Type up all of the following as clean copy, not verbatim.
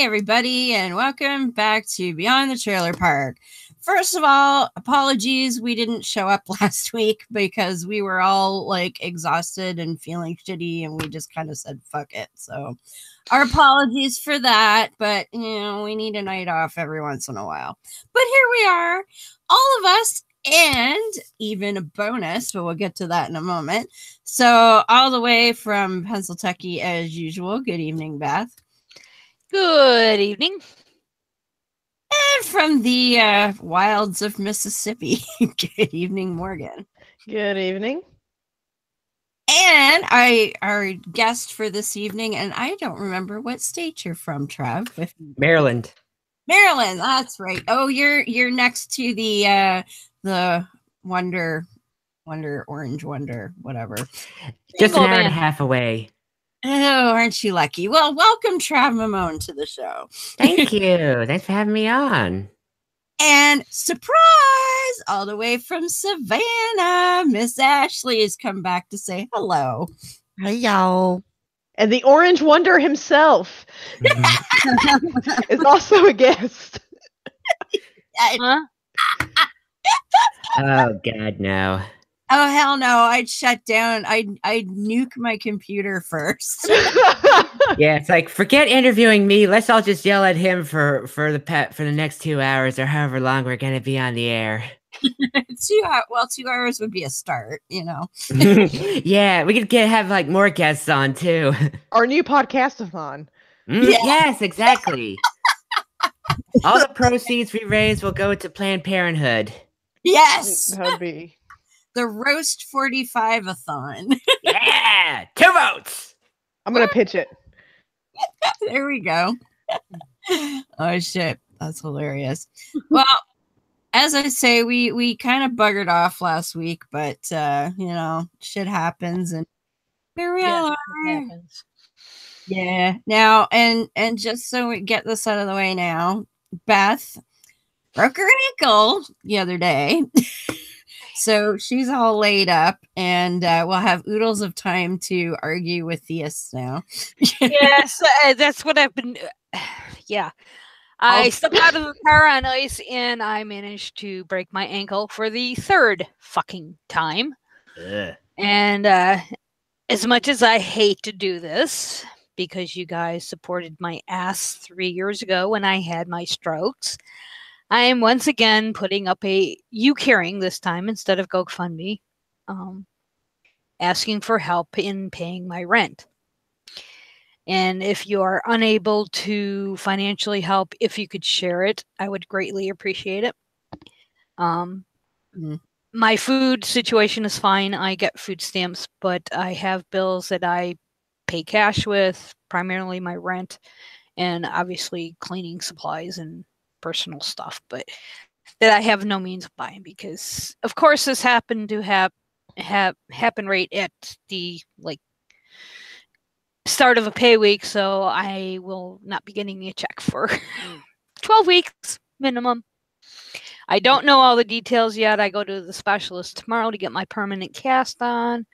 everybody, and welcome back to Beyond the Trailer Park. First of all, apologies we didn't show up last week because we were all like exhausted and feeling shitty, and we just kind of said fuck it. So our apologies for that, but you know, we need a night off every once in a while. But here we are, all of us, and even a bonus, but we'll get to that in a moment. So all the way from Pennsylvania as usual. Good evening, Beth. Good evening. And from the wilds of Mississippi, good evening, Morgan. Good evening. And our guest for this evening, and I don't remember what state you're from, Trav. Maryland. Maryland, that's right. Oh, you're next to the Wonder Orange Wonder, whatever. Just an hour and a half away. Oh, aren't you lucky? Well, welcome, Trav Mamone, to the show. Thank you. Thanks for having me on. And surprise, all the way from Savannah, Miss Ashley has come back to say hello. Hello. And the Orange Wonder himself is also a guest. Huh? Oh, God, no. Oh, hell no. I'd shut down. I'd nuke my computer first. Yeah, it's like, forget interviewing me. Let's all just yell at him for the next 2 hours or however long we're going to be on the air. 2 hours would be a start, you know. Yeah, we could have like more guests on too. Our new podcastathon. Yes, exactly. All the proceeds we raise will go to Planned Parenthood. Yes. That would be the Roast 45-a-thon. Yeah, 2 votes. I'm going to pitch it. There we go. Oh, shit. That's hilarious. Well, as I say, we kind of buggered off last week, but, you know, shit happens, and here we are. Yeah. Now, and just so we get this out of the way now, Beth broke her ankle the other day. So she's all laid up, and we'll have oodles of time to argue with theists now. Yes, that's what I've been. Yeah. I stepped out of the car on ice, and I managed to break my ankle for the 3rd fucking time. Ugh. And as much as I hate to do this, because you guys supported my ass 3 years ago when I had my strokes, I am once again putting up a U-Caring this time instead of GoFundMe, asking for help in paying my rent. And if you are unable to financially help, if you could share it, I would greatly appreciate it. My food situation is fine. I get food stamps, but I have bills that I pay cash with, primarily my rent, and obviously cleaning supplies and personal stuff, but that I have no means of buying because, of course, this happened to happen right at the start of a pay week, so I will not be getting a check for 12 weeks minimum. I don't know all the details yet. I go to the specialist tomorrow to get my permanent cast on,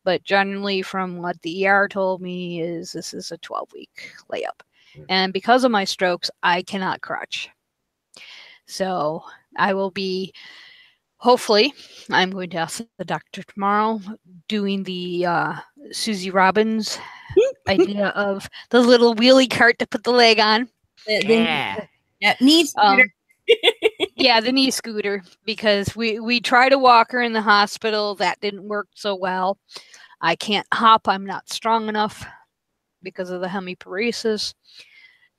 but generally from what the ER told me is this is a 12-week layup. And because of my strokes, I cannot crutch. So I will be, hopefully, I'm going to ask the doctor tomorrow, doing the Susie Robbins idea of the little wheelie cart to put the leg on. Yeah. Knee scooter. Yeah, the knee scooter, because we tried to walk her in the hospital. That didn't work so well. I can't hop. I'm not strong enough because of the hemiparesis.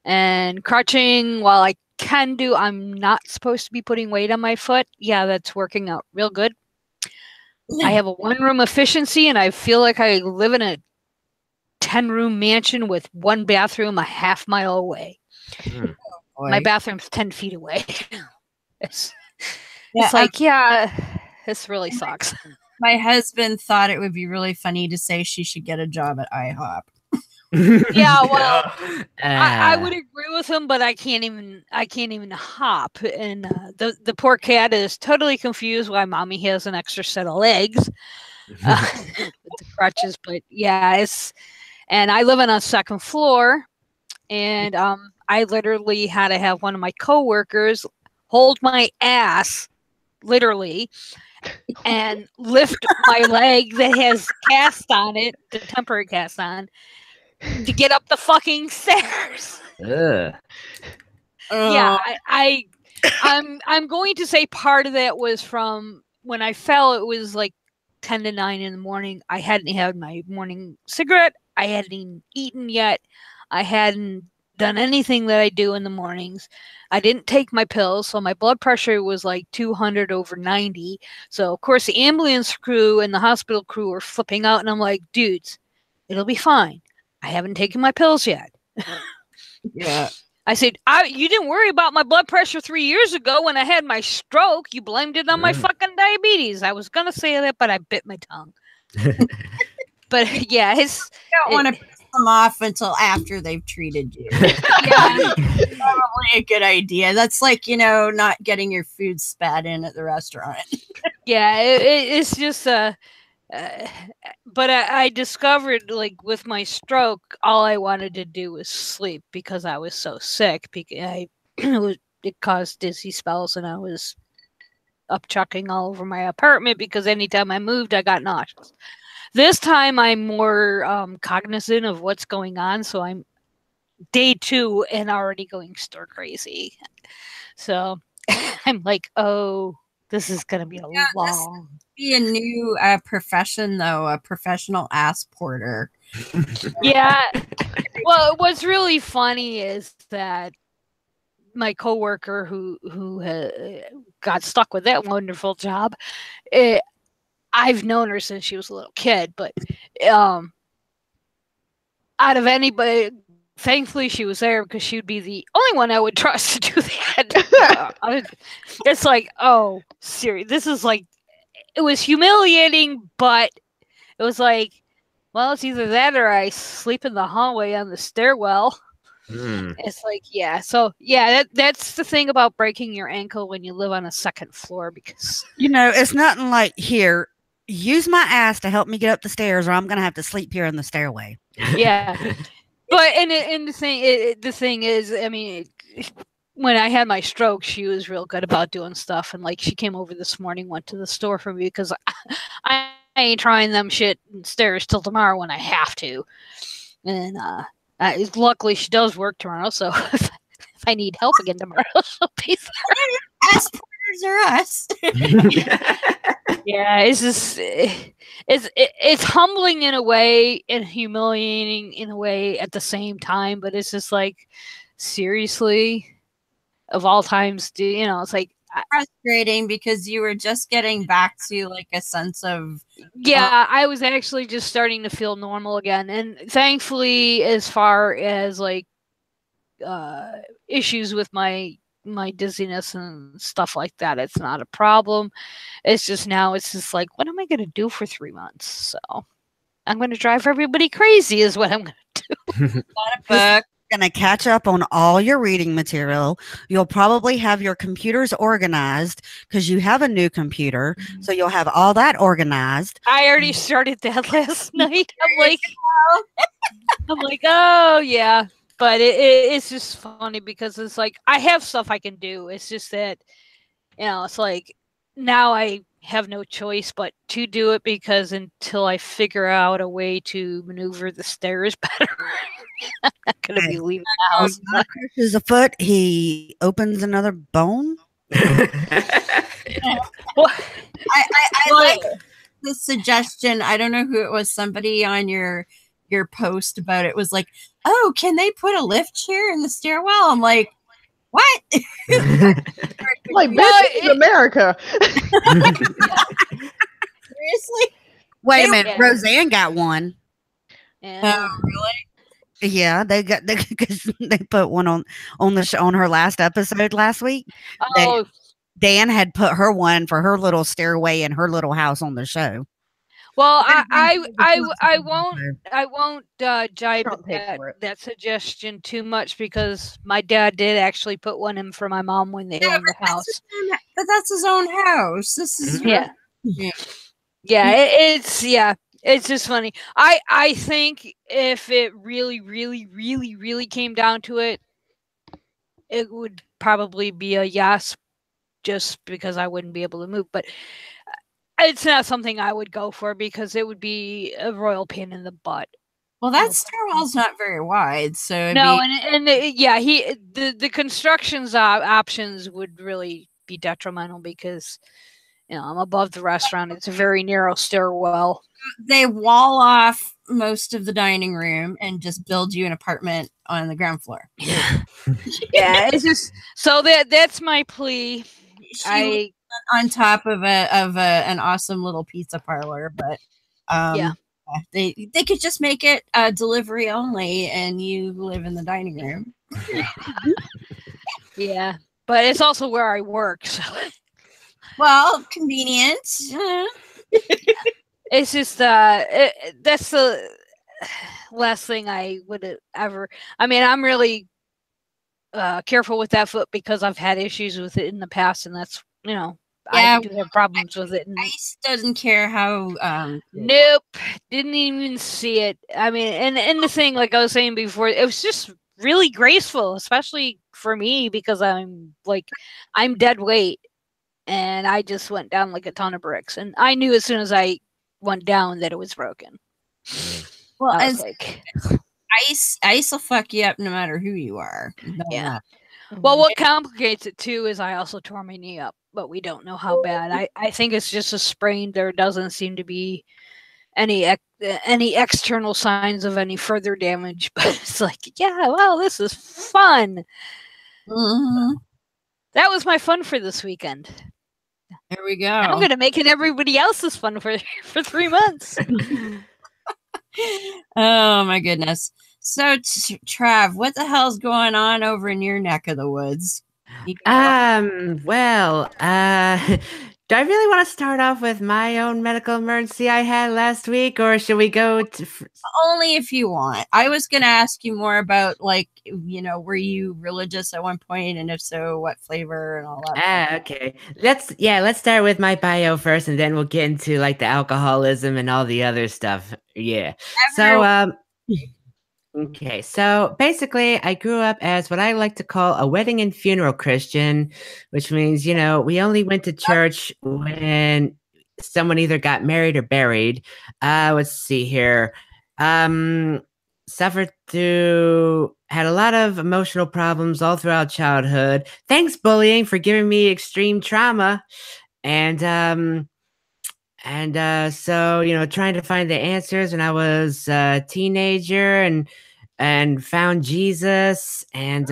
And crutching, while I can do, I'm not supposed to be putting weight on my foot. Yeah, that's working out real good. I have a 1-room efficiency, and I feel like I live in a 10-room mansion with 1 bathroom a half mile away. My bathroom's 10 feet away. It's like, this really sucks. My husband thought it would be really funny to say she should get a job at IHOP. Yeah, well, I would agree with him, but I can't even hop. And the poor cat is totally confused why mommy has an extra set of legs with the crutches. But yeah, and I live on a 2nd floor, and I literally had to have one of my coworkers hold my ass, literally, and lift my leg that has cast on it, the temporary cast on, to get up the fucking stairs. Ugh. Yeah, I'm going to say part of that was from when I fell. It was like 10 to 9 in the morning. I hadn't had my morning cigarette. I hadn't even eaten yet. I hadn't done anything that I do in the mornings. I didn't take my pills, so my blood pressure was like 200/90. So of course the ambulance crew and the hospital crew were flipping out, and I'm like, dudes, it'll be fine. I haven't taken my pills yet. Yeah. I said, you didn't worry about my blood pressure 3 years ago when I had my stroke. You blamed it on my fucking diabetes. I was going to say that, but I bit my tongue. But yeah, You don't want to piss them off until after they've treated you. yeah, Probably a good idea. That's like, not getting your food spat in at the restaurant. yeah, it's just but I discovered, like, with my stroke, all I wanted to do was sleep because I was so sick. Because it caused dizzy spells, and I was upchucking all over my apartment because anytime I moved, I got nauseous. This time, I'm more cognizant of what's going on, so I'm day 2 and already going stir crazy. So I'm like, oh, this is gonna be a long. Be a new profession, though, a professional ass porter. Yeah. Well, what's really funny is that my coworker who got stuck with that wonderful job, I've known her since she was a little kid, but out of anybody, thankfully she was there because she would be the only one I would trust to do that. It's like, oh, seriously, this is like, it was humiliating, but it was like, well, it's either that or I sleep in the hallway on the stairwell. It's like, yeah. So, yeah, that's the thing about breaking your ankle when you live on a second floor, because it's nothing like, here, use my ass to help me get up the stairs, or I'm gonna have to sleep here in the stairway. yeah. But and the thing is, I mean, when I had my stroke, she was real good about doing stuff, and like she came over this morning, went to the store for me because I ain't trying them shit stairs till tomorrow when I have to. And luckily she does work tomorrow, so if I need help again tomorrow, she'll be there. Ass porters are us. Yeah, it's just it's humbling in a way and humiliating in a way at the same time, but it's just like, seriously, of all times, it's like Frustrating because you were just getting back to like a sense of I was actually just starting to feel normal again, and thankfully, as far as like issues with my dizziness and stuff like that, it's not a problem. It's just now it's just like, what am I going to do for 3 months? So I'm going to drive everybody crazy is what I'm going to do. not a book. Going to catch up on all your reading material. You'll probably have your computers organized because you have a new computer, so you'll have all that organized. I already started that last night. I'm like, oh yeah. But it's just funny because it's like, I have stuff I can do. It's just that, it's like, now I have no choice but to do it, because until I figure out a way to maneuver the stairs better, I'm not going to be leaving the house. When he pushes a foot, he opens another bone. Well, I like the suggestion. I don't know who it was. Somebody on your post about it was like, oh, can they put a lift chair in the stairwell? I'm like, what? Like, bitch, in America. Seriously? Wait a minute, Roseanne got one. yeah. Oh, really? Yeah, they put one on her last episode last week. Oh, Dan had put her one for her little stairway in her little house on the show. well, I won't jibe Trump paid for it. that suggestion too much, because my dad did actually put one in for my mom when they owned the house. But that's his own house. This is Yeah. It's just funny. I think if it really, really, really, really came down to it, it would probably be a yes, just because I wouldn't be able to move. But it's not something I would go for because it would be a royal pain in the butt. Well, that stairwell's not very wide, so it'd No, be... yeah, the construction's options would really be detrimental because I'm above the restaurant. It's a very narrow stairwell. They wall off most of the dining room and just build you an apartment on the ground floor. Yeah, it's just so that's my plea. She on top of an awesome little pizza parlor, but yeah. They could just make it delivery only, and you live in the dining room. Yeah, but it's also where I work, so. Well, convenient. It's just that's the last thing I would ever. I mean, I'm really careful with that foot because I've had issues with it in the past, and that's I do have problems with it. Ice doesn't care how. Nope, didn't even see it. I mean, and the thing, like I was saying before, it was just really graceful, especially for me because I'm dead weight, and I just went down like a ton of bricks, and I knew as soon as I went down that it was broken. Well, as ice will fuck you up no matter who you are. Yeah. Well, what complicates it too is I also tore my knee up, but we don't know how bad. I think it's just a sprain. There doesn't seem to be any external signs of any further damage, but it's like, yeah, well, this is fun. Mm-hmm. That was my fun for this weekend. There we go. I'm going to make it everybody else's fun for 3 months. Oh my goodness. So Trav, what the hell's going on over in your neck of the woods? Well, do I really want to start off with my own medical emergency I had last week, or should we go to... Only if you want. I was going to ask you more about, were you religious at one point, and if so, what flavor and all that. Okay. Let's start with my bio first, and then we'll get into, the alcoholism and all the other stuff. Yeah. Okay, so basically, I grew up as what I like to call a wedding and funeral Christian, which means, we only went to church when someone either got married or buried. Let's see here. Had a lot of emotional problems all throughout childhood. Thanks, bullying, for giving me extreme trauma. And so, trying to find the answers when I was a teenager and found Jesus and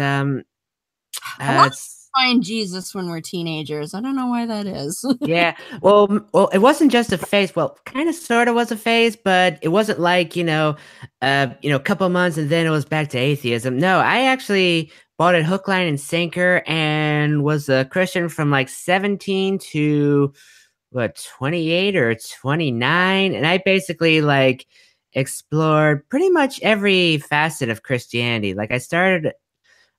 find Jesus when we're teenagers. I don't know why that is. Yeah. Well, it wasn't just a phase. Well, kind of sort of was a phase, but it wasn't like, a couple months and then it was back to atheism. No, I actually bought it hook, line, and sinker and was a Christian from 17 to 28 or 29, and I basically explored pretty much every facet of Christianity. I started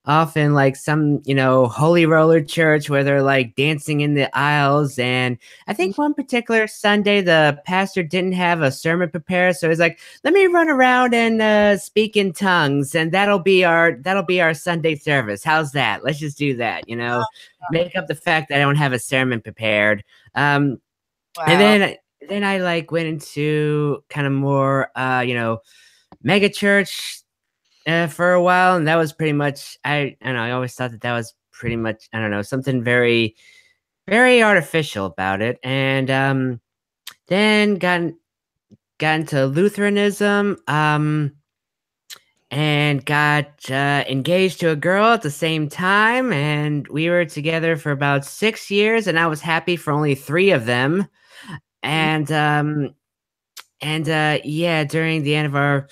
off in some holy roller church where they're dancing in the aisles, and I think one particular Sunday the pastor didn't have a sermon prepared, so he's like, let me run around and speak in tongues, and that'll be our Sunday service. How's that? Let's just do that, make up the fact that I don't have a sermon prepared. Wow. And then I went into kind of more mega church for a while, and that was pretty much I don't know, I always thought that was pretty much, I don't know, something very, very artificial about it. And then got into Lutheranism, and got engaged to a girl at the same time, and we were together for about 6 years, and I was happy for only 3 of them. And during the end of our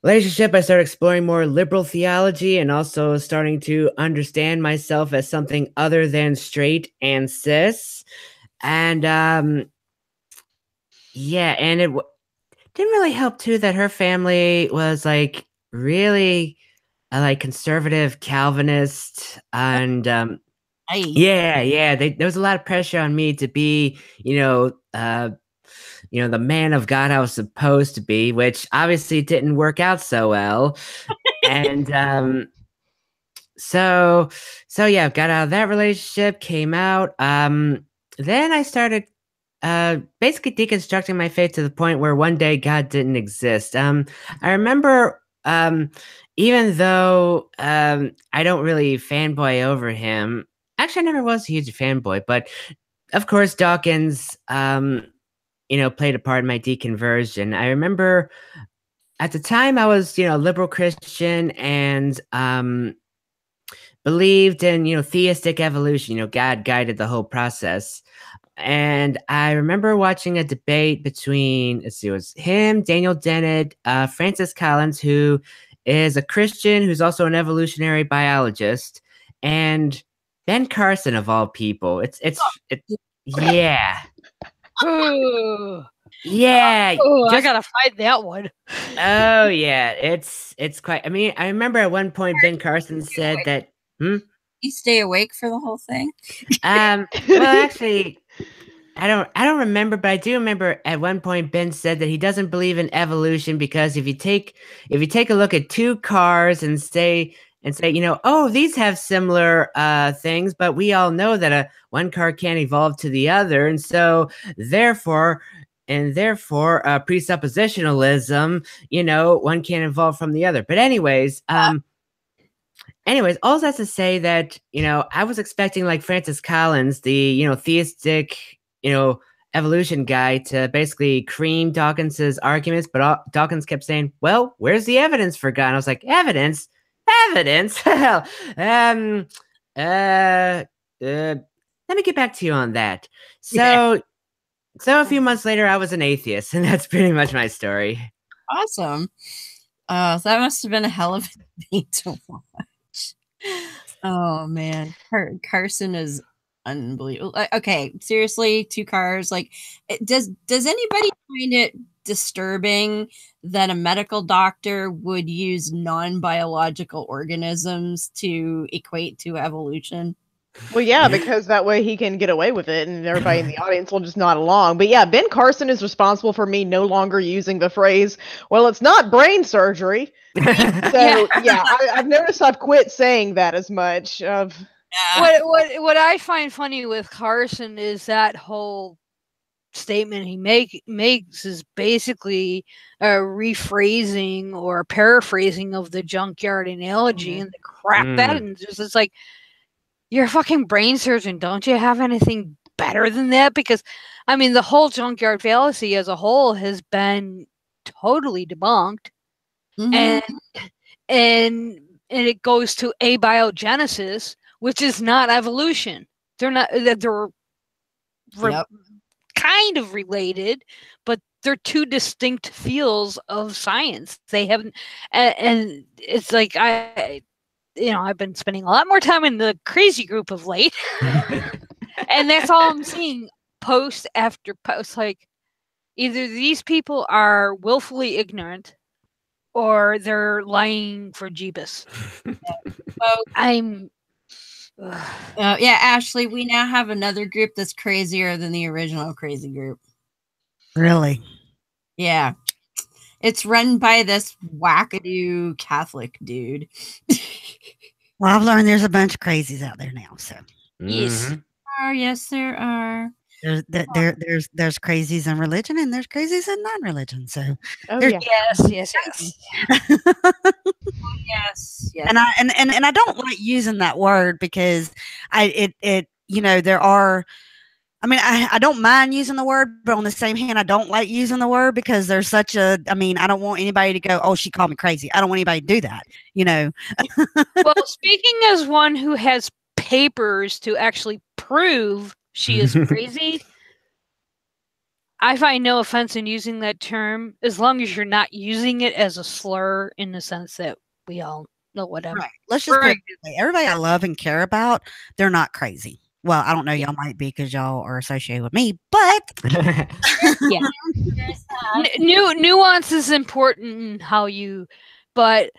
relationship, I started exploring more liberal theology and also starting to understand myself as something other than straight and cis. And and it didn't really help too that her family was really conservative Calvinist, and there was a lot of pressure on me to be the man of God I was supposed to be, which obviously didn't work out so well. And so yeah, got out of that relationship, came out. Then I started basically deconstructing my faith to the point where one day God didn't exist. I remember even though I don't really fanboy over him. Actually, I never was a huge fanboy, but of course Dawkins played a part in my deconversion. I remember at the time I was, a liberal Christian and believed in, theistic evolution. God guided the whole process. And I remember watching a debate between, let's see, it was him, Daniel Dennett, Francis Collins, who is a Christian who's also an evolutionary biologist, and Ben Carson of all people. Yeah. Ooh. Yeah. Oh, I gotta fight that one. Oh yeah, it's quite. I mean, I remember at one point Ben Carson said that. You stay awake for the whole thing? Well, actually, I don't remember, but I do remember at one point Ben said that he doesn't believe in evolution because if you take a look at two cars and say, oh, these have similar things, but we all know that one car can't evolve to the other, and so therefore presuppositionalism, one can't evolve from the other. But anyways, all that's to say that, I was expecting like Francis Collins, the, theistic, evolution guy, to basically cream Dawkins's arguments, but Dawkins kept saying, well, where's the evidence for God? And I was like, evidence? Hell, let me get back to you on that. So a few months later, I was an atheist, and that's pretty much my story. Awesome. That must have been a hell of a debate to watch. Oh man, Carson is unbelievable. Okay, seriously, two cars. Like, does anybody find it disturbing that a medical doctor would use non-biological organisms to equate to evolution? Well, yeah, because that way he can get away with it and everybody in the audience will just nod along. But yeah, Ben Carson is responsible for me no longer using the phrase, well, it's not brain surgery. So yeah, I've noticed I've quit saying that as much. What I find funny with Carson is that whole statement he makes is basically a rephrasing or a paraphrasing of the junkyard analogy and the crap that and it's like, you're a fucking brain surgeon. Don't you have anything better than that? Because, I mean, the whole junkyard fallacy as a whole has been totally debunked. And it goes to abiogenesis, which is not evolution. They're kind of related, but they're two distinct fields of science. They haven't, and it's like I've been spending a lot more time in the crazy group of late. And that's all I'm seeing post after post. Like, either these people are willfully ignorant or they're lying for Jeebus. Ashley, we now have another group that's crazier than the original crazy group. Really? Yeah. It's run by this wackadoo Catholic dude. Well, I've learned there's a bunch of crazies out there now. So yes, there are. There's crazies in religion and there's crazies in non-religion. So yes. Yes. And I don't like using that word because there are. I mean, I don't mind using the word, but on the same hand, I don't like using the word because there's I don't want anybody to go, oh, she called me crazy. I don't want anybody to do that, Well, speaking as one who has papers to actually prove she is crazy, I find no offense in using that term as long as you're not using it as a slur in the sense that we all know whatever. Right. Let's just put it this way. Everybody I love and care about, they're not crazy. Well, I don't know. Y'all might be because y'all are associated with me, but nuance is important in how you. But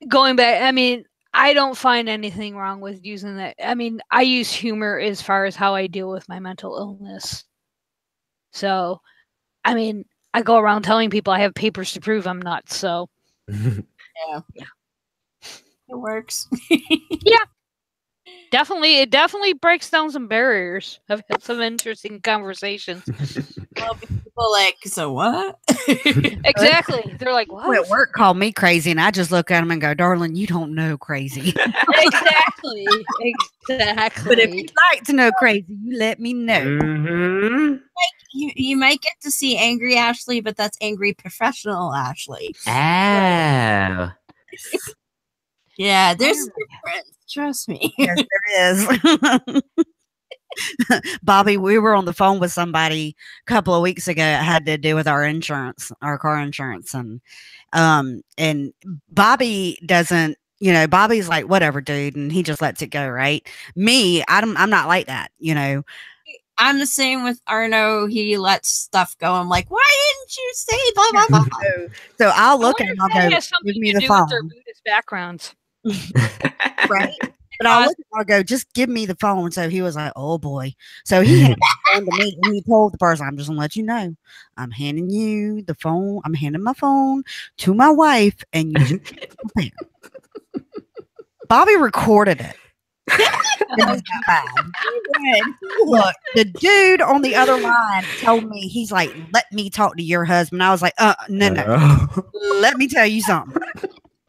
going back, I mean, I don't find anything wrong with using that. I mean, I use humor as far as how I deal with my mental illness. So, I mean, I go around telling people I have papers to prove I'm nuts. So, yeah. It works. It definitely breaks down some barriers. I've had some interesting conversations. Well, people like, so what? Exactly. They're like, People at what? work call me crazy, and I just look at them and go, "Darling, you don't know crazy." Exactly. Exactly. But if you'd like to know crazy, you let me know. Mm-hmm. You might get to see angry Ashley, but that's angry professional Ashley. Oh. Yeah, there's a difference. Trust me. Yes, there is. Bobby, we were on the phone with somebody a couple of weeks ago. It had to do with our insurance, our car insurance, and Bobby doesn't. You know, Bobby's like, whatever, dude, and he just lets it go, right? Me, I'm not like that. You know, I'm the same with Arno. He lets stuff go. I'm like, why didn't you say blah blah blah? so I'll I look wonder at him. if I'll that go, has something give me to the do with their phone. Buddhist backgrounds. Right. But I'll look at him, I'll go, just give me the phone. So he was like, oh boy. So he handed the phone to me and he told the person, I'm just gonna let you know, I'm handing you the phone. I'm handing my phone to my wife, and you just prepare. Bobby recorded it. It was that bad. Look, the dude on the other line told me, he's like, let me talk to your husband. I was like, no. Let me tell you something.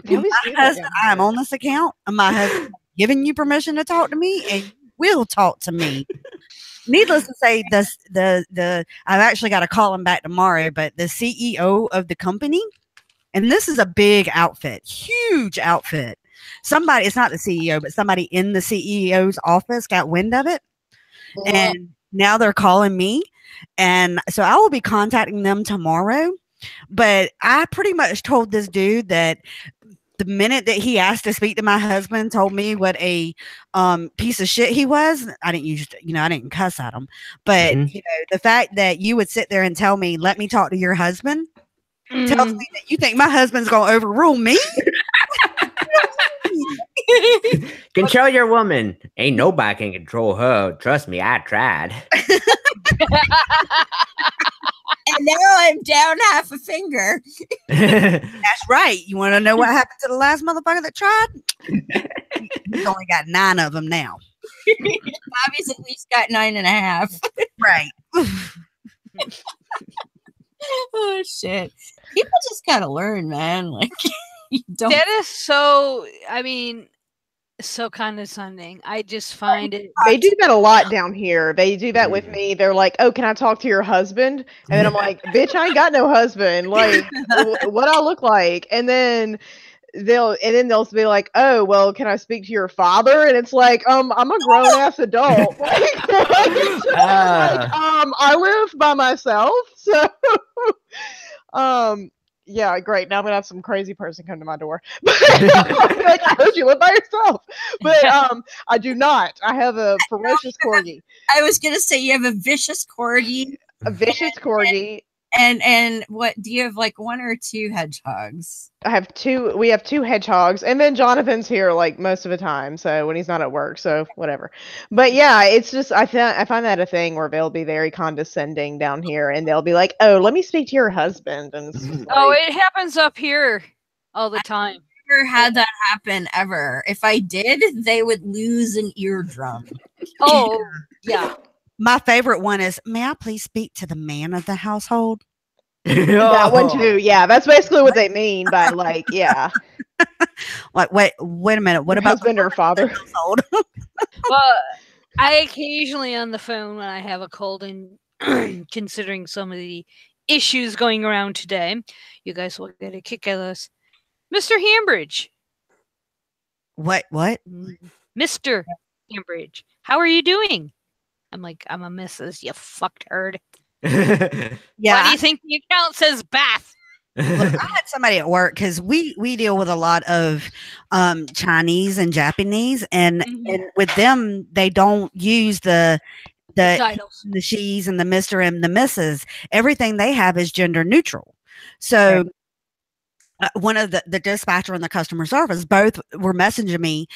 They always My do that husband, down I'm here. on this account, and my husband giving you permission to talk to me, and you will talk to me. Needless to say, the I've actually got to call him back tomorrow, but the CEO of the company, and this is a big outfit, huge outfit. Somebody, it's not the CEO, but somebody in the CEO's office got wind of it, and now they're calling me, and so I will be contacting them tomorrow. But I pretty much told this dude that the minute that he asked to speak to my husband, told me what a piece of shit he was. I didn't use, I didn't cuss at him, but the fact that you would sit there and tell me, "Let me talk to your husband," tells me that you think my husband's going to overrule me. Control your woman. Ain't nobody can control her. Trust me, I tried. And now I'm down half a finger. That's right. You want to know what happened to the last motherfucker that tried? He's only got 9 of them now. Bobby's at least got 9.5. Right. Oh shit! People just gotta learn, man. Like, you don't. That is so, I mean, so condescending. I just find it. They do that a lot down here. They do that with me. They're like, "Oh, can I talk to your husband?" And then I'm like, "Bitch, I ain't got no husband. Like, what I look like?" And then they'll be like, "Oh, well, can I speak to your father?" And it's like, I'm a grown ass adult. I live by myself, so yeah, great. Now I'm gonna have some crazy person come to my door. Like, I heard you live by yourself, but I do not. I have a ferocious corgi. I was gonna say you have a vicious corgi. A vicious corgi. And what do you have? Like 1 or 2 hedgehogs? I have 2. We have 2 hedgehogs, and then Jonathan's here like most of the time. So when he's not at work, so whatever. But yeah, it's just I find that a thing where they'll be very condescending down here, and they'll be like, "Oh, let me speak to your husband." And it's just Oh, like, it happens up here all the time. Never had that happen ever. If I did, they would lose an eardrum. Oh, yeah. My favorite one is, "May I please speak to the man of the household?" that one too. Yeah, that's basically what they mean by like, yeah. Like, wait a minute. What Your about husband or father? household? Well, I occasionally on the phone when I have a cold, and considering some of the issues going around today, you guys will get a kick out of this. Mr. Hambridge. What? Mr. Hambridge, how are you doing? I'm like, I'm a Mrs. You fucked herd. Yeah. Why do you think the account says Bath? Look, I had somebody at work because we deal with a lot of Chinese and Japanese, and with them they don't use the Titles. the she's and the Mr. and the Mrs. Everything they have is gender neutral. So one of the dispatcher and the customer service both were messaging me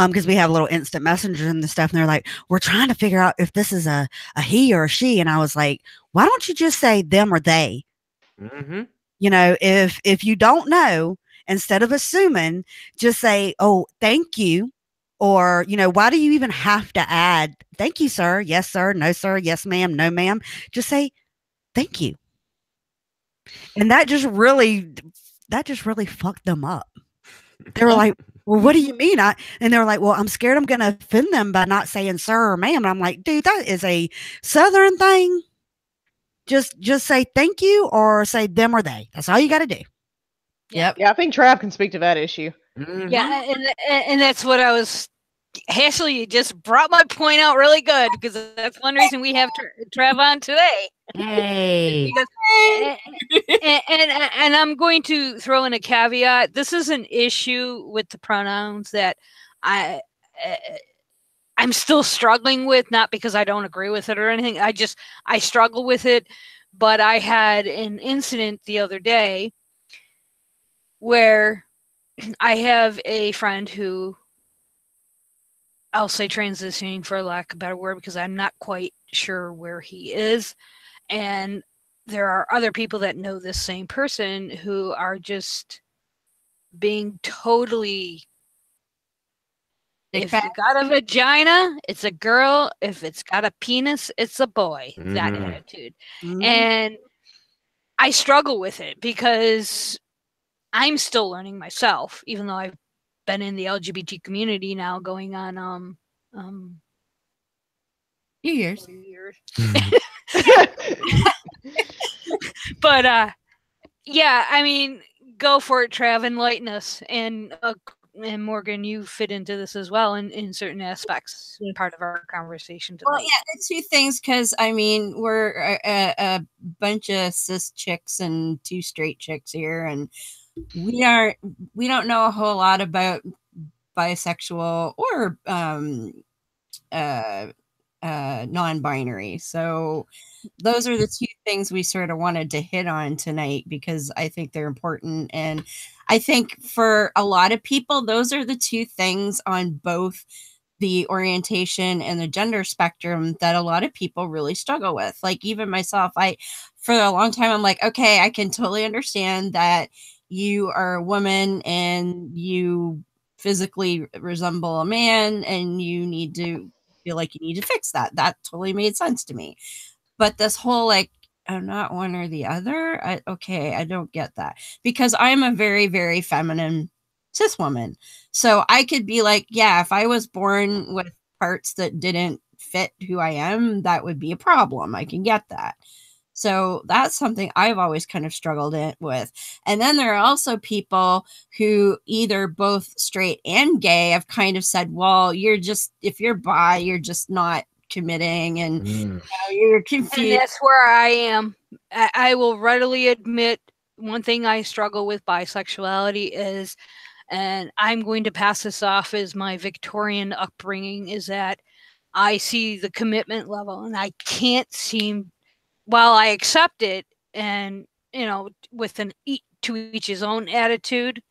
because we have a little instant messenger and the stuff, and they're like, "We're trying to figure out if this is a he or a she," and I was like, "Why don't you just say them or they?" Mm-hmm. You know, if you don't know instead of assuming, just say, oh, thank you. Or, why do you even have to add, thank you, sir, yes, sir, no, sir, yes, ma'am, no, ma'am. Just say, thank you. And that just really fucked them up. They were like, well, what do you mean? And they were like, well, I'm scared I'm going to offend them by not saying sir or ma'am. And I'm like, dude, that is a Southern thing. Just say thank you or say them or they. That's all you got to do. Yep. Yeah, I think Trav can speak to that issue. Yeah, and that's what I was. Ashley, you just brought my point out really good, because that's one reason we have Trav on today. Hey. And I'm going to throw in a caveat. This is an issue with the pronouns that I'm still struggling with, not because I don't agree with it or anything. I struggle with it. But I had an incident the other day where I have a friend who, I'll say transitioning for lack of a better word, because I'm not quite sure where he is. And there are other people that know this same person who are just being totally, if you got a vagina, it's a girl. If it's got a penis, it's a boy. That attitude. And I struggle with it because I'm still learning myself, even though I've been in the LGBT community now going on few years. But yeah, I mean, go for it, Trav, enlighten us. And Morgan, you fit into this as well in certain aspects, part of our conversation tonight. Well, yeah, the two things, because I mean, we're a bunch of cis chicks and two straight chicks here, and we don't know a whole lot about bisexual or non-binary. So those are the two things we sort of wanted to hit on tonight, because I think they're important. And I think for a lot of people, those are the two things on both the orientation and the gender spectrum that a lot of people really struggle with. Like even myself, for a long time, I'm like, okay, I can totally understand that you are a woman and you physically resemble a man and you need to feel like you need to fix that. That totally made sense to me. But this whole like, I'm not one or the other. I don't get that, because I'm a very, very feminine cis woman. So I could be like, yeah, if I was born with parts that didn't fit who I am, that would be a problem. I can get that. So that's something I've always kind of struggled with. And then there are also people who either both straight and gay have kind of said, well, if you're bi, you're just not committing, and you're confused. And that's where I am. I will readily admit one thing I struggle with bisexuality is, and I'm going to pass this off as my Victorian upbringing, is that I see the commitment level and I can't seem, while I accept it and, with an to each his own attitude,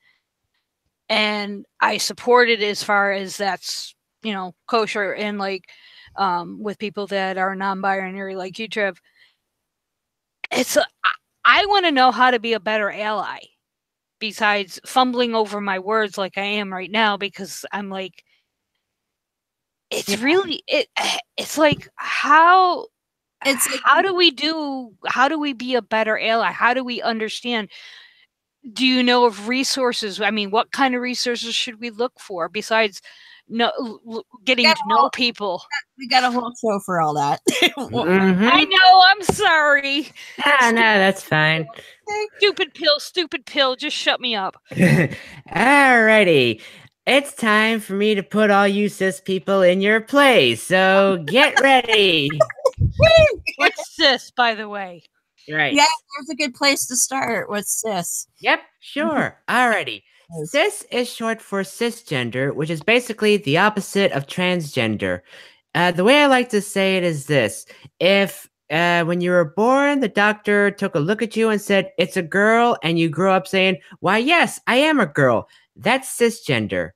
and I support it as far as that's, kosher, and like, with people that are non-binary like you, Trev, I want to know how to be a better ally besides fumbling over my words like I am right now, because I'm like, it's really, it's like, how do we be a better ally? How do we understand? Do you know of resources? I mean, what kind of resources should we look for besides getting to know people? We got a whole show for all that. I know. I'm sorry. No, that's fine. Stupid pill. Just shut me up. Alrighty. It's time for me to put all you cis people in your place. So get ready. What's cis, by the way? Right. Yeah, that's a good place to start with cis. Yep, sure. Alrighty. Cis is short for cisgender, which is basically the opposite of transgender. The way I like to say it is this. If when you were born, the doctor took a look at you and said, it's a girl, and you grew up saying, why, yes, I am a girl, that's cisgender.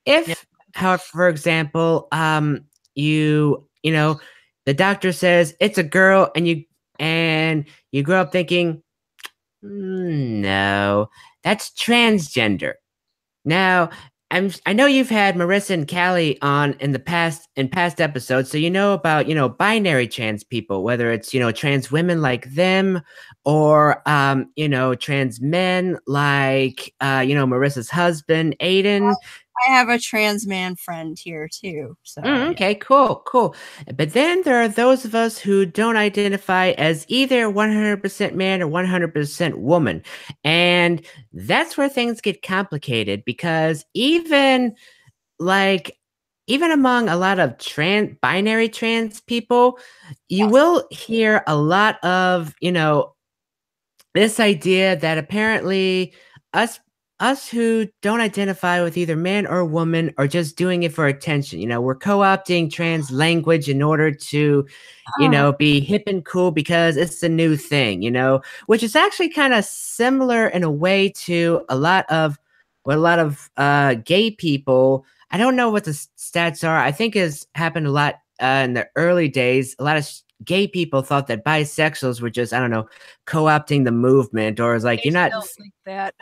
If, however, for example, the doctor says it's a girl, and you grow up thinking, no, That's transgender. Now, I know you've had Marissa and Callie on in past episodes, so you know about, binary trans people, whether it's, trans women like them or trans men like Marissa's husband, Aiden. I have a trans man friend here too. So Okay, cool. But then there are those of us who don't identify as either 100% man or 100% woman. And that's where things get complicated, because even among a lot of binary trans people, you will hear a lot of, this idea that apparently us who don't identify with either man or woman are just doing it for attention. We're co-opting trans language in order to, be hip and cool because it's the new thing, which is actually kind of similar in a way to a lot of gay people. I don't know what the stats are. I think it's happened a lot in the early days. A lot of gay people thought that bisexuals were just, I don't know, co-opting the movement, or is like, They you're not still think that.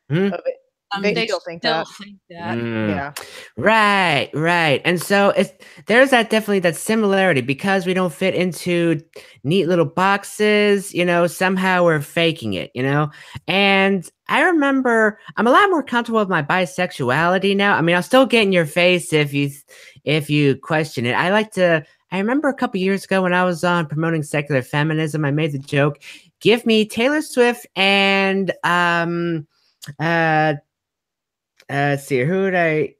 They still think that. Yeah. Right. And so there's definitely that similarity, because we don't fit into neat little boxes, somehow we're faking it, And I remember I'm a lot more comfortable with my bisexuality now. I mean, I'll still get in your face if you question it. I remember a couple years ago when I was on promoting secular feminism, I made the joke, give me Taylor Swift and let's see, who did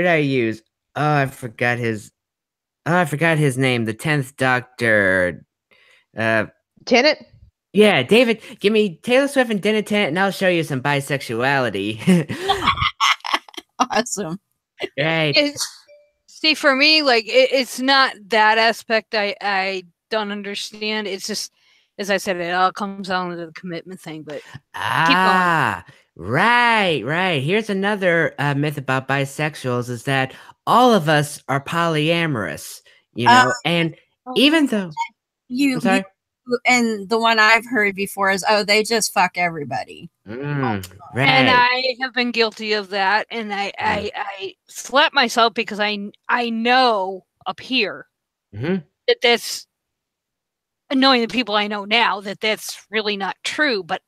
I use? I forgot his name. The 10th Doctor. Tennant? Yeah, David, give me Taylor Swift and Tennant, and I'll show you some bisexuality. Awesome. Right. See, for me, like, it's not that aspect I don't understand. It's just, as I said, it all comes down to the commitment thing, but keep going. Right. Here's another myth about bisexuals, is that all of us are polyamorous, and even though I'm sorry? And the one I've heard before is, they just fuck everybody. Right. And I have been guilty of that, and I slap myself because I know up here that that's, knowing the people I know now, that's really not true, but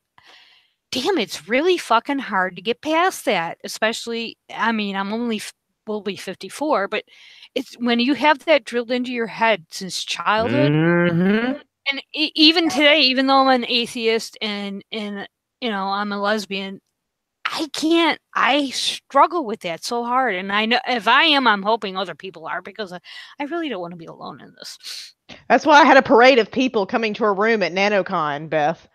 damn, it's really fucking hard to get past that. Especially, I mean, will be 54, but it's when you have that drilled into your head since childhood, and even today, even though I'm an atheist and I'm a lesbian, I struggle with that so hard. And I know if I am, I'm hoping other people are, because I really don't want to be alone in this. That's why I had a parade of people coming to a room at NanoCon, Beth.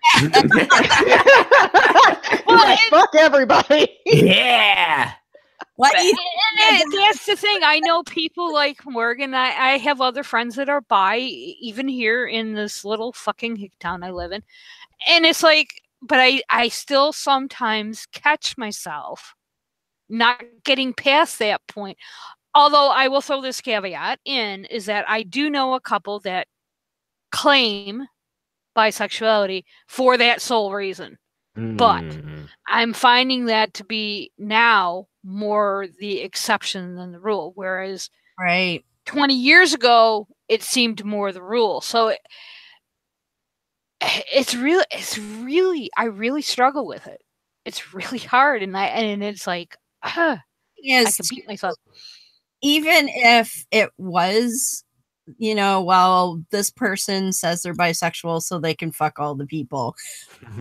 Fuck everybody. Yeah. That's the thing. I know people like Morgan. I have other friends that are bi, even here in this little fucking town I live in. And it's like, but I still sometimes catch myself not getting past that point. Although I will throw this caveat in, is that I do know a couple that claim bisexuality for that sole reason. But I'm finding that to be now more the exception than the rule. Whereas 20 years ago, it seemed more the rule. So it's really, I really struggle with it. It's really hard. And it's like, I can beat myself. Even if it was, well, this person says they're bisexual so they can fuck all the people,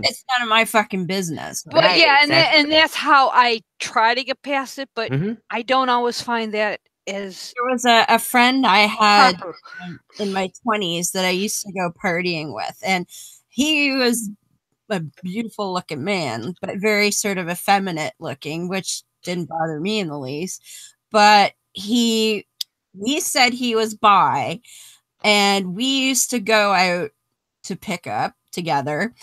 it's none of my fucking business. But right? Yeah, and that's how I try to get past it, but I don't always find that as... There was a friend I had in my 20s that I used to go partying with, and he was a beautiful looking man, but very sort of effeminate looking, which didn't bother me in the least. But we said he was bi, and we used to go out to pick up together,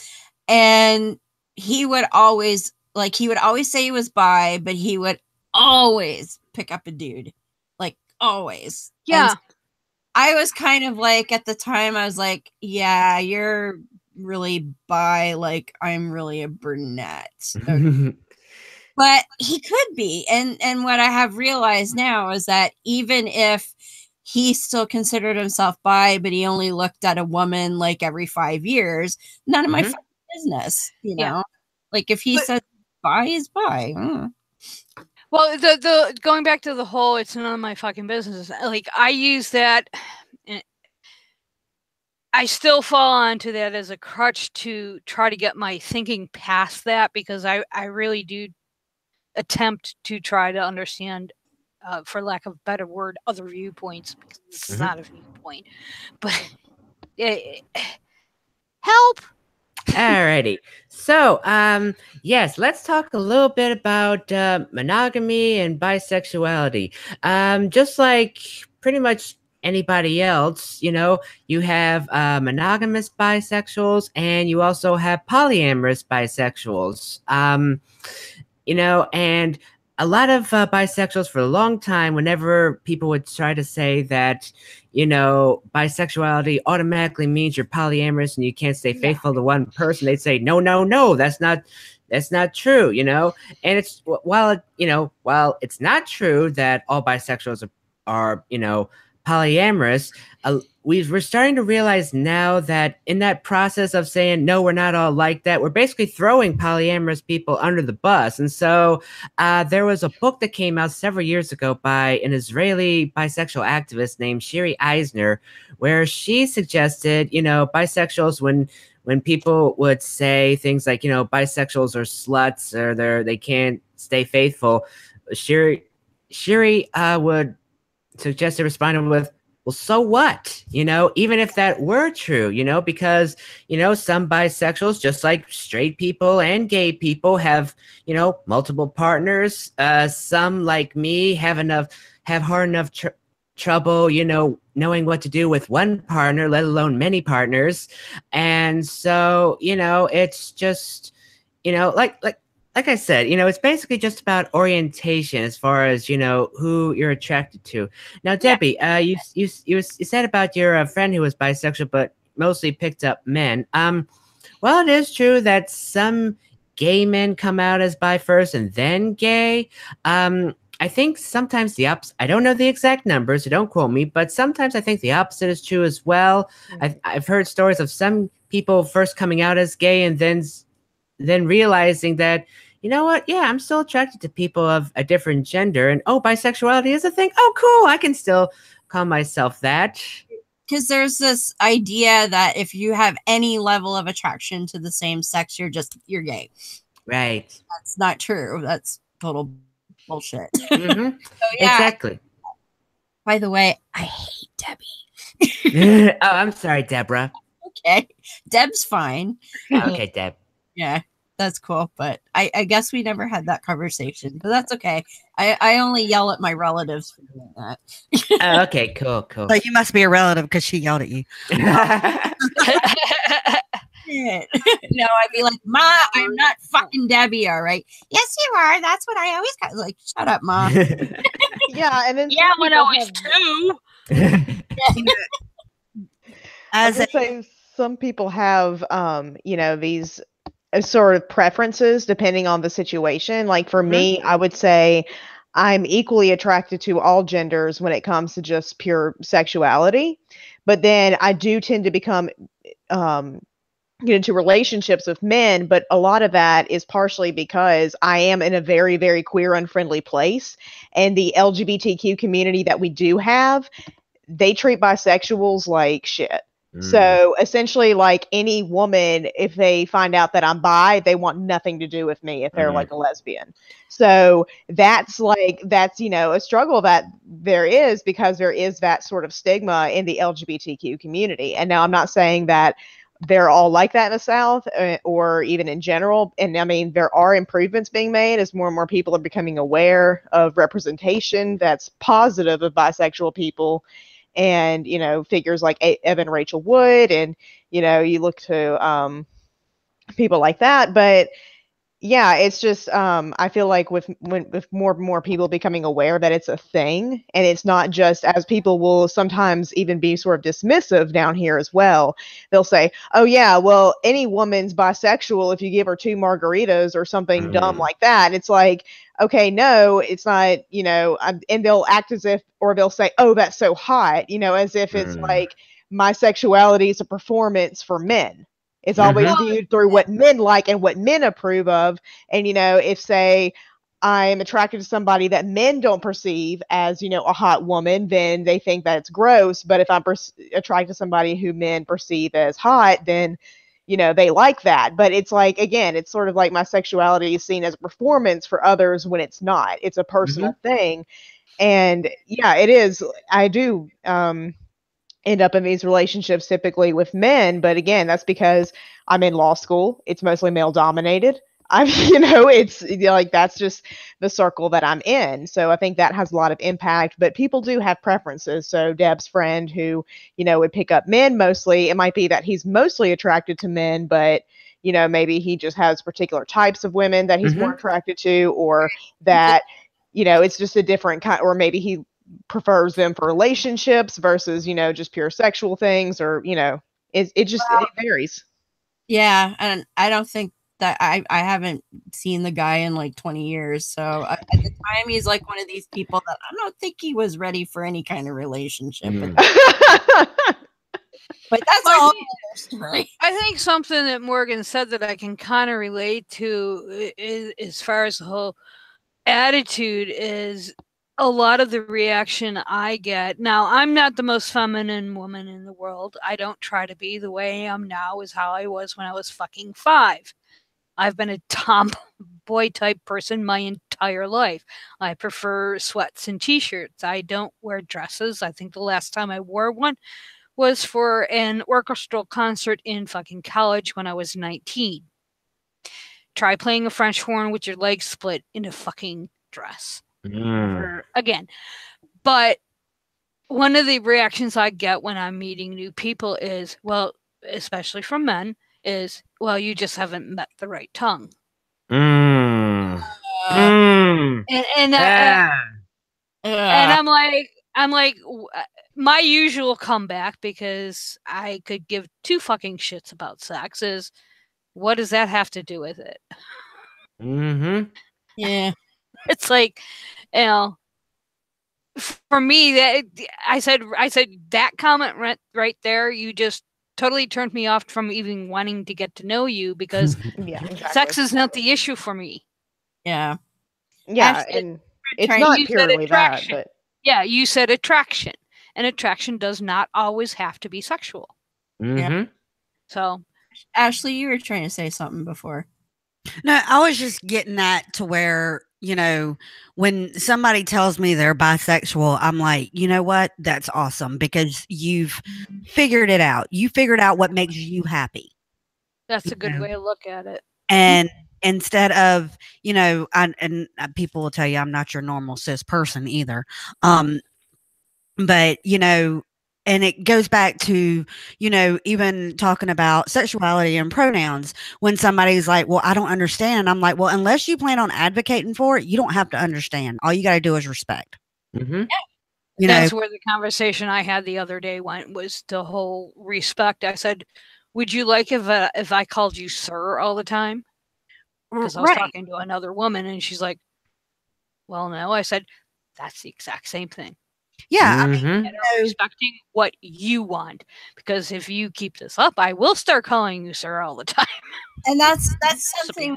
and he would always say he was bi, but he would always pick up a dude, like always. Yeah. And I was kind of like, at the time I was like, yeah, you're really bi, like I'm really a brunette. But he could be. And what I have realized now is that even if he still considered himself bi, but he only looked at a woman like every 5 years, none of my fucking business, you know? Like if he says bi is bi. Well, the going back to the whole, it's none of my fucking business. Like I use that, I still fall onto that as a crutch to try to get my thinking past that, because I really do attempt to try to understand, for lack of a better word, other viewpoints, because this is not a viewpoint. But help. Alrighty. So, yes, let's talk a little bit about monogamy and bisexuality. Just like pretty much anybody else, you know, you have monogamous bisexuals and you also have polyamorous bisexuals. You know, and a lot of bisexuals for a long time, whenever people would try to say that, you know, bisexuality automatically means you're polyamorous and you can't stay faithful to one person, they'd say, no, that's not true, you know. And it's while it's not true that all bisexuals are you know, polyamorous, we're starting to realize now that in that process of saying no, we're not all like that, we're basically throwing polyamorous people under the bus. And so there was a book that came out several years ago by an Israeli bisexual activist named Shiri Eisner, where she suggested, you know, bisexuals, when people would say things like, you know, bisexuals are sluts or they can't stay faithful, Shiri would suggest they responded with, well, so what? You know, even if that were true, you know, because, you know, some bisexuals, just like straight people and gay people, have, you know, multiple partners. Some, like me, have hard enough trouble, you know, knowing what to do with one partner, let alone many partners. And so, you know, it's just, you know, like I said, you know, it's basically just about orientation as far as, you know, who you're attracted to. Now, Debbie, you said about your friend who was bisexual, but mostly picked up men. Well, it is true that some gay men come out as bi first and then gay. I think sometimes the opposite. I don't know the exact numbers, so don't quote me, but sometimes I think the opposite is true as well. I've heard stories of some people first coming out as gay and then realizing that, you know what, yeah, I'm still attracted to people of a different gender, and bisexuality is a thing. Oh, cool, I can still call myself that. Because there's this idea that if you have any level of attraction to the same sex, you're gay. Right. That's not true. That's total bullshit. Mm-hmm. So, yeah. Exactly. By the way, I hate Debbie. Oh, I'm sorry, Deborah. Okay. Deb's fine. Okay, Deb. Yeah, that's cool. But I guess we never had that conversation. But that's okay. I only yell at my relatives for doing that. Oh, okay, cool. So you must be a relative because she yelled at you. No, I'd be like, Ma, I'm not fucking Debbie, all right? Yes, you are. That's what I always got. Like, shut up, Mom. Yeah, and then when I was 2. I would say some people have, you know, these sort of preferences depending on the situation. Like for me, I would say I'm equally attracted to all genders when it comes to just pure sexuality. But then I do tend to become, get into relationships with men, but a lot of that is partially because I am in a very, very queer, unfriendly place. And the LGBTQ community that we do have, they treat bisexuals like shit. So essentially, like any woman, if they find out that I'm bi, they want nothing to do with me if they're like a lesbian. So that's, you know, a struggle that there is, because there is that sort of stigma in the LGBTQ community. And now I'm not saying that they're all like that in the South or even in general. And I mean, there are improvements being made as more and more people are becoming aware of representation that's positive of bisexual people. And, you know, figures like Evan Rachel Wood, and, you know, you look to people like that. But yeah, it's just I feel like with more and more people becoming aware that it's a thing, and it's not just, as people will sometimes even be sort of dismissive down here as well. They'll say, "Oh yeah, well any woman's bisexual if you give her 2 margaritas or something dumb like that." And it's like, okay, no, it's not. And they'll act as if, or they'll say, "Oh, that's so hot," as if it's like my sexuality is a performance for men. It's always viewed through what men like and what men approve of. And, if, say, I'm attracted to somebody that men don't perceive as, a hot woman, then they think that it's gross. But if I'm attracted to somebody who men perceive as hot, then, they like that. But it's like, again, it's sort of like my sexuality is seen as a performance for others when it's not. It's a personal thing. And, yeah, it is. I do end up in these relationships typically with men, but again, that's because I'm in law school. It's mostly male dominated. It's like that's just the circle that I'm in. So I think that has a lot of impact, but people do have preferences. So Deb's friend who, would pick up men mostly, it might be that he's mostly attracted to men, but maybe he just has particular types of women that he's more attracted to, or that, it's just a different kind, or maybe he prefers them for relationships versus just pure sexual things, or it varies. Yeah, and I don't think that I haven't seen the guy in like 20 years, so at the time he's like one of these people that I don't think he was ready for any kind of relationship with. But that's all story. I think something that Morgan said that I can kind of relate to is, as far as the whole attitude, is a lot of the reaction I get. Now, I'm not the most feminine woman in the world. I don't try to be. The way I am now is how I was when I was fucking 5. I've been a tomboy type person my entire life. I prefer sweats and t-shirts. I don't wear dresses. I think the last time I wore one was for an orchestral concert in fucking college when I was 19. Try playing a French horn with your legs split in a fucking dress. Again, but one of the reactions I get when I'm meeting new people is, well, especially from men, is, well, you just haven't met the right tongue. And I'm like, my usual comeback, because I could give 2 fucking shits about sex, is, what does that have to do with it? Yeah. It's like, for me, that I said that comment right there, you just totally turned me off from even wanting to get to know you, because sex is not the issue for me. Yeah. Yeah, and it's not purely that, but yeah, you said attraction, and attraction does not always have to be sexual. Yeah. So, Ashley, you were trying to say something before. No, I was just getting that to where, when somebody tells me they're bisexual, I'm like, you know what? That's awesome, because you've figured it out. You figured out what makes you happy. That's a good way to look at it. And instead of, people will tell you I'm not your normal cis person either. But, and it goes back to, even talking about sexuality and pronouns. When somebody's like, well, I don't understand. I'm like, well, unless you plan on advocating for it, you don't have to understand. All you got to do is respect. That's where the conversation I had the other day was the whole respect. I said, would you like if I called you sir all the time? Because I was talking to another woman, and she's like, well, no. I said, that's the exact same thing. Yeah, I mean, respecting what you want, because if you keep this up, I will start calling you sir all the time. And that's something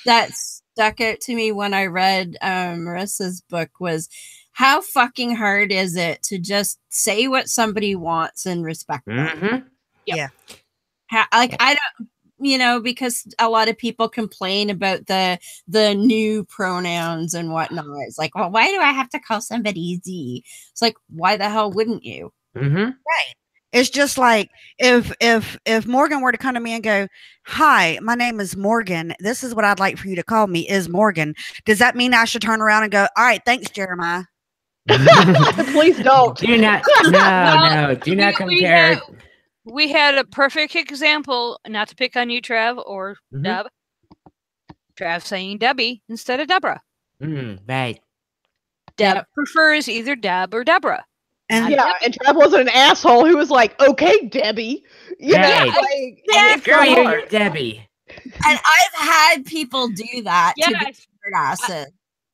that stuck out to me when I read Marissa's book, was how fucking hard is it to just say what somebody wants and respect them? Yeah. I don't. Because a lot of people complain about the new pronouns and whatnot. It's like, well, why do I have to call somebody Z? It's like, why the hell wouldn't you? Right. It's just like if Morgan were to come to me and go, hi, my name is Morgan. This is what I'd like for you to call me, is Morgan. Does that mean I should turn around and go, all right, thanks, Jeremiah? Please don't. Do not. No. Do not compare. We had a perfect example, not to pick on you, Trav, or Deb, Trav saying Debbie instead of Deborah. Right. Deb prefers either Deb or Deborah. And and Trav wasn't an asshole who was like, "Okay, Debbie." You know, Right. like, Yeah, it's Girl, not you're hard. Debbie. And I've had people do that to be Yes. asses.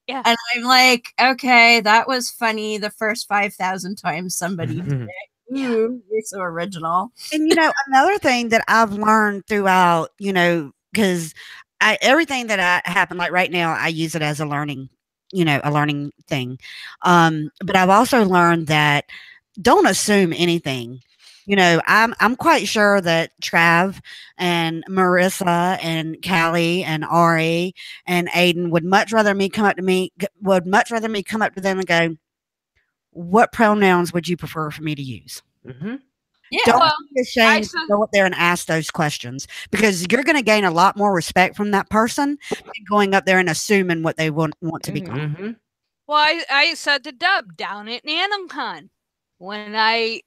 Yeah. And I'm like, okay, that was funny the first 5,000 times somebody did it. Ooh, you're so original. And you know, another thing that I've learned throughout, you know, because everything that happened, like right now, I use it as a learning, you know, a learning thing. But I've also learned that don't assume anything. You know, I'm quite sure that Trav and Marissa and Callie and Ari and Aiden would much rather me come up to them and go, "What pronouns would you prefer for me to use?" Yeah. Don't be ashamed to go up there and ask those questions, because you're going to gain a lot more respect from that person than going up there and assuming what they want to become. Well, I said to Deb down at NanimCon when I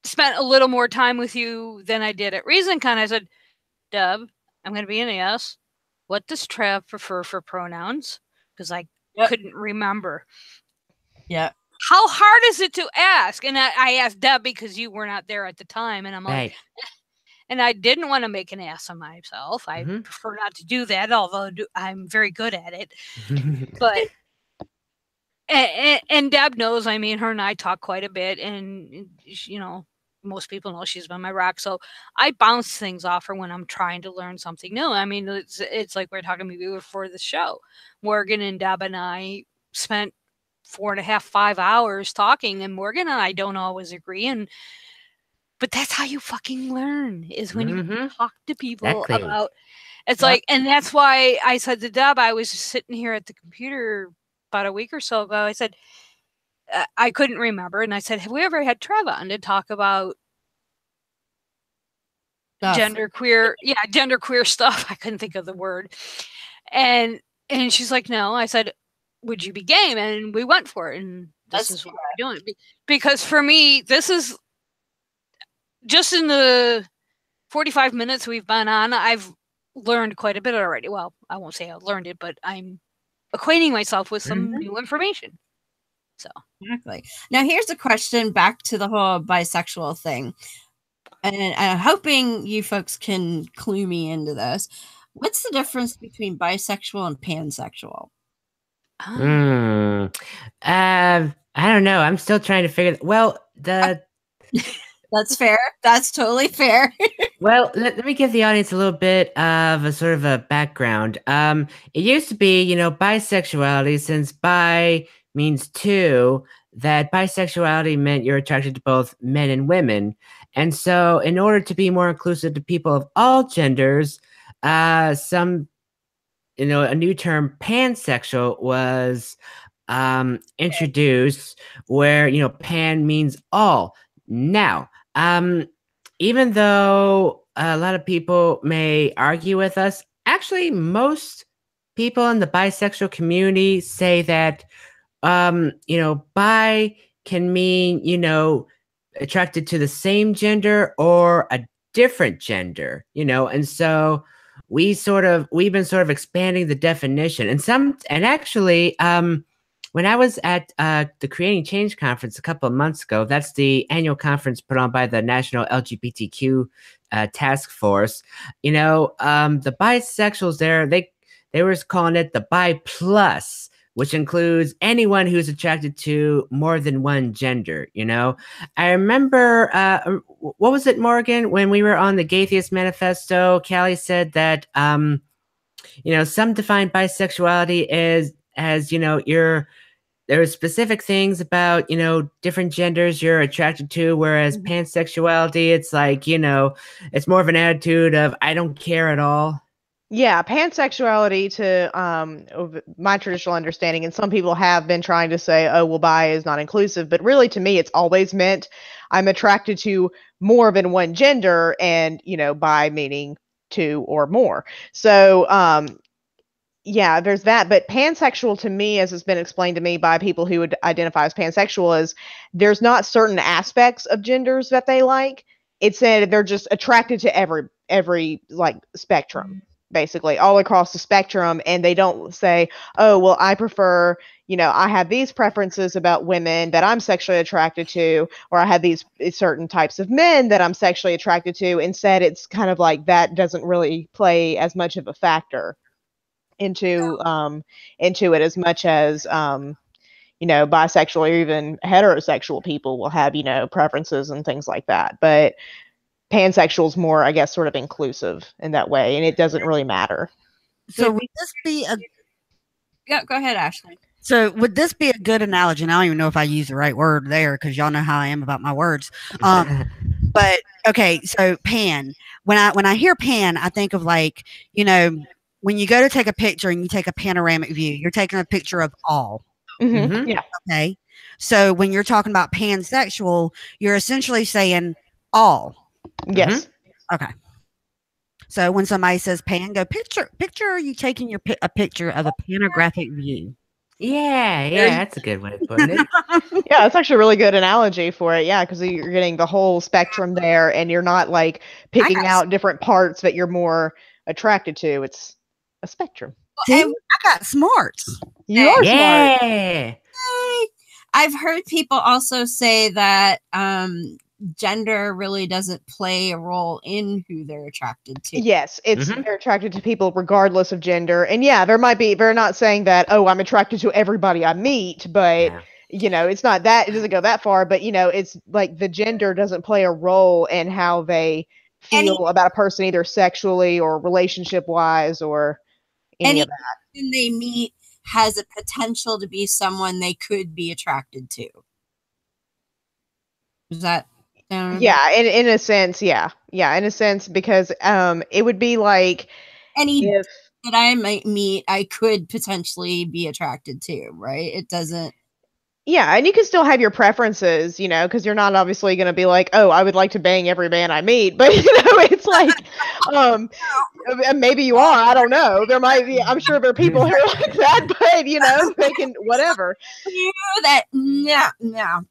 spent a little more time with you than I did at ReasonCon, I said, Deb, I'm going to be an ass. What does Trav prefer for pronouns? Because I couldn't remember. Yeah. How hard is it to ask? And I asked Deb because you were not there at the time. And I'm like, and I didn't want to make an ass of myself. I prefer not to do that, although I'm very good at it. But, and Deb knows, I mean, her and I talk quite a bit. And, you know, most people know she's been my rock. So I bounce things off her when I'm trying to learn something new. I mean, it's like we're talking before the show. Morgan and Deb and I spent 4.5, 5 hours talking, and Morgan and I don't always agree, but that's how you fucking learn, is when you talk to people about it's like, and that's why I said to Deb, I was just sitting here at the computer about a week or so ago, I said, I couldn't remember, and I said, have we ever had Trav on to talk about genderqueer stuff? I couldn't think of the word, and she's like, no. I said, would you be game? And we went for it. And this is what we're doing. Because for me, this is just in the 45 minutes we've been on, I've learned quite a bit already. Well, I won't say I learned it, but I'm acquainting myself with some new information. So exactly. Now here's a question back to the whole bisexual thing. And I'm hoping you folks can clue me into this. What's the difference between bisexual and pansexual? I don't know. I'm still trying to figure. That's fair. That's totally fair. Well, let me give the audience a little bit of a sort of a background. It used to be, you know, bisexuality, since bi means two, that bisexuality meant you're attracted to both men and women. And so in order to be more inclusive to people of all genders, a new term, pansexual, was introduced, where, you know, pan means all. Now, even though a lot of people may argue with us, actually most people in the bisexual community say that, you know, bi can mean, you know, attracted to the same gender or a different gender, you know, and so we've been sort of expanding the definition. And actually, when I was at the Creating Change conference a couple of months ago, that's the annual conference put on by the National LGBTQ Task Force, you know, the bisexuals there, they were calling it the bi plus, which includes anyone who's attracted to more than one gender, you know? I remember, what was it, Morgan, when we were on the Atheist Manifesto, Callie said that, you know, some define bisexuality as, you know, there are specific things about, you know, different genders you're attracted to, whereas pansexuality, it's like, you know, it's more of an attitude of, I don't care at all. Yeah, pansexuality, to my traditional understanding, and some people have been trying to say, oh, well, bi is not inclusive, but really to me, it's always meant I'm attracted to more than one gender, and, you know, bi meaning two or more. So, yeah, there's that. But pansexual to me, as has been explained to me by people who would identify as pansexual, is there's not certain aspects of genders that they like. It's that they're just attracted to every like spectrum. basically all across the spectrum, and they don't say, oh, well, I prefer, I have these preferences about women that I'm sexually attracted to, or I have these certain types of men that I'm sexually attracted to. Instead, it's kind of like that doesn't really play as much of a factor into it as much as bisexual or even heterosexual people will have, preferences and things like that. But pansexual is more, I guess, sort of inclusive in that way, and it doesn't really matter. So would this be a Yeah, go ahead, Ashley. So would this be a good analogy? And I don't even know if I use the right word there because y'all know how I am about my words. But okay, so pan. When I hear pan, I think of like, when you go to take a picture and you take a panoramic view, you're taking a picture of all. Mm-hmm. Yeah. Okay. So when you're talking about pansexual, you're essentially saying all. Yes. Okay. So when somebody says pan, go picture are you taking a picture of a panographic view? Yeah, that's a good way of putting it. Yeah, it's actually a really good analogy for it. Yeah, because you're getting the whole spectrum there, and you're not like picking out different parts that you're more attracted to. It's a spectrum. See, I got smarts. You are smart. I've heard people also say that gender really doesn't play a role in who they're attracted to. Yes, they're attracted to people regardless of gender. And yeah, they're not saying that, oh, I'm attracted to everybody I meet, but it's not that, it doesn't go that far, but it's like the gender doesn't play a role in how they feel about a person, either sexually or relationship wise or any of that. Anyone they meet has a potential to be someone they could be attracted to. Is that yeah, in a sense, in a sense, because it would be like that I might meet, I could potentially be attracted to, right? It doesn't. Yeah, and you can still have your preferences, because you're not obviously going to be like, oh, I would like to bang every man I meet, but it's like, maybe you are, I don't know. There might be, I'm sure there are people who are like that, but they can whatever. No.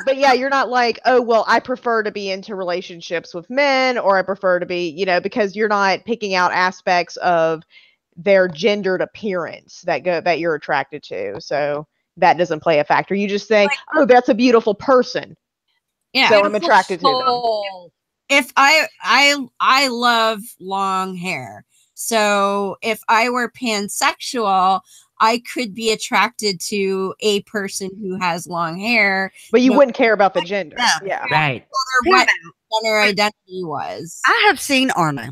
but you're not like, oh, well, I prefer to be into relationships with men, or I prefer to be, because you're not picking out aspects of their gendered appearance that you're attracted to. So that doesn't play a factor. You just say, oh, that's a beautiful person. Yeah. So I'm attracted to them. If I love long hair. So if I were pansexual, I could be attracted to a person who has long hair. But you wouldn't care about the gender. Yeah. Right. What gender identity was. I have seen Arno.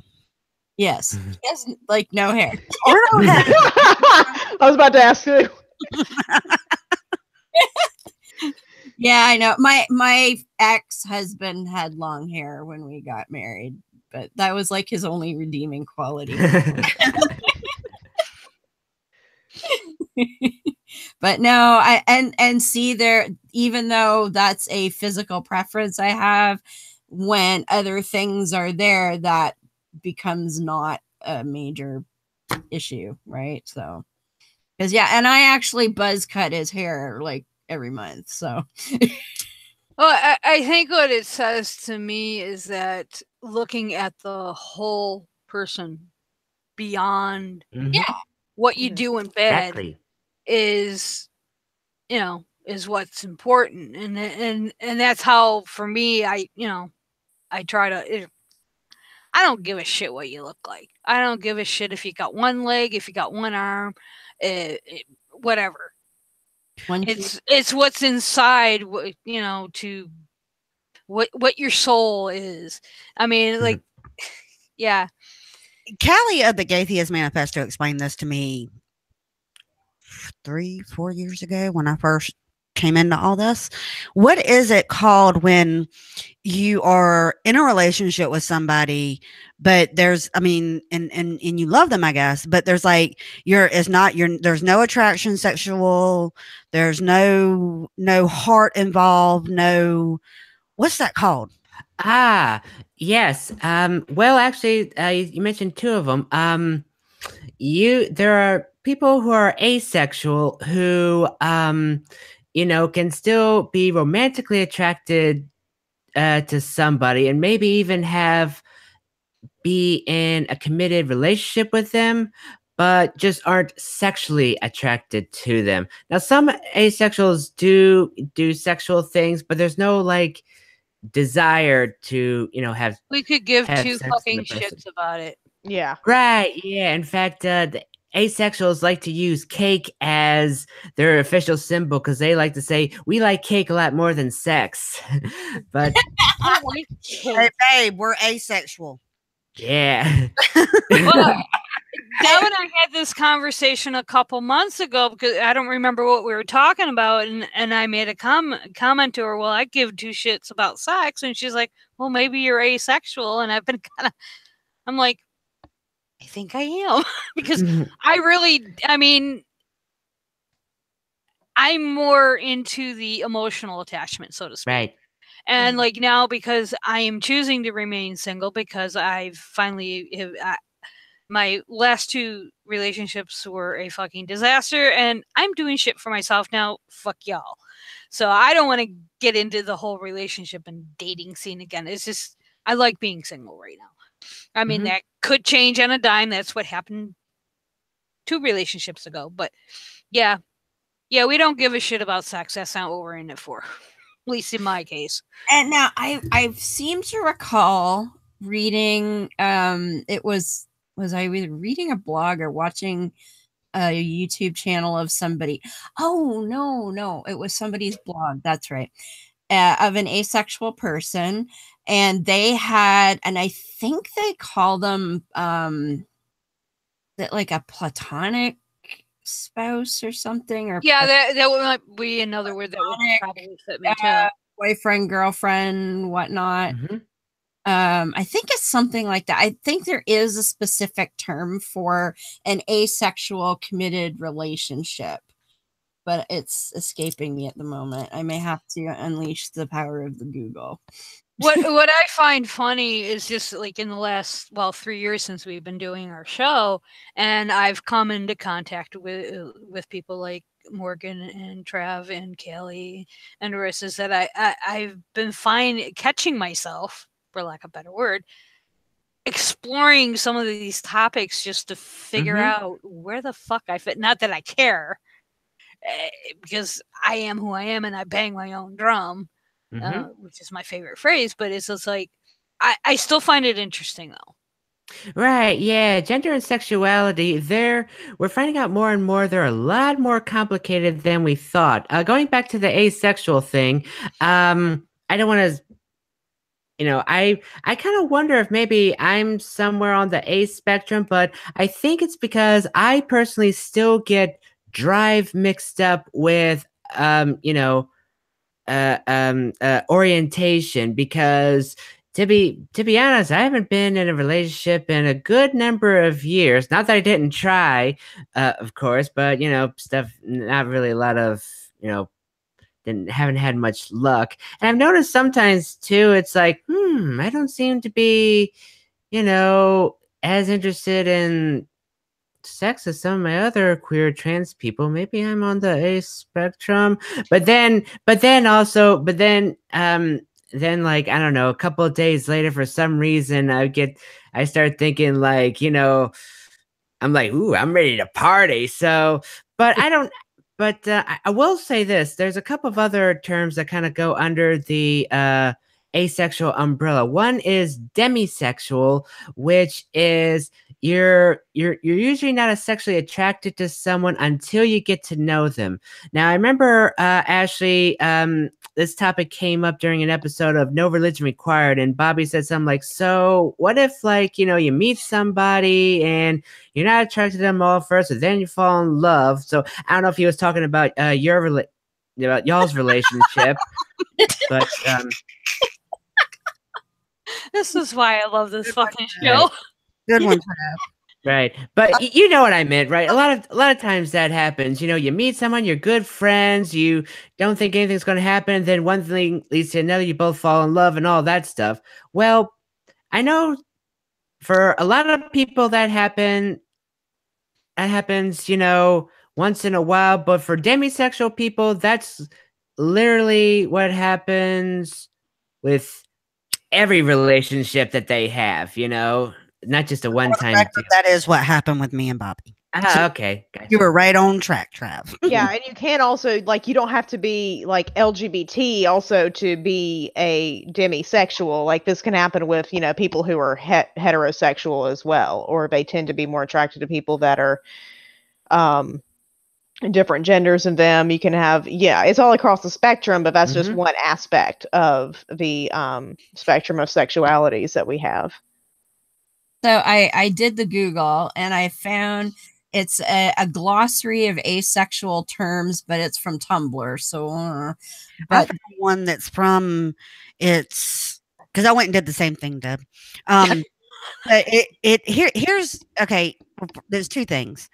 Yes. He has no hair. Arno has I was about to ask you. Yeah, I know. My ex-husband had long hair when we got married, but that was like his only redeeming quality. But no, and see there, even though that's a physical preference I have, when other things are there, that becomes not a major issue, right? So, because and I actually buzz cut his hair like every month. So, well, I think what it says to me is that looking at the whole person beyond what you do in bed is what's important, and that's how, for me, I try to. I don't give a shit what you look like. I don't give a shit if you got one leg, if you got one arm, whatever. It's what's inside, to what your soul is. I mean, like, yeah. Callie of the Atheist Manifesto explained this to me 3-4 years ago when I first came into all this. What is it called when you are in a relationship with somebody, but there's, and you love them, I guess, but there's there's no attraction sexual, there's no heart involved, what's that called? Yes. Well, actually, you mentioned two of them. There are people who are asexual who, can still be romantically attracted to somebody, and maybe even have be in a committed relationship with them, but just aren't sexually attracted to them. Now, some asexuals do sexual things, but there's no like desire to, have We could give have two sex with fucking the person. shits about it. Yeah. Right. Yeah. In fact, the asexuals like to use cake as their official symbol because they like to say, we like cake a lot more than sex. But I don't like Hey, cake. babe, we're asexual. yeah. Well, Deb and I had this conversation a couple months ago because I don't remember what we were talking about, and I made a comment to her. Well, I give two shits about sex, and she's like, "Well, maybe you're asexual," and I've been I'm like, I think I am because I mean, I'm more into the emotional attachment, so to speak. Right. And like now, because I am choosing to remain single because I've finally my last two relationships were a fucking disaster, and I'm doing shit for myself now. Fuck y'all. So I don't want to get into the whole relationship and dating scene again. It's just I like being single right now. I mean, that could change on a dime. That's what happened 2 relationships ago. But yeah, we don't give a shit about sex. That's not what we're in it for. At least in my case. And now I seem to recall reading it was I either reading a blog or watching a YouTube channel of somebody. Oh no, it was somebody's blog. That's right. Of an asexual person, and they had, and I think they call them that like a platonic spouse or something, or yeah, that might be another word that would probably fit me too. Boyfriend, girlfriend, whatnot. I think it's something like that. I think there is a specific term for an asexual committed relationship, but it's escaping me at the moment. I may have to unleash the power of the Google. What I find funny is just like in the last 3 years since we've been doing our show, and I've come into contact with people like Morgan and Trav and Kelly and Marissa, is that I've been catching myself, for lack of a better word, exploring some of these topics just to figure out where the fuck I fit. Not that I care, because I am who I am and I bang my own drum. Which is my favorite phrase, but it's just like I still find it interesting though. Right, yeah, gender and sexuality, we're finding out more and more they're a lot more complicated than we thought. Going back to the asexual thing, I don't want to, I kind of wonder if maybe I'm somewhere on the A spectrum, but I think it's because I personally still get drive mixed up with, orientation, because to be honest, I haven't been in a relationship in a good number of years. Not that I didn't try, of course, but stuff, not really a lot of, haven't had much luck. And I've noticed sometimes too, it's like, I don't seem to be, as interested in sex as some of my other queer trans people. Maybe I'm on the A spectrum, but then like, I don't know, a couple of days later, for some reason, I start thinking like, I'm like, ooh, I'm ready to party. So, but I will say this, there's a couple of other terms that kind of go under the asexual umbrella. One is demisexual, which is you're usually not as sexually attracted to someone until you get to know them. Now, I remember Ashley, this topic came up during an episode of No Religion Required, and Bobby said something like, so what if, like, you meet somebody and you're not attracted to them all first, and then you fall in love? So I don't know if he was talking about about y'all's relationship, but this is why I love this fucking show. Good one, Trav. Right. But you know what I meant, right? A lot of times that happens. You meet someone, you're good friends, you don't think anything's going to happen, and then one thing leads to another, you both fall in love and all that stuff. Well, I know for a lot of people that happens, once in a while, but for demisexual people, that's literally what happens with every relationship that they have, not just a one-time. Record, that is what happened with me and Bobby. Okay, gotcha. You were right on track, Trav. Yeah, and you can also, like, you don't have to be like LGBT also to be a demisexual. Like, this can happen with, you know, people who are heterosexual as well, or they tend to be more attracted to people that are different genders than them. You can have, yeah, it's all across the spectrum, but that's just one aspect of the spectrum of sexualities that we have. So I did the Google and I found it's a glossary of asexual terms, but it's from Tumblr. So, I found one that's from, it's because I went and did the same thing, Deb. Here's okay. There's two things.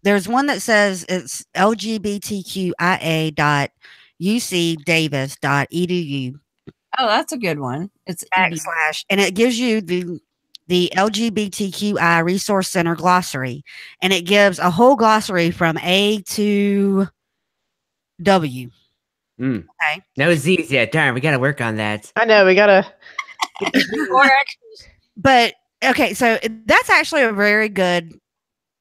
There's one that says it's lgbtqia.ucdavis.edu. Oh, that's a good one. It's / and it gives you the LGBTQI Resource Center glossary, and it gives a whole glossary from A to W. Okay. No Z's yet. Darn, we got to work on that. I know, we got to. But, okay, so that's actually a very good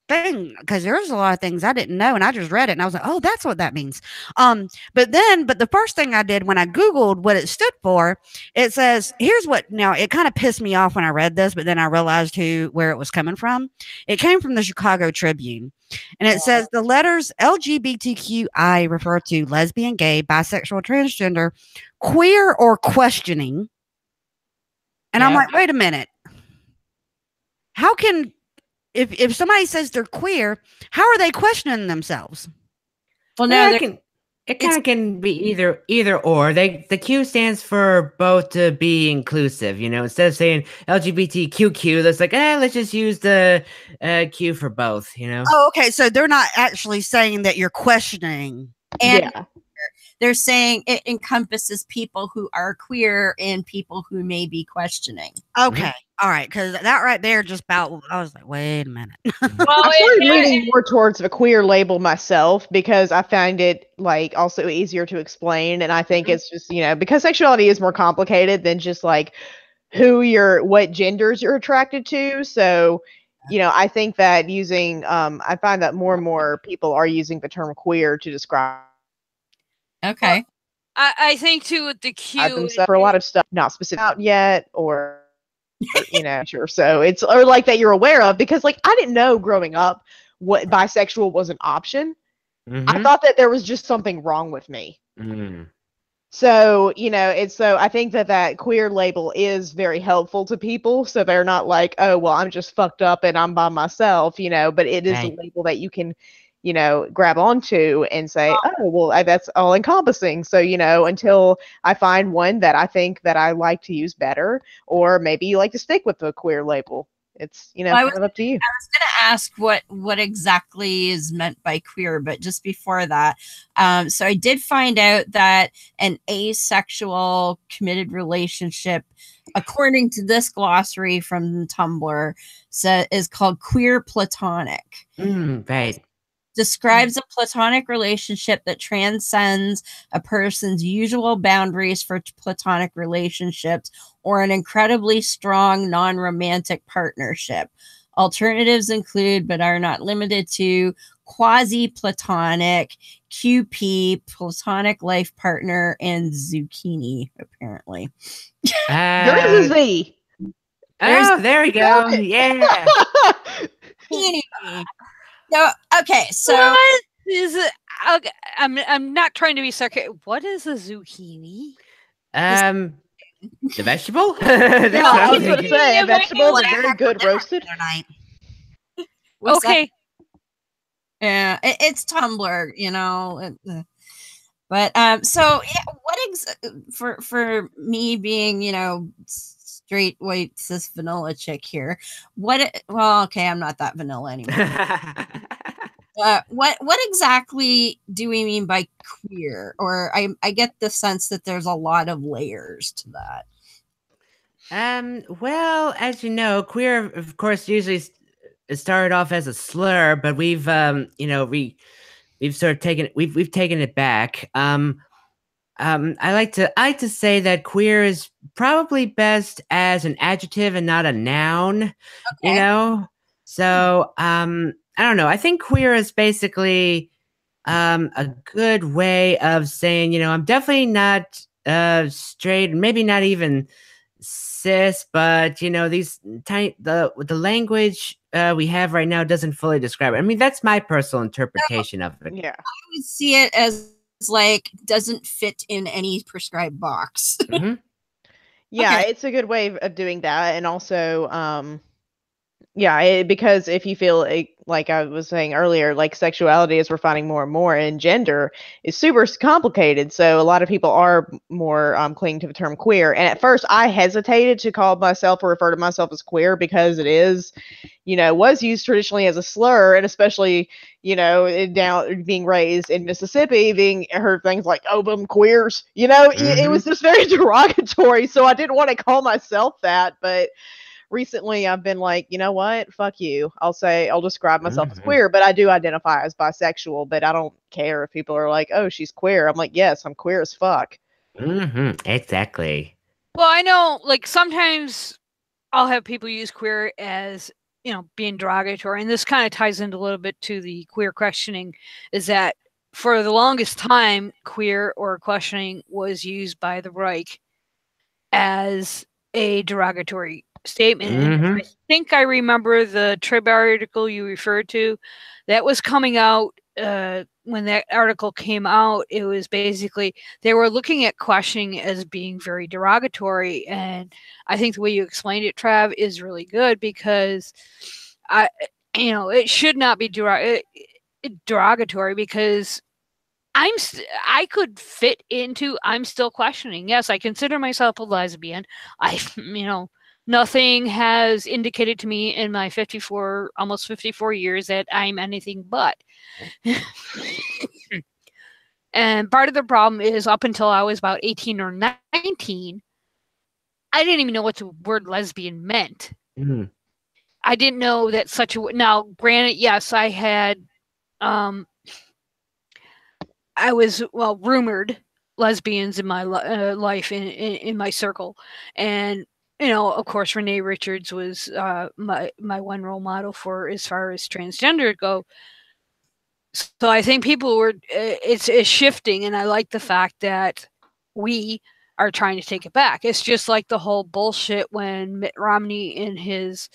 thing, because there's a lot of things I didn't know, and I just read it and I was like, oh, that's what that means. But the first thing I did when I Googled what it stood for, it says, here's what, now it kind of pissed me off when I read this, but then I realized where it was coming from. It came from the Chicago Tribune, and it says the letters LGBTQI refer to lesbian, gay, bisexual, transgender, queer, or questioning. And I'm like, wait a minute. How can, if somebody says they're queer, how are they questioning themselves? Well, no, it kind of can be either or. The Q stands for both to be inclusive. You know, instead of saying LGBTQQ, that's like, let's just use the Q for both. You know. Oh, okay. So they're not actually saying that you're questioning. And they're saying it encompasses people who are queer and people who may be questioning. Okay. All right. Because that right there just about, I was like, wait a minute. I started leaning more towards the queer label myself, because I find it like also easier to explain. And I think it's just, you know, because sexuality is more complicated than just like what genders you're attracted to. So, you know, I think that using, I find that more and more people are using the term queer to describe. Okay. Well, I think too with the Q for a lot of stuff not specific out yet, or you know, sure. So it's, or like that you're aware of, because like I didn't know growing up what bisexual was an option. I thought that there was just something wrong with me. So, you know, I think that queer label is very helpful to people. So they're not like, oh, well, I'm just fucked up and I'm by myself, you know, but it is a label that you can, you know, grab onto and say, oh, well, that's all encompassing. So, you know, until I find one that I think that I like to use better, or maybe you like to stick with the queer label. It's, you know, kind of up to you. I was going to ask what exactly is meant by queer, but just before that, so I did find out that an asexual committed relationship, according to this glossary from Tumblr, is called queer platonic. Right. Describes a platonic relationship that transcends a person's usual boundaries for platonic relationships, or an incredibly strong non-romantic partnership. Alternatives include, but are not limited to, quasi-platonic, QP, platonic life partner, and zucchini, apparently. There is a Z. Oh, there we go. Yeah. So, okay, so what is it? Okay, I'm not trying to be sarcastic. What is a zucchini? The vegetable? I was going to say, a vegetable, but very good roasted. Okay. Yeah, it's Tumblr, you know. But so yeah, for me being, you know, straight white cis vanilla chick here, well, okay, I'm not that vanilla anymore. What exactly do we mean by queer? Or I get the sense that there's a lot of layers to that. Well, as you know, queer, of course, usually started off as a slur, but we've you know, we've sort of taken it back. I like to say that queer is probably best as an adjective and not a noun. You know, so I don't know. I think queer is basically a good way of saying, you know, I'm definitely not straight, maybe not even cis, but you know, these the language we have right now doesn't fully describe it. I mean, that's my personal interpretation of it. Yeah. I would see it as like doesn't fit in any prescribed box. Mm-hmm. Yeah, Okay. it's a good way of doing that. And also, yeah, because if you feel like I was saying earlier, like sexuality, as we're finding more and more, and gender is super complicated. So a lot of people are more clinging to the term queer. And at first, I hesitated to call myself or refer to myself as queer because it is, you know, was used traditionally as a slur, and especially, you know, down being raised in Mississippi, being heard things like "oh, them queers," you know, it was just very derogatory. So I didn't want to call myself that, but recently I've been like, you know what? Fuck you. I'll describe myself as queer, but I do identify as bisexual, but I don't care if people are like, oh, she's queer. I'm like, yes, I'm queer as fuck. Exactly. Well, I know, like, sometimes I'll have people use queer as, you know, being derogatory. And this kind of ties into a little bit to the queer questioning, is that for the longest time, queer or questioning was used by the Reich as a derogatory statement. And I think I remember the Trib article you referred to that was coming out. When that article came out, it was basically they were looking at questioning as being very derogatory. And I think the way you explained it, Trav, is really good, because it should not be derogatory, because I could fit into I'm still questioning. Yes, I consider myself a lesbian. Nothing has indicated to me in my almost 54 years that I'm anything but. And part of the problem is, up until I was about 18 or 19, I didn't even know what the word lesbian meant. I didn't know that now, granted, yes, I had I was rumored lesbians in my life, in my circle, and of course Renee Richards was my one role model for as far as transgender go. So I think people were it's shifting, and I like the fact that we are trying to take it back. It's just like the whole bullshit when Mitt Romney in his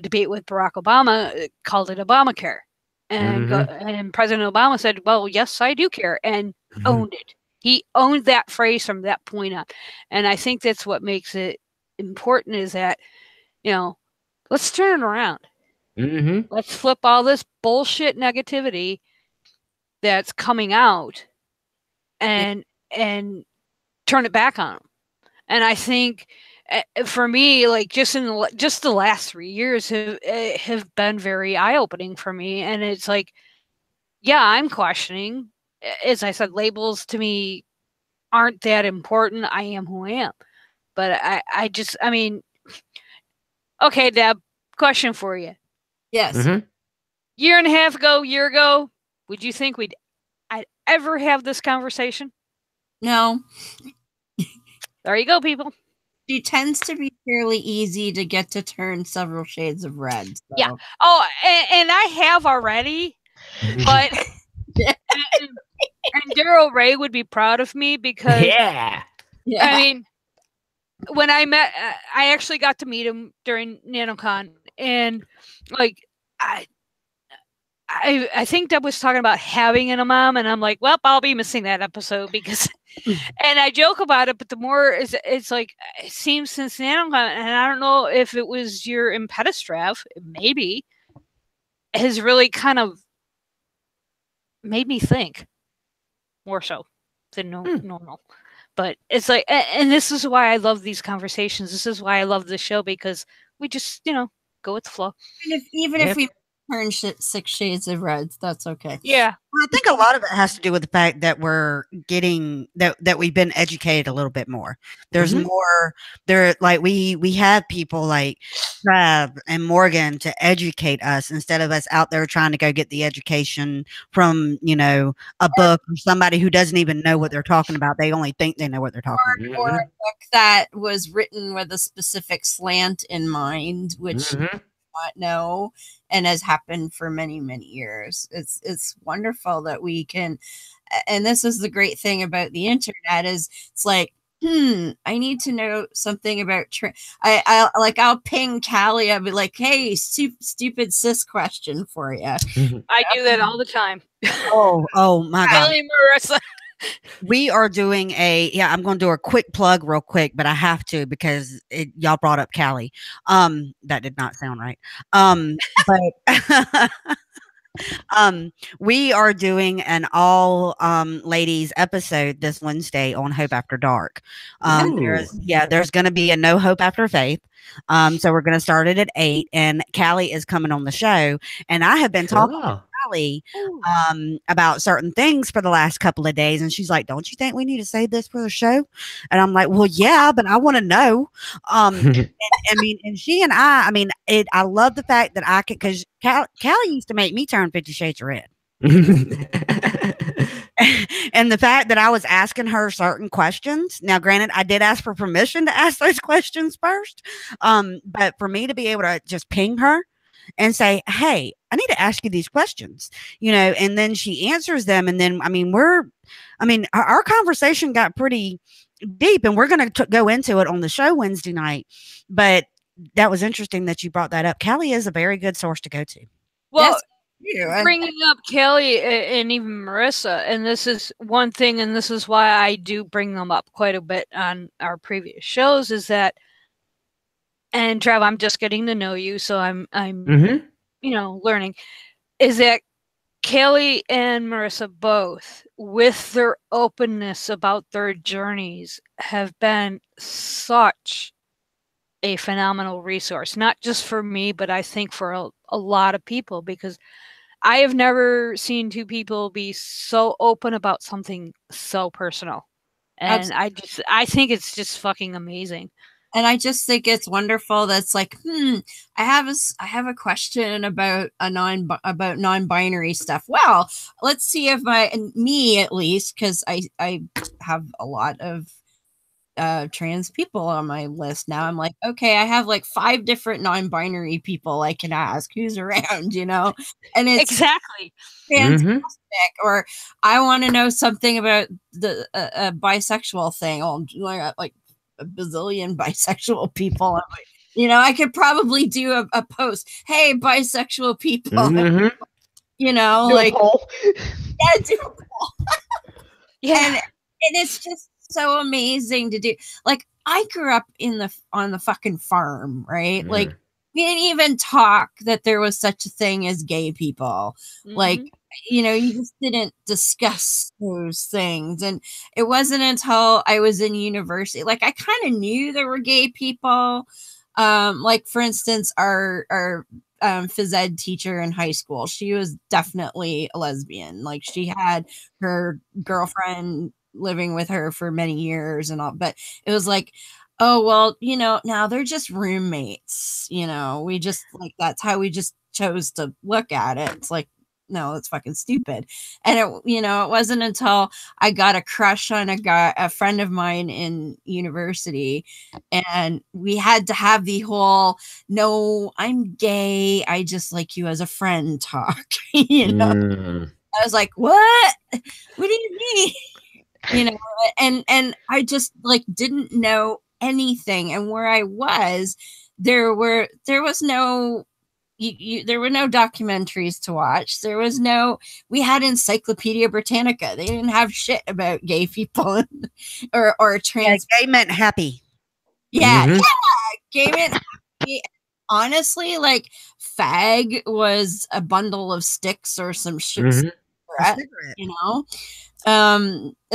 debate with Barack Obama called it Obamacare. And President Obama said, well, yes, I do care, and owned it. He owned that phrase from that point on. And I think that's what makes it important, is that, let's turn it around. Let's flip all this bullshit negativity that's coming out and turn it back on them. And I think for me, like just the last 3 years have been very eye-opening for me. And it's like, yeah, I'm questioning. As I said, labels to me aren't that important. I am who I am. But I mean, okay, Deb, question for you. Yes. Year and a half ago, year ago, would you think I'd ever have this conversation? No. There you go, people. She tends to be fairly easy to get to turn several shades of red. So. Yeah. Oh, and I have already, but and Daryl Ray would be proud of me, because yeah. I mean, when I met, I actually got to meet him during NanoCon, and like I think Deb was talking about having a mom, and I'm like, well, I'll be missing that episode, because, and I joke about it, but the more it's like, it seems since NanoCon, and I don't know if it was your impetus, Trav, maybe, has really kind of made me think more so than normal. But it's like, and this is why I love these conversations. This is why I love this show, because we just, go with the flow. Even if we turn 6 shades of reds, that's okay. Yeah. Well, I think a lot of it has to do with the fact that we're getting that we've been educated a little bit more. There's more there, like we have people like Trav and Morgan to educate us instead of us out there trying to go get the education from, a book or somebody who doesn't even know what they're talking about. They only think they know what they're talking about. Or a book that was written with a specific slant in mind, which you not know and has happened for many, many years. It's wonderful that we can, and this is the great thing about the internet is it's like, I need to know something about I'll ping Callie. I'll be like, hey, stupid cis question for you. I do that all the time. Oh my God. Callie, Marissa. We are doing I'm going to do a quick plug real quick, but I have to because y'all brought up Callie. That did not sound right. But we are doing an all ladies episode this Wednesday on Hope After Dark. There's going to be a No Hope After Faith. So we're going to start it at 8, and Callie is coming on the show, and I have been talking to Callie about certain things for the last couple of days, and she's like, don't you think we need to save this for the show? And I'm like, well, yeah, but I want to know. And she and I love the fact that I could, because Callie used to make me turn 50 Shades of Red. And the fact that I was asking her certain questions. Now, granted, I did ask for permission to ask those questions first. But for me to be able to just ping her and say, hey, I need to ask you these questions, and then she answers them. And then, our conversation got pretty deep, and we're going to go into it on the show Wednesday night. But that was interesting that you brought that up. Callie is a very good source to go to. Well, bringing up Callie and even Marissa, and this is one thing, and this is why I do bring them up quite a bit on our previous shows, is that, and Trav, I'm just getting to know you, so I'm learning, is that Callie and Marissa both, with their openness about their journeys, have been such a phenomenal resource, not just for me, but I think for a lot of people, because I have never seen two people be so open about something so personal. And I think it's just fucking amazing. And I just think it's wonderful. That's like, I have a question about non-binary stuff. Well, let's see if me at least, because I have a lot of trans people on my list now. I'm like, okay, I have like 5 different non-binary people I can ask who's around, and it's exactly fantastic. Or I want to know something about the bisexual thing. I got like a bazillion bisexual people. I'm like, I could probably do a post. Hey, bisexual people, do like a poll. do a poll. And it's just so amazing to do. Like, I grew up on the fucking farm, right? Like, we didn't even talk that there was such a thing as gay people. Like, you just didn't discuss those things. And it wasn't until I was in university, like, I kind of knew there were gay people. Like, for instance, our phys ed teacher in high school, she was definitely a lesbian. Like, she had her girlfriend living with her for many years and all, but it was like, oh, well, now they're just roommates, we just like, that's how we just chose to look at it. It's like, no, that's fucking stupid. And it wasn't until I got a crush on a friend of mine in university, and we had to have the whole, no, I'm gay, I just like you as a friend talk. I was like, what do you mean? And I just like didn't know anything. And where I was, there were no documentaries to watch. We had Encyclopedia Britannica. They didn't have shit about gay people or trans. Yeah, gay meant happy. Yeah, gay meant happy. Honestly, like, fag was a bundle of sticks or some shit. A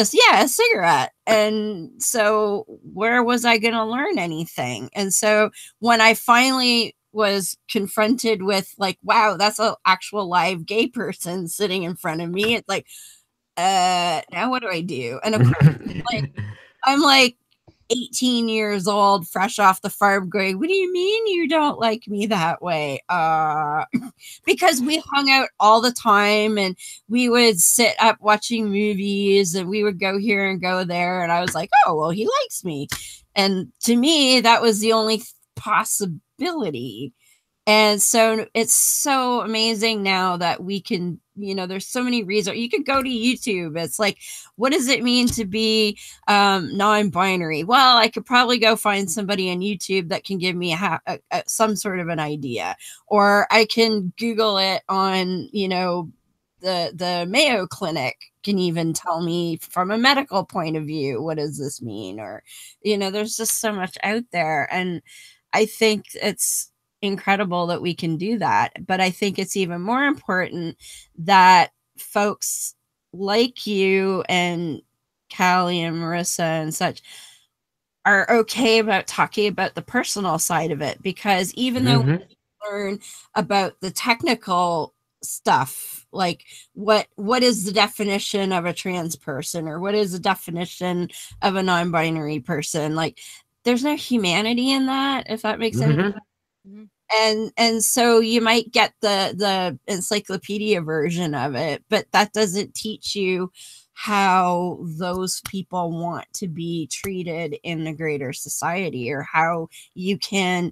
cigarette. And so where was I going to learn anything? And so when I finally was confronted with like, wow, that's an actual live gay person sitting in front of me, it's like, now what do I do? And of course, like, I'm like, 18 years old, fresh off the farm, going, what do you mean you don't like me that way? Because we hung out all the time and we would sit up watching movies and we would go here and go there. And I was like, oh, well, he likes me. And to me, that was the only possibility. And so it's so amazing now that we can, there's so many reasons. You could go to YouTube. It's like, what does it mean to be non-binary? Well, I could probably go find somebody on YouTube that can give me some sort of an idea. Or I can Google it on, the Mayo Clinic can even tell me from a medical point of view, what does this mean? Or, there's just so much out there. And I think it's incredible that we can do that. But I think it's even more important that folks like you and Callie and Marissa and such are okay about talking about the personal side of it, because even though we learn about the technical stuff, like what is the definition of a trans person, or what is the definition of a non-binary person, like there's no humanity in that, if that makes any sense. And so you might get the encyclopedia version of it, but that doesn't teach you how those people want to be treated in a greater society, or how you can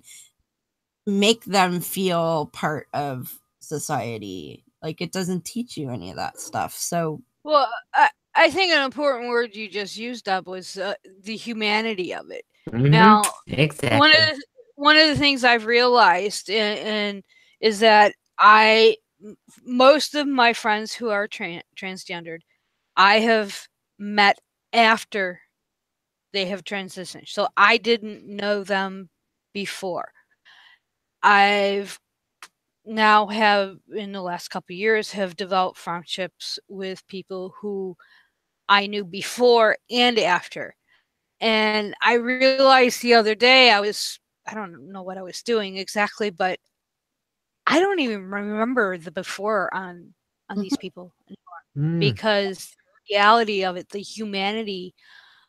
make them feel part of society. Like, it doesn't teach you any of that stuff. So, well, I think an important word you just used, Dub, was the humanity of it. Now, exactly. One of the things I've realized and is that most of my friends who are transgendered, I have met after they have transitioned. So I didn't know them before. I've now have, in the last couple of years, have developed friendships with people who I knew before and after. And I realized the other day I don't know what I was doing exactly, but I don't even remember the before on these people anymore, because the reality of it, the humanity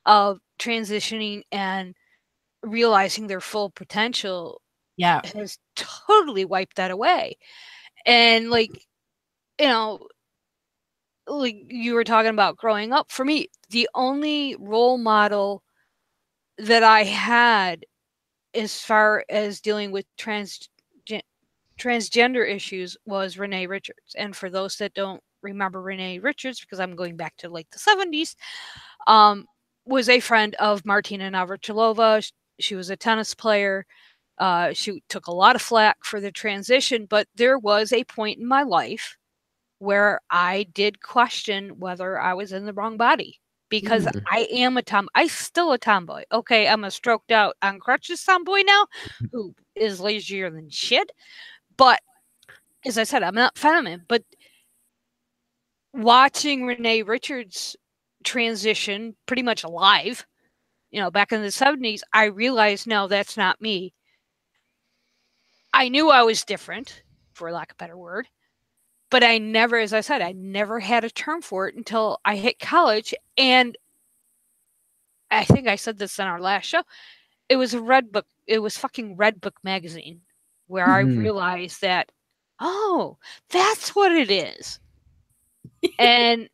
of transitioning and realizing their full potential, has totally wiped that away. And like you were talking about growing up, for me, the only role model that I had as far as dealing with transgender issues was Renee Richards. And for those that don't remember Renee Richards, because I'm going back to like the 70s, was a friend of Martina Navratilova. She was a tennis player. She took a lot of flack for the transition, but there was a point in my life where I did question whether I was in the wrong body. Because I am I'm still a tomboy. Okay, I'm a stroked out on crutches tomboy now, who is lazier than shit. But as I said, I'm not feminine. But watching Renee Richards transition pretty much live, back in the 70s, I realized, no, that's not me. I knew I was different, for lack of a better word. But I never, as I said, I never had a term for it until I hit college. And I think I said this in our last show. It was a Red Book. It was fucking Red Book magazine where I realized that, oh, that's what it is. And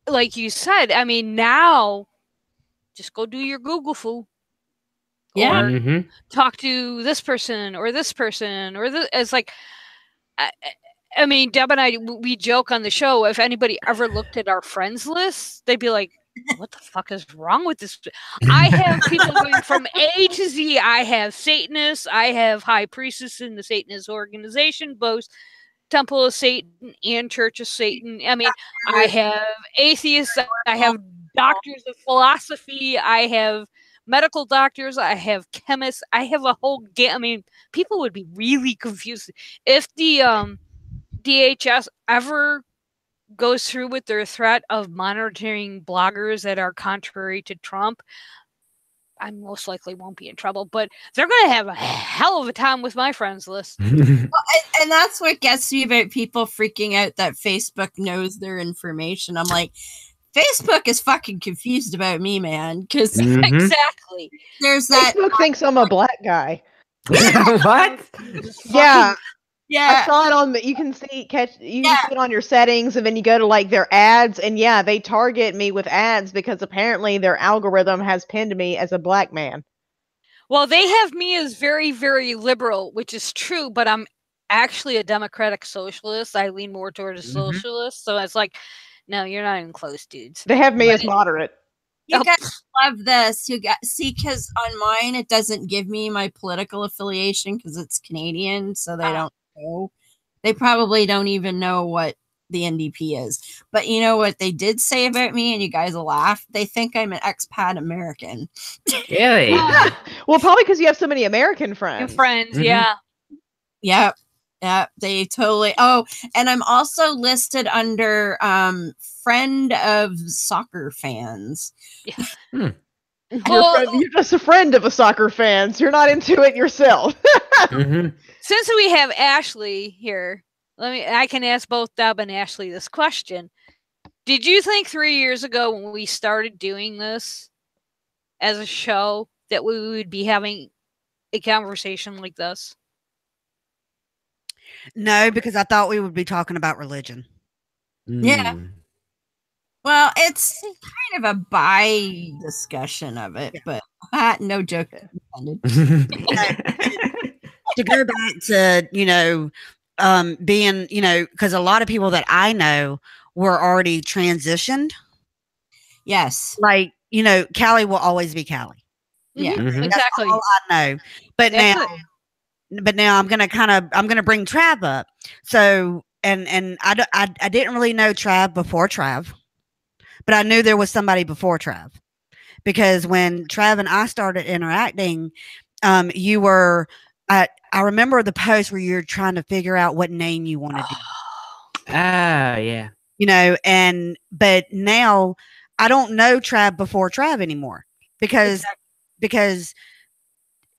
like you said, I mean, now just go do your Google foo. Yeah. Or talk to this person or this person or this. It's like, I mean, Deb and I, we joke on the show, if anybody ever looked at our friends list, they'd be like, what the fuck is wrong with this? I have people going from A to Z. I have Satanists. I have high priestess in the Satanist organization, both Temple of Satan and Church of Satan. I mean, I have atheists. I have doctors of philosophy. I have medical doctors. I have chemists. I have a whole game. I mean, people would be really confused if the DHS ever goes through with their threat of monitoring bloggers that are contrary to Trump. I most likely won't be in trouble, but they're going to have a hell of a time with my friends list. Well, and that's what gets me about people freaking out that Facebook knows their information. I'm like, Facebook is fucking confused about me, man. Because Exactly. there's that. Facebook thinks I'm a black guy. What? Yeah. Yeah. I saw it on. You can see see it on your settings, and then you go to like their ads, and yeah, they target me with ads because apparently their algorithm has pinned me as a black man. Well, they have me as very, very liberal, which is true, but I'm actually a democratic socialist. I lean more toward a socialist, so it's like, no, you're not even close, dudes. They have me as moderate. You guys love this. See, because on mine it doesn't give me my political affiliation because it's Canadian, so they don't know. They probably don't even know what the NDP is. But you know what they did say about me, and you guys will laugh. They think I'm an expat American. Really? Well, probably because you have so many American friends. Your friends, yeah. Yep. Yeah, they totally. Oh, and I'm also listed under friend of soccer fans. Yeah. You're just a friend of a soccer fan, so you're not into it yourself. Since we have Ashley here, I can ask both Deb and Ashley this question. Did you think 3 years ago when we started doing this as a show that we would be having a conversation like this? No, because I thought we would be talking about religion. Yeah. Well, it's kind of a bi discussion of it, but no joke intended. To go back to, being, because a lot of people that I know were already transitioned. Yes. Like, Callie will always be Callie. Yeah. Exactly. That's all I know. But now I'm gonna bring Trav up. So and I didn't really know Trav before Trav, but I knew there was somebody before Trav, because when Trav and I started interacting, you were I remember the post where you're trying to figure out what name you wanted to do. Yeah. But now I don't know Trav before Trav anymore because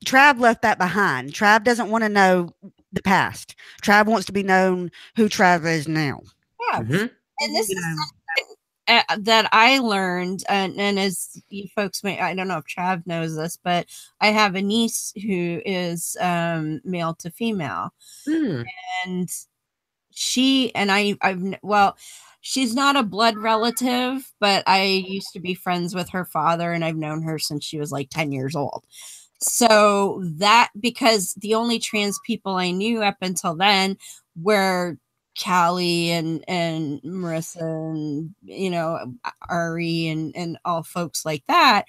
Trav left that behind. Trav doesn't want to know the past. Trav wants to be known who Trav is now. Yeah. And this is something that I learned, and as you folks may, I don't know if Trav knows this, but I have a niece who is male to female. And she's not a blood relative, but I used to be friends with her father, and I've known her since she was like 10 years old. So because the only trans people I knew up until then were Callie and Marissa and, Ari and all folks like that.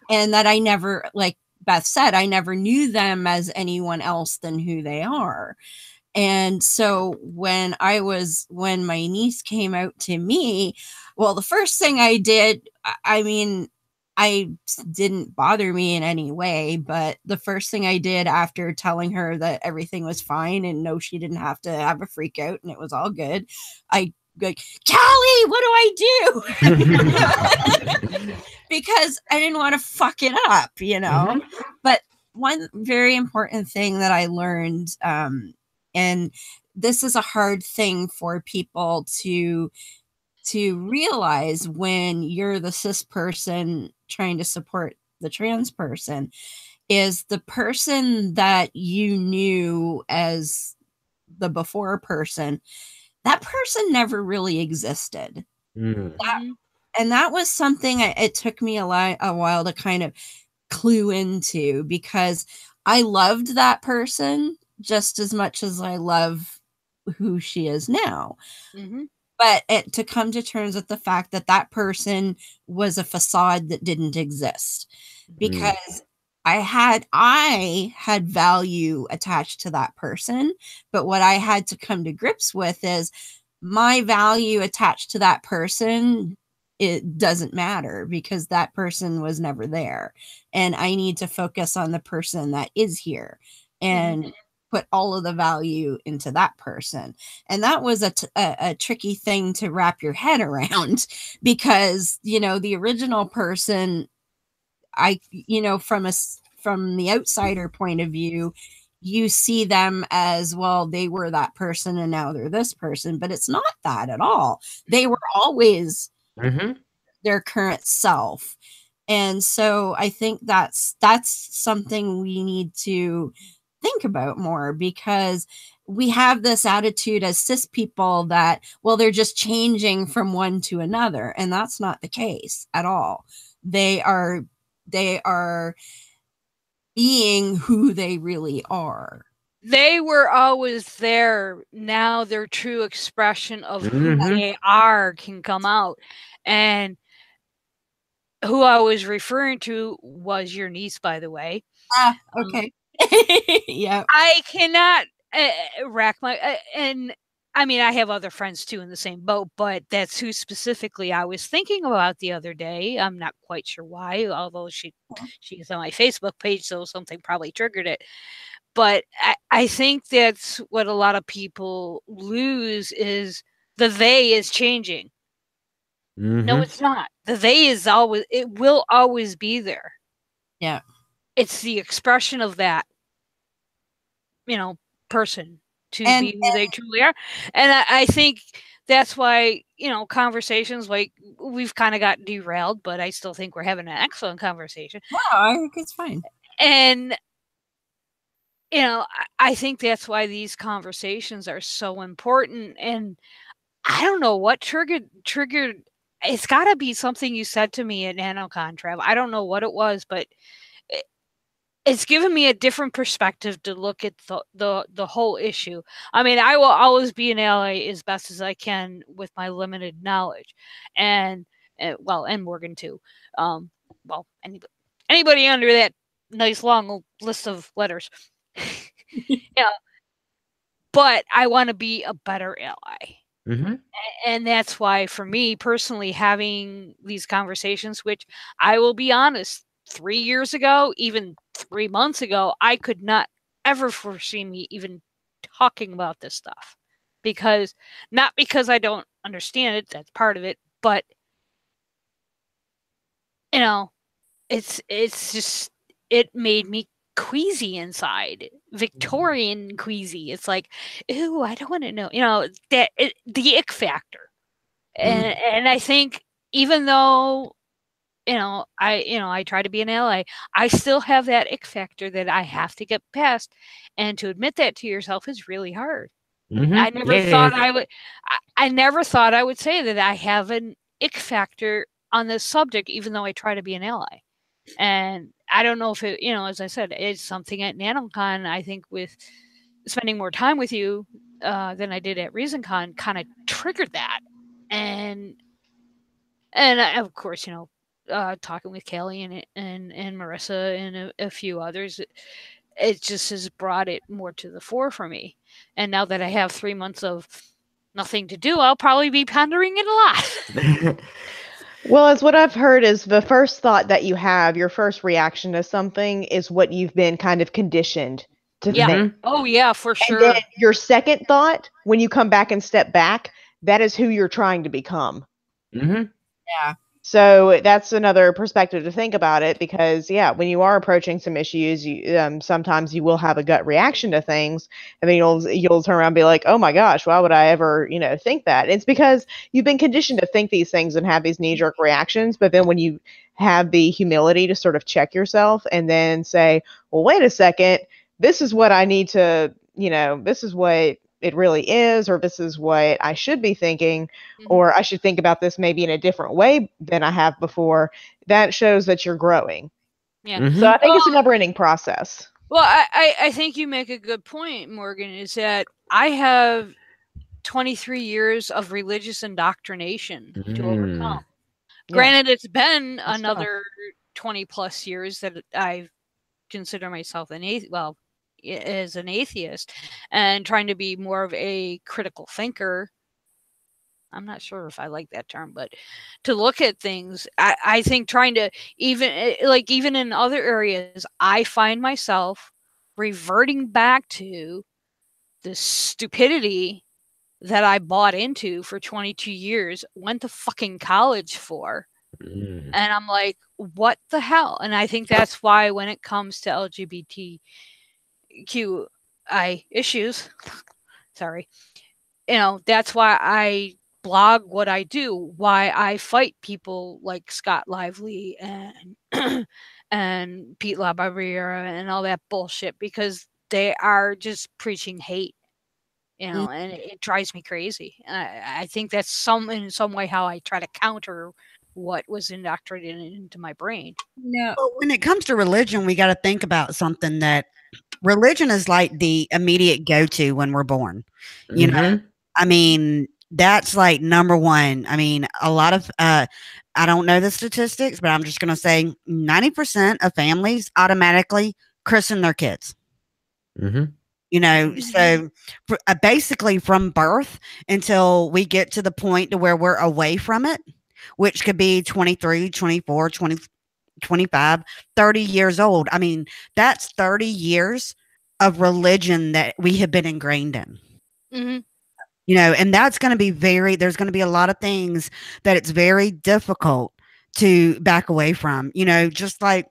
And that I never, like Beth said, I never knew them as anyone else than who they are. And so when my niece came out to me, well, the first thing I did, I didn't bother me in any way, but the first thing I did after telling her that everything was fine and no, she didn't have to have a freak out and it was all good, I like, Callie, what do I do? Because I didn't want to fuck it up, But one very important thing that I learned, and this is a hard thing for people to realize when you're the cis person trying to support the trans person, is the person that you knew as the before person, that person never really existed. And that was something it took me a while to kind of clue into, because I loved that person just as much as I love who she is now. But to come to terms with the fact that that person was a facade that didn't exist, because I had value attached to that person. But what I had to come to grips with is my value attached to that person, it doesn't matter, because that person was never there. And I need to focus on the person that is here and put all of the value into that person. And that was a tricky thing to wrap your head around, because, the original person, from the outsider point of view, you see them as, well, they were that person and now they're this person, but it's not that at all. They were always their current self. And so I think that's something we need to think about more, because we have this attitude as cis people that, well, they're just changing from one to another, and that's not the case at all. They are being who they really are. They were always there. Now their true expression of who Mhm. they are can come out. And who I was referring to was your niece, by the way. Okay. Yeah. I cannot rack my and I mean, I have other friends too in the same boat, but that's who specifically I was thinking about the other day. I'm not quite sure why, although she's on my Facebook page, so something probably triggered it. But I think that's what a lot of people lose, is the they is changing. No, Mhm. it's not. The they is always, it will always be there. Yeah. It's the expression of that, person to And- be who they truly are. And I think that's why, conversations like we've kind of got derailed, but I still think we're having an excellent conversation. No, I think it's fine. And, I think that's why these conversations are so important. And I don't know what triggered. It's got to be something you said to me at NanoCon, Trav. I don't know what it was, but it's given me a different perspective to look at the whole issue. I mean, I will always be an ally as best as I can with my limited knowledge, and Morgan too. Well, anybody under that nice long list of letters. Yeah, but I want to be a better ally. Mhm. And that's why, for me personally, having these conversations, which I will be honest, 3 years ago, even 3 months ago, I could not ever foresee me even talking about this stuff. Not because I don't understand it, that's part of it, but, it's just, it made me queasy inside, Victorian queasy. It's like, ooh, I don't want to know, the ick factor. And I think, even though, I try to be an ally, I still have that ick factor that I have to get past, and to admit that to yourself is really hard. Mhm. I never It thought is. I would. I never thought I would say that I have an ick factor on this subject, even though I try to be an ally. And I don't know if it, as I said, it's something at NanoCon. I think with spending more time with you than I did at ReasonCon kind of triggered that. And of course, talking with Kelly and Marissa and a few others, it just has brought it more to the fore for me. And now that I have 3 months of nothing to do, I'll probably be pondering it a lot. Well, as what I've heard is the first thought that you have, your first reaction to something is what you've been kind of conditioned to Yeah. think. Oh yeah, for And sure. then your second thought, when you come back and step back, that is who you're trying to become. Mhm. Yeah. So that's another perspective to think about it, because when you are approaching some issues, you sometimes you will have a gut reaction to things, and then you'll turn around and be like, oh my gosh, why would I ever think that? It's because you've been conditioned to think these things and have these knee-jerk reactions, but then when you have the humility to sort of check yourself and then say, well, wait a second, this is what I need to, this is what it really is, or this is what I should be thinking, or I should think about this maybe in a different way than I have before, that shows that you're growing. Yeah. Mhm. So I think it's a never-ending process. Well, I think you make a good point, Morgan, is that I have 23 years of religious indoctrination to overcome. Yeah. Granted, it's been That's another 20 plus years that I consider myself as an atheist, and trying to be more of a critical thinker. I'm not sure if I like that term, but to look at things, I think trying to even in other areas, I find myself reverting back to the stupidity that I bought into for 22 years, went to fucking college for. Mm. And I'm like, what the hell? And I think that's why when it comes to LGBTQI issues, sorry, that's why I blog what I do, why I fight people like Scott Lively and and Pete LaBarbera and all that bullshit, because they are just preaching hate, and it drives me crazy. I think that's in some way how I try to counter what was indoctrinated into my brain. No. Well, when it comes to religion, we got to think about something that religion is like the immediate go-to when we're born. You know, I mean, that's like number one. I mean, a lot of, I don't know the statistics, but I'm just going to say 90% of families automatically christen their kids. You know, so basically from birth until we get to the point to where we're away from it, which could be 23, 24, 20, 25, 30 years old. I mean, that's 30 years of religion that we have been ingrained in. You know, and that's going to be there's going to be a lot of things that it's very difficult to back away from, you know, just like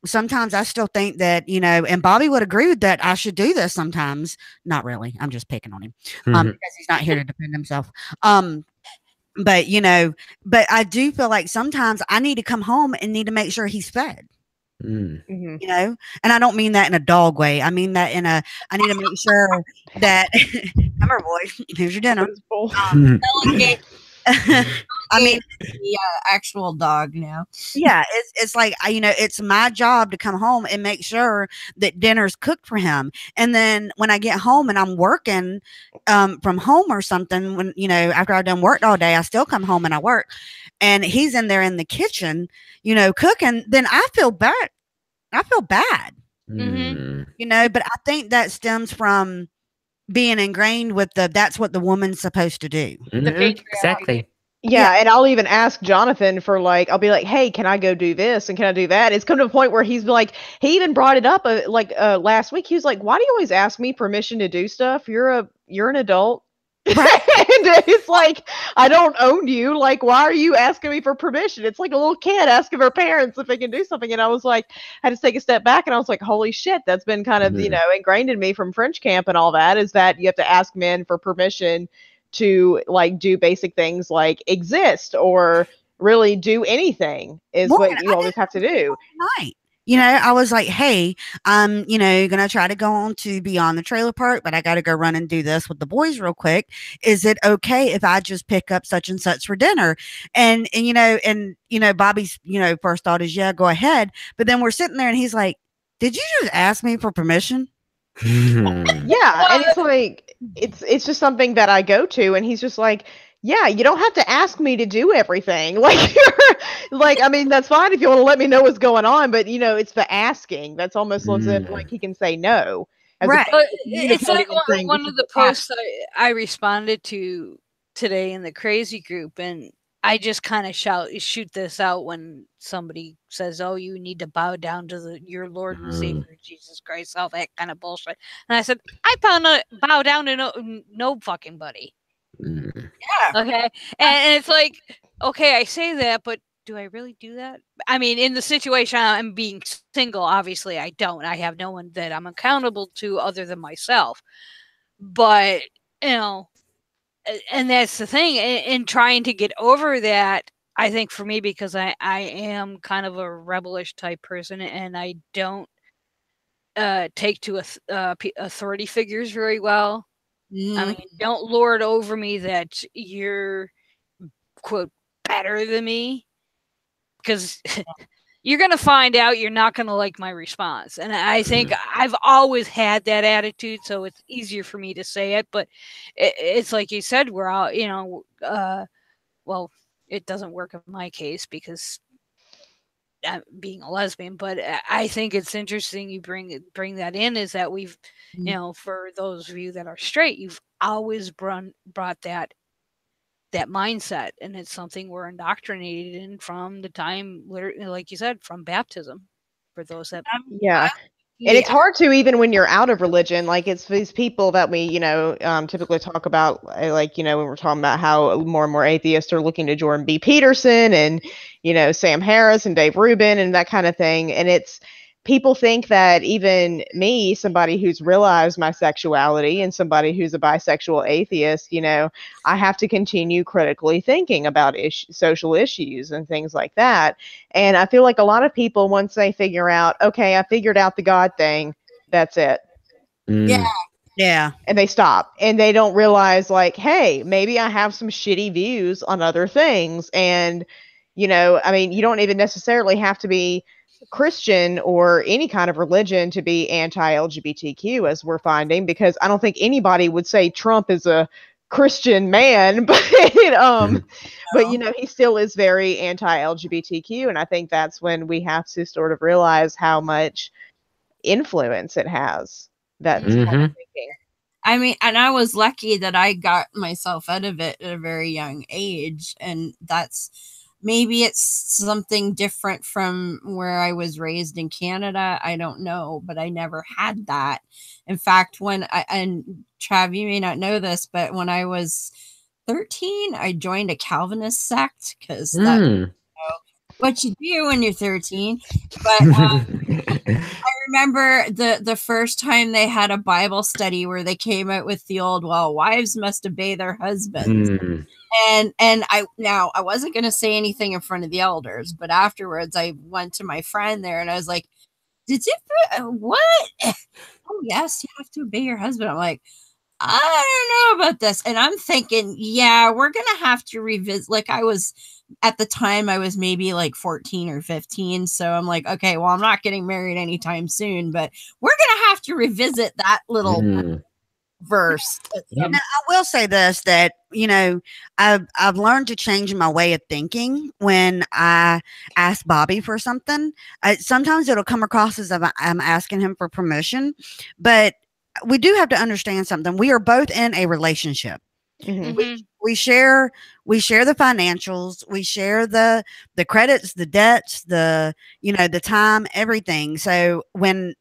sometimes I still think that, you know, and Bobby would agree with that. I should do this sometimes. Not really. I'm just picking on him because he's not here to defend himself. But, you know, but I do feel like sometimes I need to come home and need to make sure he's fed. You know, and I don't mean that in a dog way. I mean that I need to make sure that come here, boy, here's your dinner. I mean, the actual dog now. Yeah, it's like, you know, it's my job to come home and make sure that dinner's cooked for him. And then when I get home and I'm working from home or something, when, you know, after I've done work all day, I still come home and I work, and he's in there in the kitchen, you know, cooking. Then I feel bad. You know, but I think that stems from being ingrained with that's what the woman's supposed to do. Exactly. Yeah, and I'll even ask Jonathan for I'll be like, hey, can I go do this and can I do that? It's come to a point where he's like, he even brought it up last week. He was like, why do you always ask me permission to do stuff? You're an adult. Right. And it's like, I don't own you. Like, why are you asking me for permission? It's like a little kid asking their parents if they can do something. And I was like, I had to take a step back and I was like, holy shit, that's been kind of, you know, ingrained in me from French camp and all that, is that you have to ask men for permission to do basic things like exist or really do anything is what you always have to do. Right. You know, I was like, hey, I'm, you know, going to try to go on to Beyond the Trailer Park, but I got to go run and do this with the boys real quick. Is it okay if I just pick up such and such for dinner? And you know, Bobby's, you know, first thought is, yeah, go ahead. But then we're sitting there and he's like, did you just ask me for permission? Yeah. And it's like, it's just something that I go to, and he's just like, yeah, you don't have to ask me to do everything. Like, I mean, that's fine if you want to let me know what's going on, but, you know, it's the asking. That's almost as if, he can say no. Right. It's like one of the posts I responded to today in the crazy group, and I just kind of shoot this out when somebody says, oh, you need to bow down to your Lord and Savior, Jesus Christ, all that kind of bullshit. And I said, I bow down to no fucking buddy. Yeah. Okay. And it's like, okay, I say that, but do I really do that? I mean, in the situation I'm being single, obviously I don't. I have no one that I'm accountable to other than myself. But, you know, and that's the thing. In trying to get over that, I think for me, because I am kind of a rebellious type person, and I don't take to authority figures very well. I mean, don't lord over me that you're, quote, better than me, because you're going to find out you're not going to like my response. And I think I've always had that attitude, so it's easier for me to say it. But it's like you said, we're all, you know, well, it doesn't work in my case because I'm being a lesbian, but I think it's interesting you bring that in, is that we've, you know, for those of you that are straight, you've always brought that mindset, and it's something we're indoctrinated in from the time, like you said, from baptism, for those that and it's hard to, even when you're out of religion, like it's these people that we, you know, typically talk about, like, you know, when we're talking about how more and more atheists are looking to Jordan B. Peterson and, you know, Sam Harris and Dave Rubin and that kind of thing. And it's people think that even me, somebody who's realized my sexuality and somebody who's a bisexual atheist, you know, I have to continue critically thinking about social issues and things like that. And I feel like a lot of people, once they figure out, okay, I figured out the God thing, that's it. Yeah. Yeah. And they stop and they don't realize, like, hey, maybe I have some shitty views on other things. And, you know, I mean, you don't even necessarily have to be Christian or any kind of religion to be anti-LGBTQ, as we're finding, because I don't think anybody would say Trump is a Christian man, but but you know, he still is very anti-LGBTQ, and I think that's when we have to sort of realize how much influence it has. That kind of thinking. I mean, and I was lucky that I got myself out of it at a very young age, and maybe it's something different from where I was raised in Canada. I don't know, but I never had that. In fact, and Trav, you may not know this, but when I was 13, I joined a Calvinist sect because that's what you do when you're 13. But I remember the first time they had a Bible study where they came out with the old, well, wives must obey their husbands. And I wasn't going to say anything in front of the elders, but afterwards I went to my friend there and I was like, what? Oh, yes, you have to obey your husband. I'm like, I don't know about this. And I'm thinking, yeah, we're going to have to revisit. Like at the time I was maybe like 14 or 15. So I'm like, okay, well, I'm not getting married anytime soon, but we're going to have to revisit that little verse. Now, I will say this, that, you know, I've learned to change my way of thinking when I ask Bobby for something. Sometimes it'll come across as if I'm asking him for permission, but we do have to understand something. We are both in a relationship. We share the financials, we share the credits, the debts, the time, everything. So when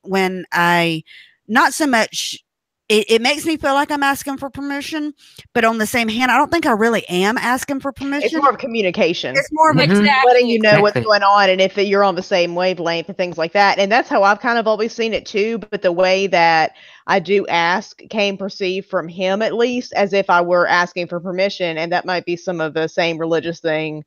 I, not so much, it makes me feel like I'm asking for permission, but on the same hand, I don't think I really am asking for permission. It's more of communication. It's more of letting you know what's going on and if you're on the same wavelength and things like that. And that's how I've kind of always seen it too. But the way that I do ask came perceived from him, at least, as if I were asking for permission. And that might be some of the same religious thing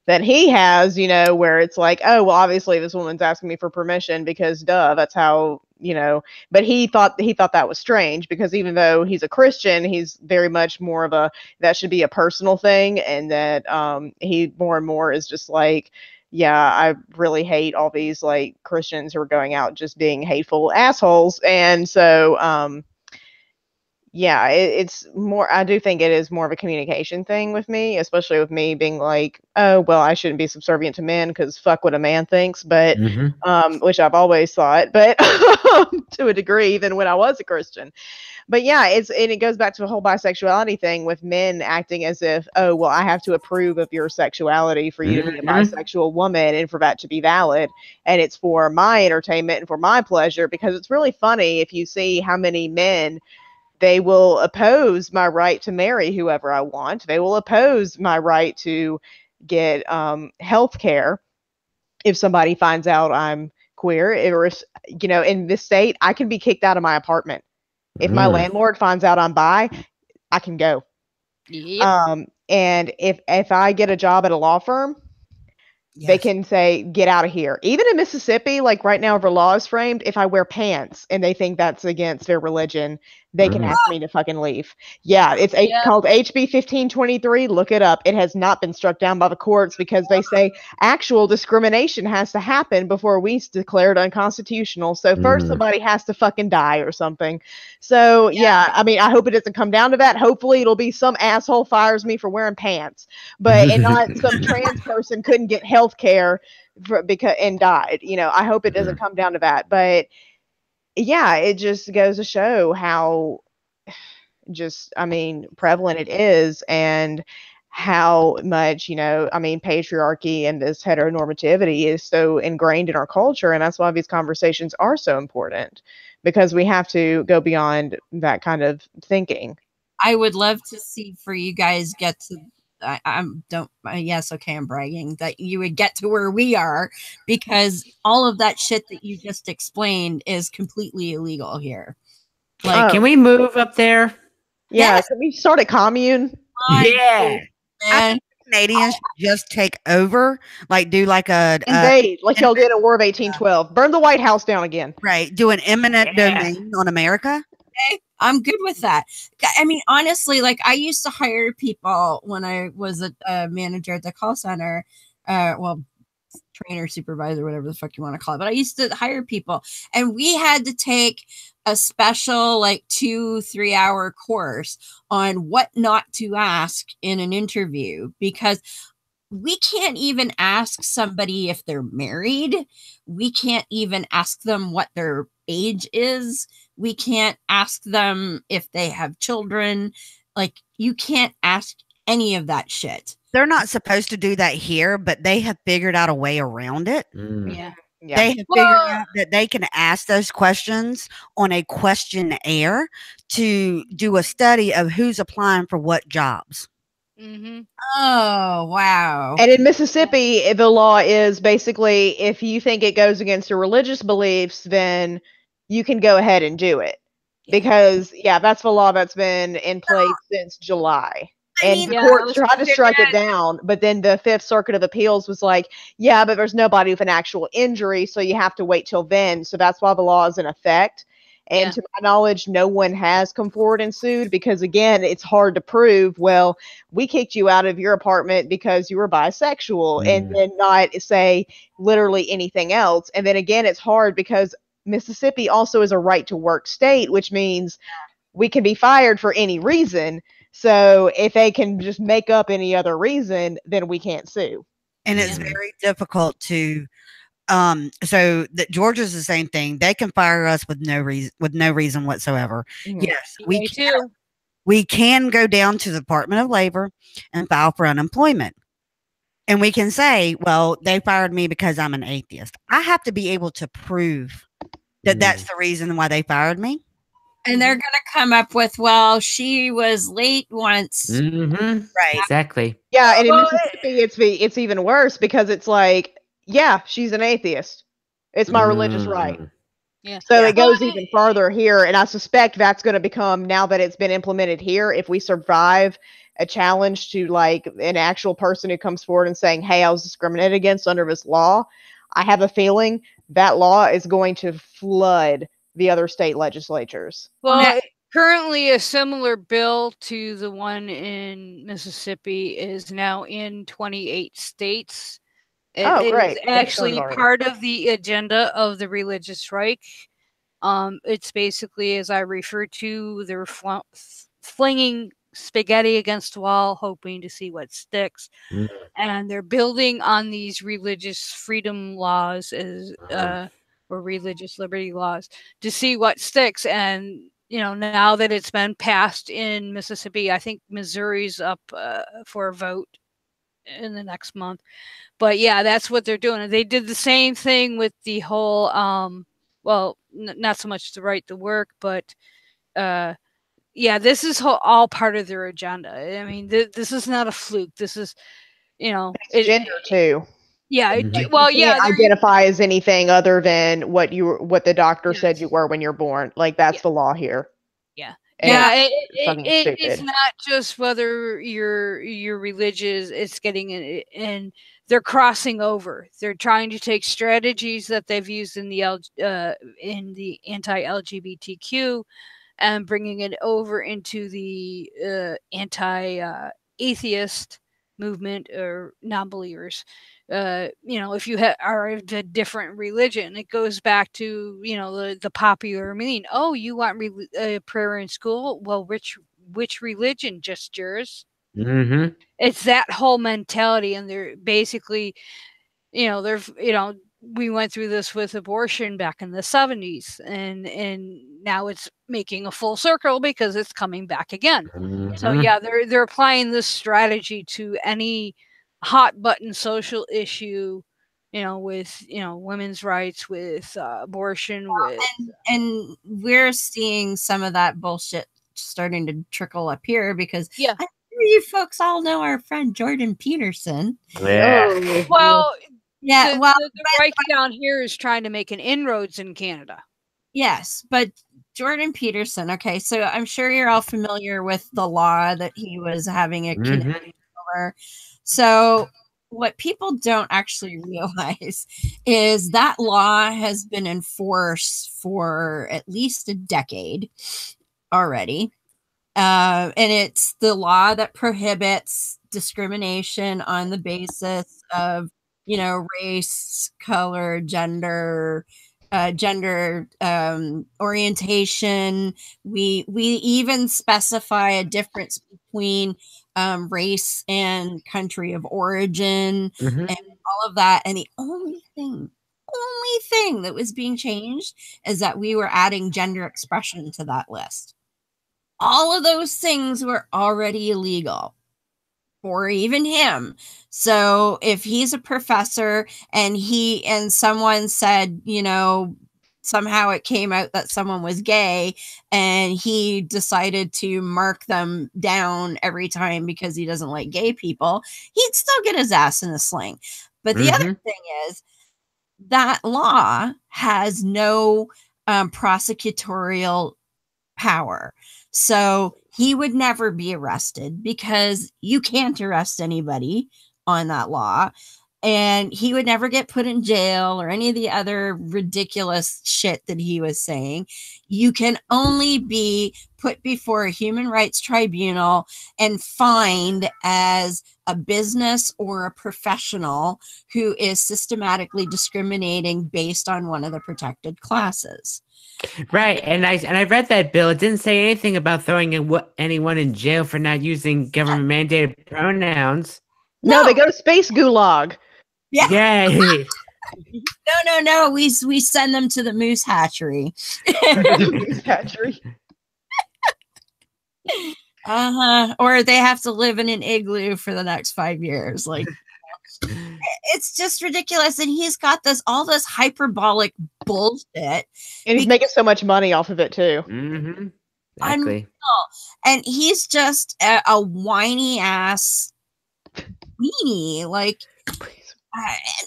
that he has, you know, where it's like, oh, well, obviously this woman's asking me for permission because duh, that's how, you know, but he thought that was strange because even though he's a Christian, he's very much more of that should be a personal thing. And that he more and more is just like, yeah, I really hate all these like Christians who are going out just being hateful assholes. And so, yeah, it's more, I do think it is more of a communication thing with me, especially with me being like, oh, well, I shouldn't be subservient to men because fuck what a man thinks, but, which I've always thought, but to a degree, even when I was a Christian. But yeah, and it goes back to the whole bisexuality thing with men acting as if, oh, well, I have to approve of your sexuality for you to be a bisexual woman and for that to be valid. And it's for my entertainment and for my pleasure, because it's really funny if you see how many men, they will oppose my right to marry whoever I want. They will oppose my right to get health care if somebody finds out I'm queer. Or if, you know, in this state, I can be kicked out of my apartment. If my landlord finds out I'm bi, I can go. Yep. And if I get a job at a law firm, they can say, get out of here. Even in Mississippi, like right now, the law is framed, if I wear pants and they think that's against their religion, they can ask me to fucking leave. Yeah, it's called HB 1523. Look it up. It has not been struck down by the courts because they say actual discrimination has to happen before we declare it unconstitutional. So first somebody has to fucking die or something. So yeah, I mean, I hope it doesn't come down to that. Hopefully it'll be some asshole fires me for wearing pants, but and not some trans person couldn't get health care and died. You know, I hope it doesn't come down to that. But yeah, it just goes to show how prevalent it is and how much, you know, I mean, patriarchy and this heteronormativity is so ingrained in our culture. And that's why these conversations are so important, because we have to go beyond that kind of thinking. I would love to see for you guys get to yes, okay, I'm bragging that you would get to where we are, because all of that shit that you just explained is completely illegal here. Like, Oh. Can we move up there? Yeah, Yes. can we start a commune? Yeah. man, Canadians should just take over, like do like a Invade, like y'all did in War of 1812. Burn the White House down again. right, do an eminent Yeah. domain on America. I'm good with that. I mean, honestly, like I used to hire people when I was a manager at the call center. Well, trainer, supervisor, whatever the fuck you want to call it. But I used to hire people, and we had to take a special like 2-3 hour course on what not to ask in an interview, because we can't even ask somebody if they're married. We can't even ask them what their age is. We can't ask them if they have children. Like, you can't ask any of that shit. They're not supposed to do that here, but they have figured out a way around it. Yeah. Yeah. They have figured out that they can ask those questions on a questionnaire to do a study of who's applying for what jobs. Mm-hmm. Oh, wow. And in Mississippi, the law is basically if you think it goes against your religious beliefs, then you can go ahead and do it. Because, that's the law that's been in place since July. And the court tried to strike it down, but then the Fifth Circuit of Appeals was like, yeah, but there's nobody with an actual injury, so you have to wait till then. So that's why the law is in effect. And to my knowledge, no one has come forward and sued because, again, it's hard to prove, well, we kicked you out of your apartment because you were bisexual and then not say literally anything else. And then, again, it's hard because Mississippi also is a right to work state, which means we can be fired for any reason. So if they can just make up any other reason, then we can't sue. And it's very difficult to so that Georgia's the same thing. They can fire us with no reason whatsoever. Mhm. Yes, too. we can go down to the Department of Labor and file for unemployment. And we can say, well, they fired me because I'm an atheist. I have to be able to prove that that's the reason why they fired me. And they're going to come up with, well, she was late once. Right. Exactly. Yeah, and in Mississippi, it's even worse because it's like, yeah, she's an atheist. It's my religious right. Yeah. So it goes even farther here, and I suspect that's going to become, now that it's been implemented here, if we survive a challenge to like an actual person who comes forward and saying, hey, I was discriminated against under this law, I have a feeling that law is going to flood the other state legislatures. Well, currently a similar bill to the one in Mississippi is now in 28 states. It great. is actually part of the agenda of the religious right. It's basically, as I refer to, they're flinging spaghetti against the wall, hoping to see what sticks. And they're building on these religious freedom laws as or religious liberty laws to see what sticks. And now that it's been passed in Mississippi, I think Missouri's up for a vote in the next month. But yeah, that's what they're doing. They did the same thing with the whole well, not so much the right to work, but this is all part of their agenda. I mean, this is not a fluke. This is, it's gender too. Yeah. You can't identify as anything other than what the doctor said you were when you're born. Like that's the law here. Yeah. And it's not just whether you're religious. It's getting in. They're crossing over. They're trying to take strategies that they've used in the anti-LGBTQ and bringing it over into the anti-atheist movement or non-believers. If you are of a different religion, it goes back to the popular meaning. Oh, you want prayer in school? Well, which religion? Just yours? It's that whole mentality, and they're basically, we went through this with abortion back in the 70s, and now it's making a full circle because it's coming back again. So yeah, they're applying this strategy to any hot button social issue, with women's rights, with abortion, and we're seeing some of that bullshit starting to trickle up here because I you folks all know our friend Jordan Peterson. Yeah. Oh, Well, Yeah, the right down here is trying to make an inroads in Canada. yes, but Jordan Peterson. Okay, so I'm sure you're all familiar with the law that he was having a connection over. So what people don't actually realize is that law has been in force for at least a decade already. And it's the law that prohibits discrimination on the basis of, race, color, gender, orientation. We even specify a difference between race and country of origin and all of that. And the only thing that was being changed is that we were adding gender expression to that list. All of those things were already illegal for even him. So if he's a professor and someone said, somehow it came out that someone was gay and he decided to mark them down every time because he doesn't like gay people, he'd still get his ass in a sling. But the other thing is that law has no prosecutorial power. So he would never be arrested because you can't arrest anybody on that law. And he would never get put in jail or any of the other ridiculous shit that he was saying. You can only be put before a human rights tribunal and fined as a business or a professional who is systematically discriminating based on one of the protected classes. Right, and I read that bill. It didn't say anything about throwing anyone in jail for not using government mandated pronouns. No, they go to space gulag. Yeah. Yay! No. We send them to the moose hatchery. Moose hatchery. Or they have to live in an igloo for the next 5 years. Like, it's just ridiculous. And he's got all this hyperbolic bullshit. And he's making so much money off of it too. Exactly. Unreal. And he's just a whiny ass weenie. Like,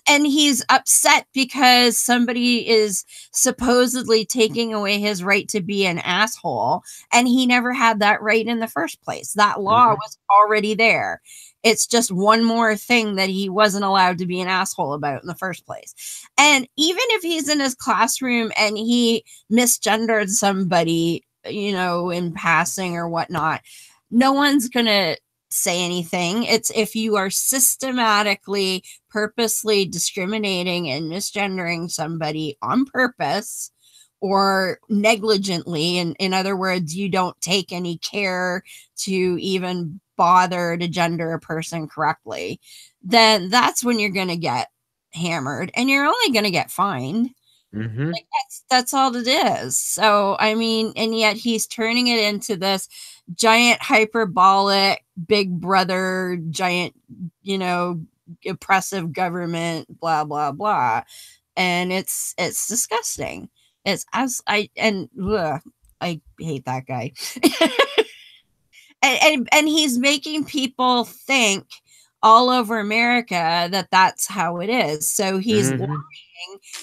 and he's upset because somebody is supposedly taking away his right to be an asshole, and he never had that right in the first place. That law was already there. It's just one more thing that he wasn't allowed to be an asshole about in the first place. And even if he's in his classroom and he misgendered somebody, in passing or whatnot, no one's gonna say anything. It's if you are systematically, purposely discriminating and misgendering somebody on purpose or negligently, and in other words, you don't take any care to even bother to gender a person correctly, then that's when you're going to get hammered and you're only going to get fined. Like that's all it is. So, I mean, and yet he's turning it into this giant hyperbolic big brother, giant, oppressive government, blah, blah, blah. And it's disgusting. I hate that guy. and he's making people think all over America that that's how it is. So he's lying.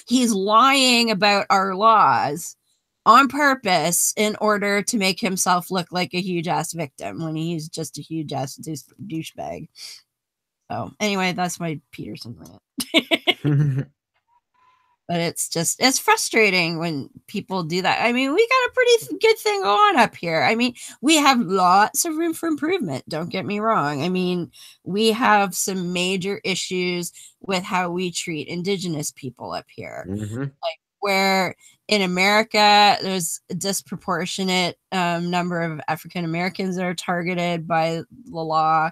He's lying about our laws on purpose in order to make himself look like a huge ass victim when he's just a huge ass douchebag. So anyway, that's my Peterson rant. But it's frustrating when people do that. I mean, we got a pretty good thing going up here. I mean, we have lots of room for improvement. Don't get me wrong. I mean, we have some major issues with how we treat Indigenous people up here. Like where in America, there's a disproportionate number of African Americans that are targeted by the law.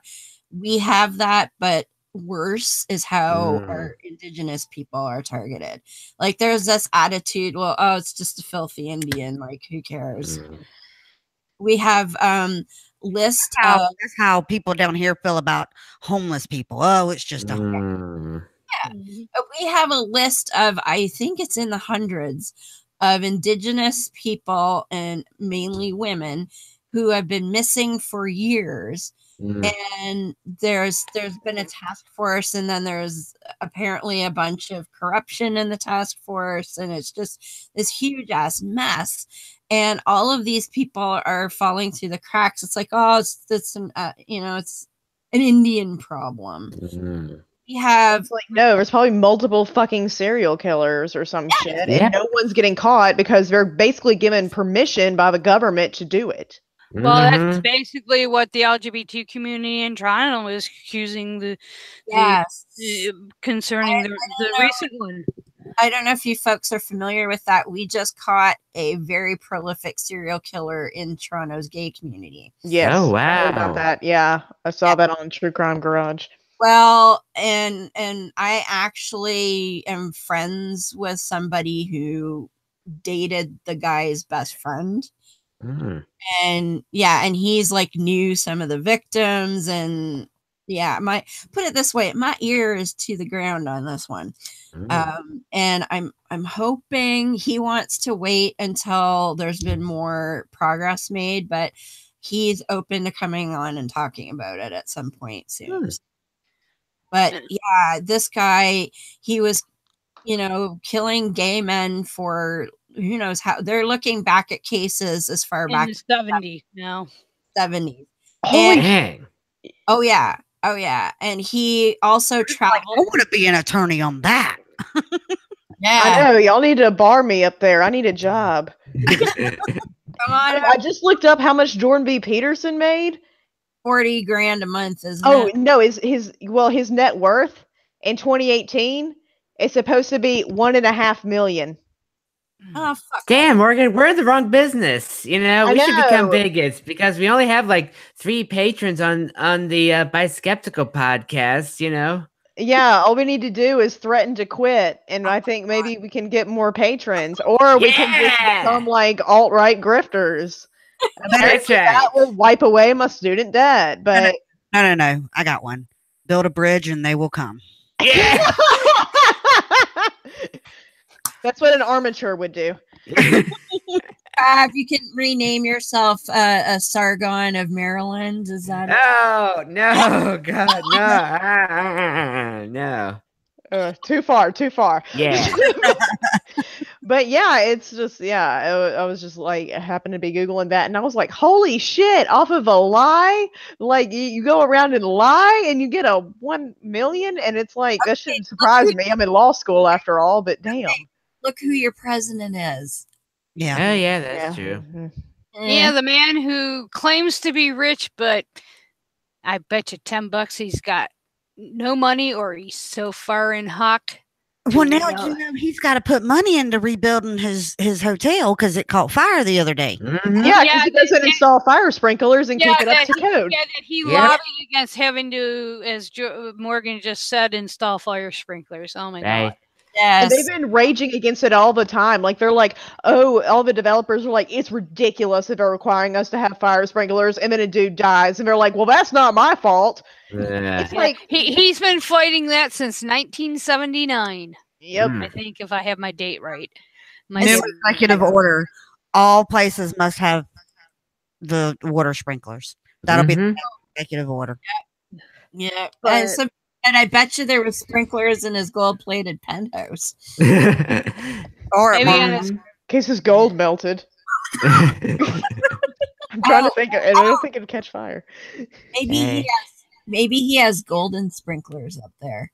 We have that, but worse is how our Indigenous people are targeted. Like there's this attitude, well, it's just a filthy Indian, like who cares? We have list that's how people down here feel about homeless people. Oh, it's just a we have a list of, I think it's in the hundreds of Indigenous people and mainly women who have been missing for years And there's been a task force, and then there's apparently a bunch of corruption in the task force, and it's just this huge ass mess. And all of these people are falling through the cracks. It's like, oh, it's an it's an Indian problem. We have It's like, no, there's probably multiple fucking serial killers or some shit, Yeah. and no one's getting caught because they're basically given permission by the government to do it. Well, that's basically what the LGBT community in Toronto is accusing concerning the recent one. I don't know if you folks are familiar with that. We just caught a very prolific serial killer in Toronto's gay community. Yes. Oh, I heard wow. about that. Yeah, I saw that on True Crime Garage. Well, and I actually am friends with somebody who dated the guy's best friend. And he's like knew some of the victims, and put it this way, my ear is to the ground on this one. And I'm hoping he wants to wait until there's been more progress made, but he's open to coming on and talking about it at some point soon. But yeah, this guy, he was, killing gay men for who knows how. They're looking back at cases as far back in the 70s now. 70s. Dang. Oh yeah. And he also traveled. I want to be an attorney on that. Yeah. I know, y'all need to bar me up there. I need a job. Come on. I just looked up how much Jordan B. Peterson made. $40,000 a month, isn't Oh it? no, his net worth in 2018 is supposed to be $1.5 million. Oh, fuck. Damn, Morgan, we're in the wrong business. We should become know. bigots because we only have like 3 patrons on the Biskeptical Podcast. Yeah, all we need to do is threaten to quit, and I think maybe we can get more patrons, or we can just become like alt-right grifters. That's right. That will wipe away my student debt, but No. I got one. Build a bridge and they will come. Yeah. that's what an armature would do. If you can rename yourself a Sargon of Maryland, is that Oh no, God, no. Too far. Yeah. But yeah, it's just I was just like, I happened to be Googling that, and I was like, holy shit, off of a lie? Like you go around and lie and you get a 1 million, and it's like, that shouldn't surprise me. I'm in law school after all, but damn. Look who your president is. Yeah. Oh yeah, that's true. Yeah, the man who claims to be rich, but I bet you $10 he's got no money, or he's so far in hock. Well, now he's got to put money into rebuilding his hotel because it caught fire the other day. Yeah, because he doesn't install fire sprinklers and keep it up to code. Yeah, that he lobbied against having to, as Morgan just said, install fire sprinklers. Oh my God. Yes. And they've been raging against it all the time. Like, they're like, oh, all the developers are like, it's ridiculous that they're requiring us to have fire sprinklers, and then a dude dies, and they're like, well, that's not my fault. It's like, he's been fighting that since 1979. Yep. I think, if I have my date right. New executive order. All places must have the water sprinklers. That'll be the executive order. Yeah. But- And I bet you there were sprinklers in his gold-plated penthouse. Or Maybe in case his gold melted. I'm trying to think. I don't think it'd catch fire. Maybe he has golden sprinklers up there.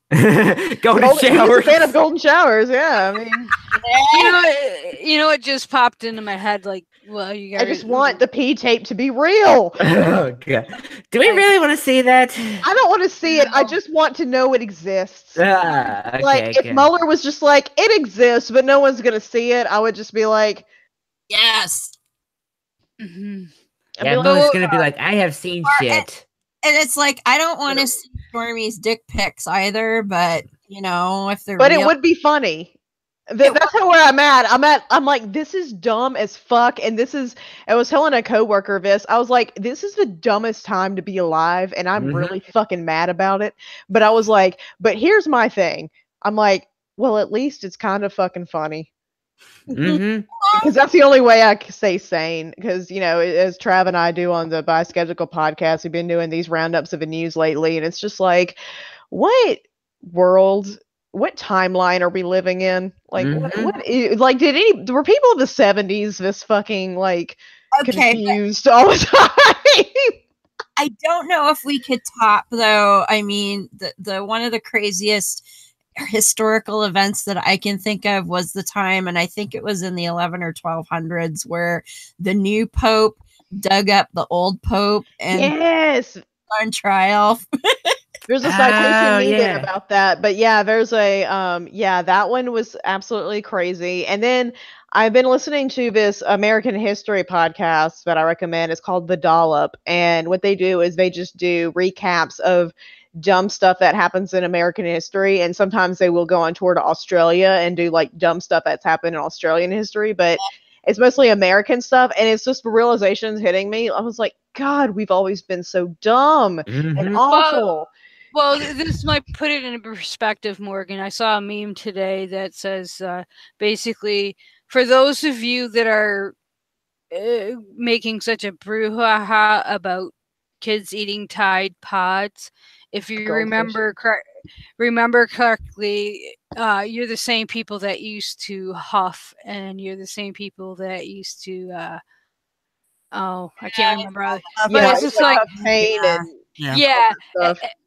Golden He's a showers. fan of golden showers. Yeah, I mean, you know, it just popped into my head. Like, well, you guys. I just want the P tape to be real. Oh God! Do we really want to see that? I don't want to see it. I just want to know it exists. Okay, Like, if Mueller was just like, it exists, but no one's gonna see it, I would just be like, Yes. Mm-hmm. Yeah, Mueller's gonna be like, I have seen shit. And it's like, I don't want to see Stormy's dick pics either, but if they're but real, it would be funny. That's how where I'm at. I'm like, this is dumb as fuck. And I was telling a coworker this. I was like, this is the dumbest time to be alive, and I'm really fucking mad about it. But I was like, but here's my thing. I'm like, well, at least it's kind of fucking funny. Mm-hmm. because that's the only way I can stay sane. Because, you know, as Trav and I do on the Biskeptical Podcast, we've been doing these roundups of the news lately, and it's just like, what world, what timeline are we living in? Like, like, were people of the 70s this fucking, like, confused all the time? I don't know if we could top, though. I mean, the one of the craziest historical events that I can think of was the time, and I think it was in the 11 or 1200s, where the new pope dug up the old pope and on trial. There's a citation needed about that, but yeah, there's a that one was absolutely crazy. And then I've been listening to this American history podcast that I recommend. It's called The Dollop, and what they do is they just do recaps of dumb stuff that happens in American history, and sometimes they will go on tour to Australia and do like dumb stuff that's happened in Australian history, but it's mostly American stuff, and it's just the realizations hitting me. I was like, God, we've always been so dumb and awful. Well, this might put it in perspective, Morgan. I saw a meme today that says, basically, for those of you that are making such a brouhaha about kids eating Tide Pods, if you remember correctly, you're the same people that used to huff, and you're the same people that used to, I can't remember. But it's just like pain and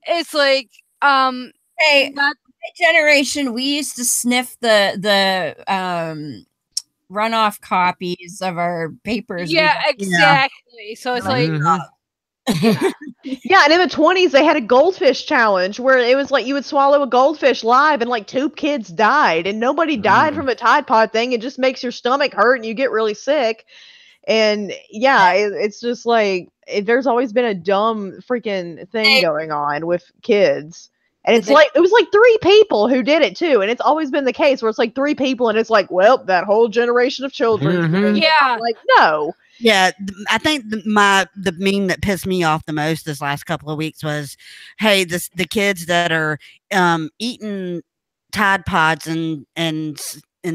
it's like hey, my generation, we used to sniff the runoff copies of our papers. Exactly. So it's like yeah, and in the 20s they had a goldfish challenge where it was like you would swallow a goldfish live, and like 2 kids died, and nobody died from a Tide Pod thing. It just makes your stomach hurt and you get really sick. And it's just like there's always been a dumb freaking thing going on with kids. And it's like it was like 3 people who did it too, and it's always been the case where it's like 3 people, and it's like, well, that whole generation of children. Like, no. Yeah, I think the meme that pissed me off the most this last couple of weeks was, hey, the kids that are eating Tide Pods and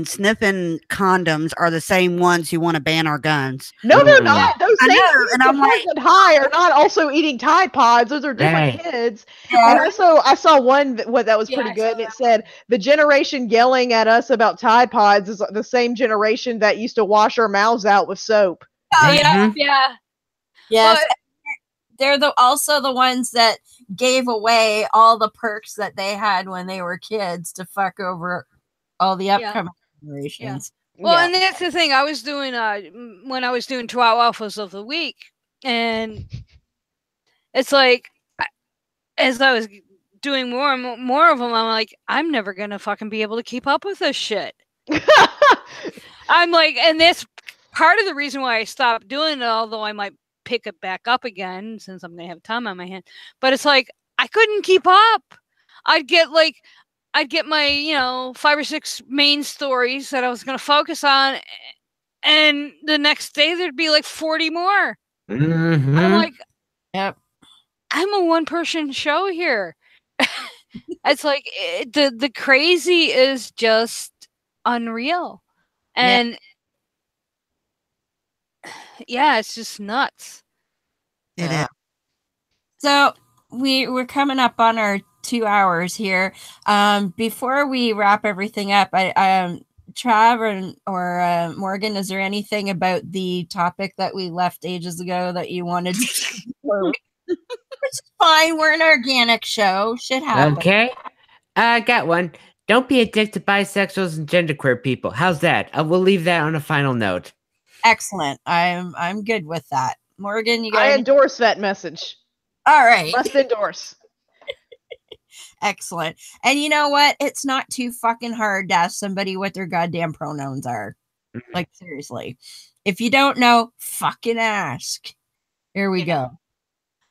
sniffing condoms are the same ones who want to ban our guns. No, they're not. Those same and I'm like, high are not also eating Tide Pods. Those are different kids. And I saw one that was pretty good, and it said the generation yelling at us about Tide Pods is the same generation that used to wash our mouths out with soap. Yes. Well, they're also the ones that gave away all the perks that they had when they were kids to fuck over all the upcoming generations. Well, and that's the thing. I was doing when I was doing 12 alphas of the week, and it's like as I was doing more and more of them, I'm like, I'm never gonna fucking be able to keep up with this shit. I'm like, and that's part of the reason why I stopped doing it, although I might pick it back up again since I'm gonna have time on my hand. But it's like I couldn't keep up. I'd get my 5 or 6 main stories that I was going to focus on, and the next day there'd be like 40 more. I'm like, yep, I'm a 1-person show here. It's like the crazy is just unreal, and it's just nuts. It is. So we're coming up on our 2 hours here. Before we wrap everything up, Trav or Morgan, is there anything about the topic that we left ages ago that you wanted to Which is fine. We're an organic show. Shit happens. Okay. I got one. Don't be a dick to bisexuals and genderqueer people. How's that? We'll leave that on a final note. Excellent. I'm good with that. Morgan, you got I endorse that message. All right. Must endorse. Excellent. And you know what? It's not too fucking hard to ask somebody what their goddamn pronouns are. Like, seriously. If you don't know, fucking ask. Here we go.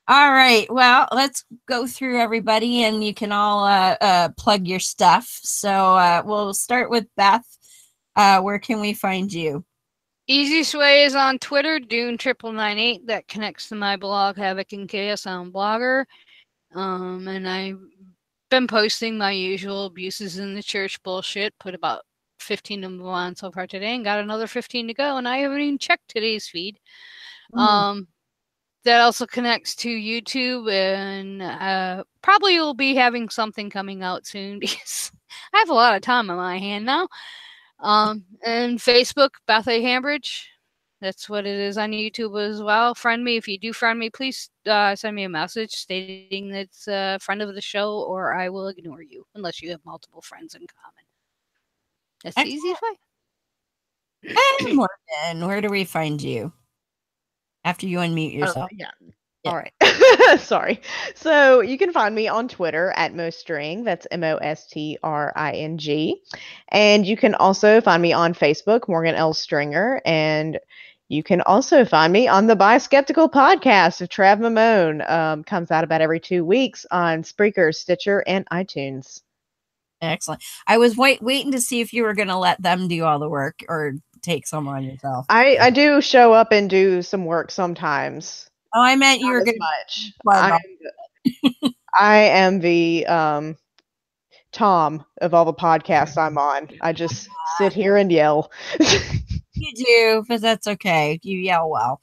All right. Well, let's go through everybody, and you can all plug your stuff. So we'll start with Beth. Where can we find you? Easiest way is on Twitter, Dune998. That connects to my blog, Havoc and Chaos on Blogger. And I've been posting my usual abuses in the church bullshit. Put about 15 of them on so far today and got another 15 to go, and I haven't even checked today's feed. That also connects to YouTube, and probably will be having something coming out soon because I have a lot of time on my hand now. And Facebook, Beth A. Hambridge. That's what it is on YouTube as well. Friend me. If you do friend me, please send me a message stating that it's a friend of the show, or I will ignore you unless you have multiple friends in common. That's the easiest way. And Morgan, where do we find you? After you unmute yourself. Yeah. Yeah. All right. Sorry. So you can find me on Twitter at Mostring. That's MOSTRING. And you can also find me on Facebook, Morgan L. Stringer. And you can also find me on the Biskeptical Podcast of Trav Mamone. Comes out about every 2 weeks on Spreaker, Stitcher, and iTunes. Excellent. I was waiting to see if you were going to let them do all the work or take some on yourself. I do show up and do some work sometimes. Oh, I meant you were going to. I am the Tom of all the podcasts I'm on. I just sit here and yell. You do, but that's okay. You yell well.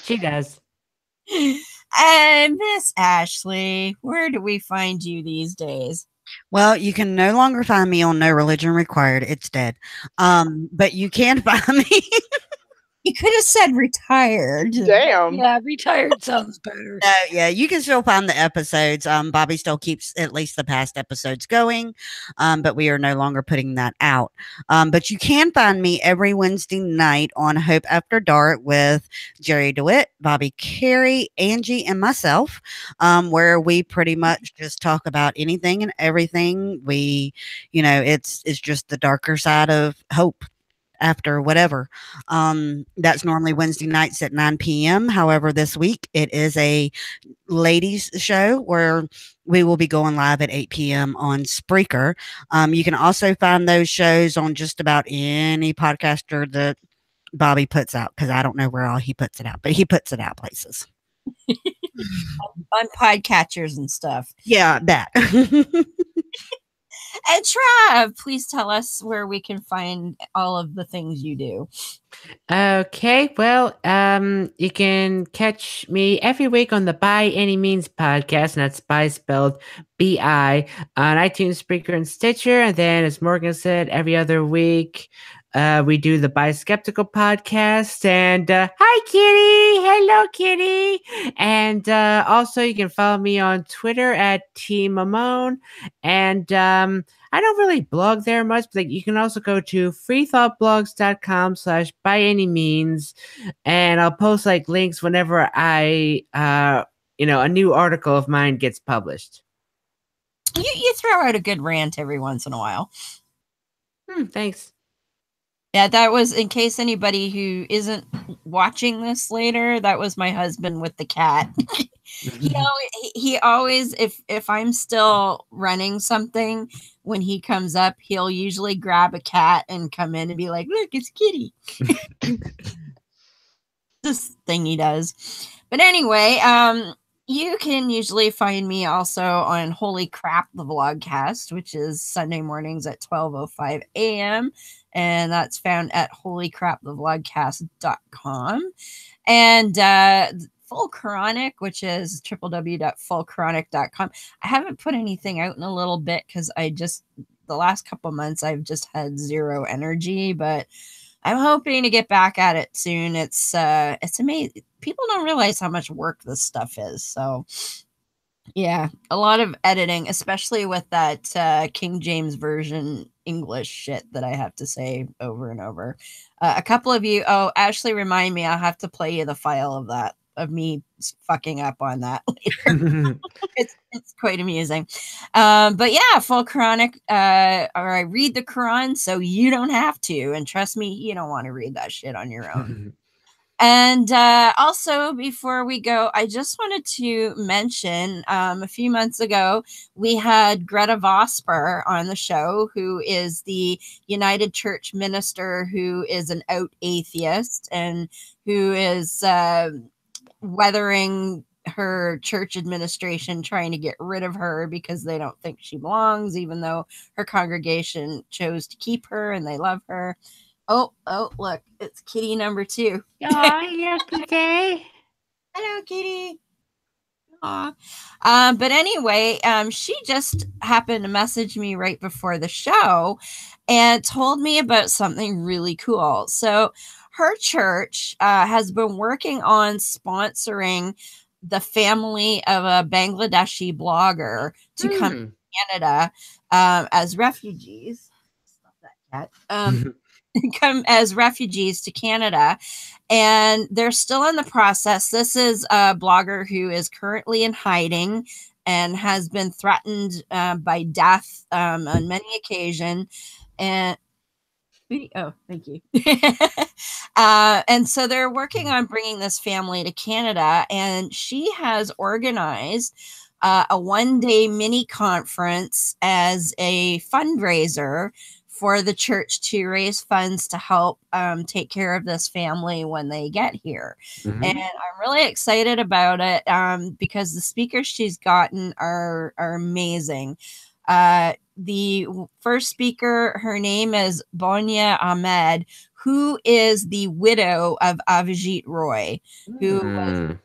She does. And Miss Ashley, where do we find you these days? Well, you can no longer find me on No Religion Required. It's dead. But you can find me. You could have said retired. Damn. Yeah, retired sounds better. No, yeah, you can still find the episodes. Bobby still keeps at least the past episodes going, but we are no longer putting that out. But you can find me every Wednesday night on Hope After Dark with Jerry DeWitt, Bobby Carey, Angie, and myself, where we pretty much just talk about anything and everything. It's just the darker side of hope. After whatever. That's normally Wednesday nights at 9 p.m. However, this week it is a ladies show where we will be going live at 8 p.m. on Spreaker. You can also find those shows on just about any podcaster that Bobby puts out, because I don't know where all he puts it out, but he puts it out places. On podcatchers and stuff. Yeah, that. And Trav, please tell us where we can find all of the things you do. Okay, well, you can catch me every week on the By Any Means podcast, and that's by spelled B-I, on iTunes, Spreaker, and Stitcher. And then, as Morgan said, every other week, we do the Biskeptical Podcast. And hi, Kitty! Hello, Kitty! And also, you can follow me on Twitter at T Mamone. And I don't really blog there much, but you can also go to freethoughtblogs.com/byanymeans, and I'll post links whenever a new article of mine gets published. You throw out a good rant every once in a while. Thanks. Yeah, that was, in case anybody who isn't watching this later, that was my husband with the cat. He always, if I'm still running something, when he comes up, he'll usually grab a cat and come in and be like, look, it's Kitty. This thing he does. But anyway, you can usually find me also on Holy Crap, the Vlogcast, which is Sunday mornings at 12:05 a.m. And that's found at holycrapthevlogcast.com. And Full Chronic, which is www.fullchronic.com. I haven't put anything out in a little bit because the last couple months I've just had zero energy, but I'm hoping to get back at it soon. It's amazing. People don't realize how much work this stuff is. So yeah, a lot of editing, especially with that King James Version English shit that I have to say over and over. A couple of you, Ashley, remind me, I'll have to play you the file of that, of me fucking up on that later. It's quite amusing. But yeah, Full Chronic, or I read the Quran so you don't have to. And trust me, you don't want to read that shit on your own. And also, before we go, I just wanted to mention a few months ago, we had Greta Vosper on the show, who is the United Church minister, who is an out atheist and who is weathering her church administration trying to get rid of her because they don't think she belongs, even though her congregation chose to keep her and they love her. Oh, look, it's kitty number 2. Oh, yeah, okay. Hello, kitty. Aw. But anyway, she just happened to message me right before the show and told me about something really cool. So her church has been working on sponsoring the family of a Bangladeshi blogger to come to Canada as refugees. Stop that cat. Come as refugees to Canada, and they're still in the process. This is a blogger who is currently in hiding and has been threatened by death on many occasions. And oh, thank you. And so they're working on bringing this family to Canada, and she has organized a one-day mini conference as a fundraiser for the church to raise funds to help take care of this family when they get here. And I'm really excited about it because the speakers she's gotten are amazing. The first speaker, her name is Bonya Ahmed, who is the widow of Avijit Roy, who was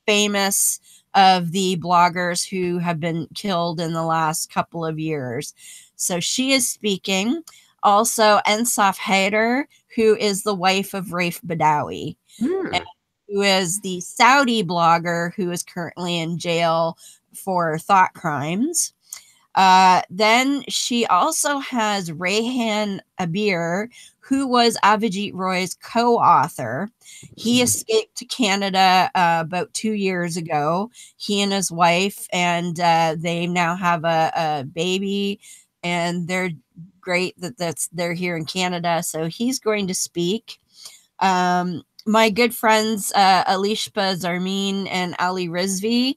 famous of the bloggers who have been killed in the last couple of years. So she is speaking. Also, Ensaf Haider, who is the wife of Raif Badawi, and who is the Saudi blogger who is currently in jail for thought crimes. Then she also has Rayhan Abir, who was Avijit Roy's co-author. He escaped to Canada about 2 years ago, he and his wife, and they now have a baby, and they're great that they're here in Canada. So he's going to speak. My good friends Alishba Zarmin and Ali Rizvi,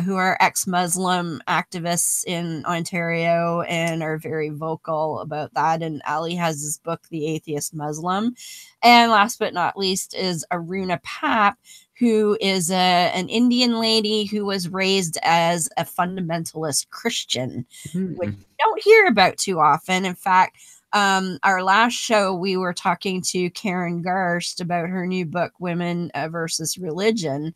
who are ex-Muslim activists in Ontario and are very vocal about that. And Ali has his book, The Atheist Muslim. And last but not least is Aruna Pap, who is an Indian lady who was raised as a fundamentalist Christian, which you don't hear about too often. In fact, our last show, we were talking to Karen Garst about her new book, Women versus Religion.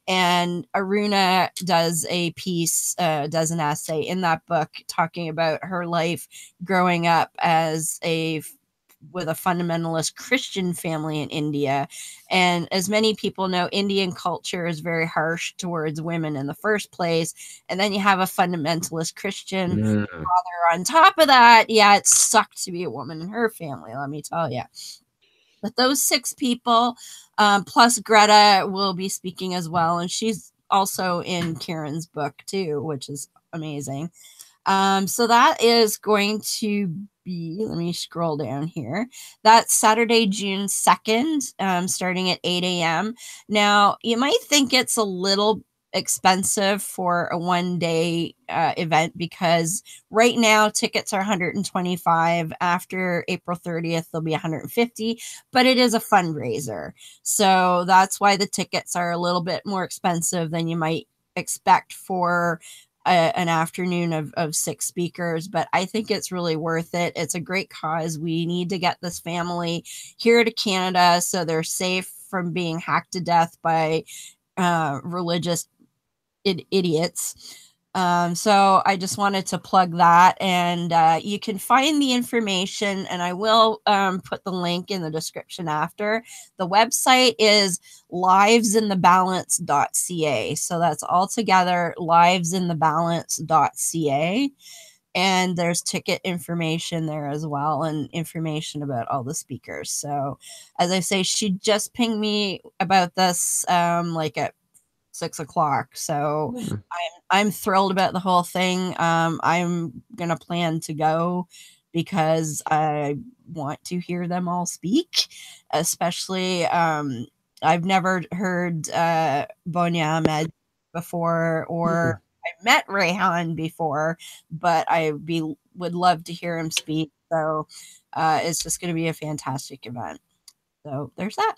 And Aruna does a piece, does an essay in that book talking about her life growing up as with a fundamentalist Christian family in India. And as many people know, Indian culture is very harsh towards women in the first place. And then you have a fundamentalist Christian father on top of that. Yeah, it sucked to be a woman in her family, let me tell you. But those 6 people, plus Greta, will be speaking as well. And she's also in Karen's book too, which is amazing. So that is going to be, let me scroll down here. That's Saturday, June 2nd, starting at 8 a.m. Now, you might think it's a little expensive for a one-day event because right now tickets are $125. After April 30th, they'll be $150, but it is a fundraiser. So that's why the tickets are a little bit more expensive than you might expect for an afternoon of 6 speakers, but I think it's really worth it. It's a great cause. We need to get this family here to Canada so they're safe from being hacked to death by religious idiots. So I just wanted to plug that, and you can find the information, and I will put the link in the description after. The website is livesinthebalance.ca. So that's all together, livesinthebalance.ca. And there's ticket information there as well, and information about all the speakers. So as I say, she just pinged me about this like at 6 o'clock. So I'm thrilled about the whole thing. I'm going to plan to go because I want to hear them all speak, especially I've never heard Bonya Ahmed before, or I met Rayhan before, but would love to hear him speak. So it's just going to be a fantastic event. So there's that.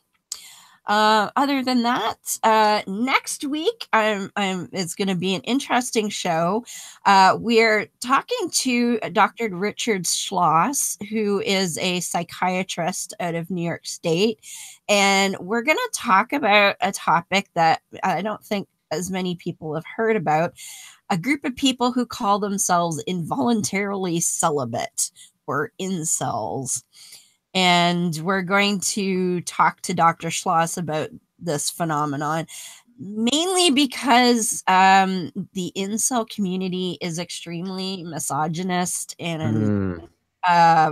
Other than that, next week it's going to be an interesting show. We're talking to Dr. Richard Schloss, who is a psychiatrist out of New York State, and we're going to talk about a topic that I don't think as many people have heard about. A group of people who call themselves involuntarily celibate, or incels. And we're going to talk to Dr. Schloss about this phenomenon, mainly because the incel community is extremely misogynist and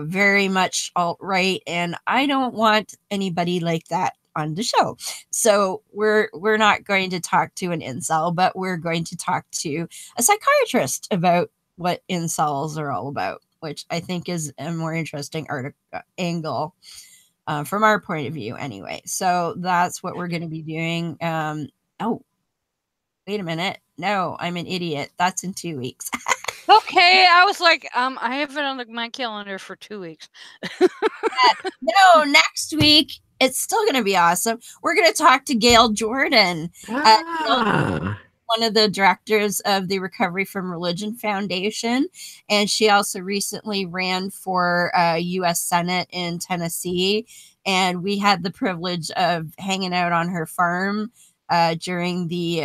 very much alt-right, and I don't want anybody like that on the show. So we're not going to talk to an incel, but we're going to talk to a psychiatrist about what incels are all about, which I think is a more interesting angle from our point of view anyway. So that's what we're going to be doing. Oh, wait a minute. No, I'm an idiot. That's in 2 weeks. Okay, I was like, I have it on my calendar for 2 weeks. No, next week. It's still going to be awesome. We're going to talk to Gail Jordan. One of the directors of the Recovery from Religion Foundation, and she also recently ran for U.S. Senate in Tennessee, and we had the privilege of hanging out on her farm during the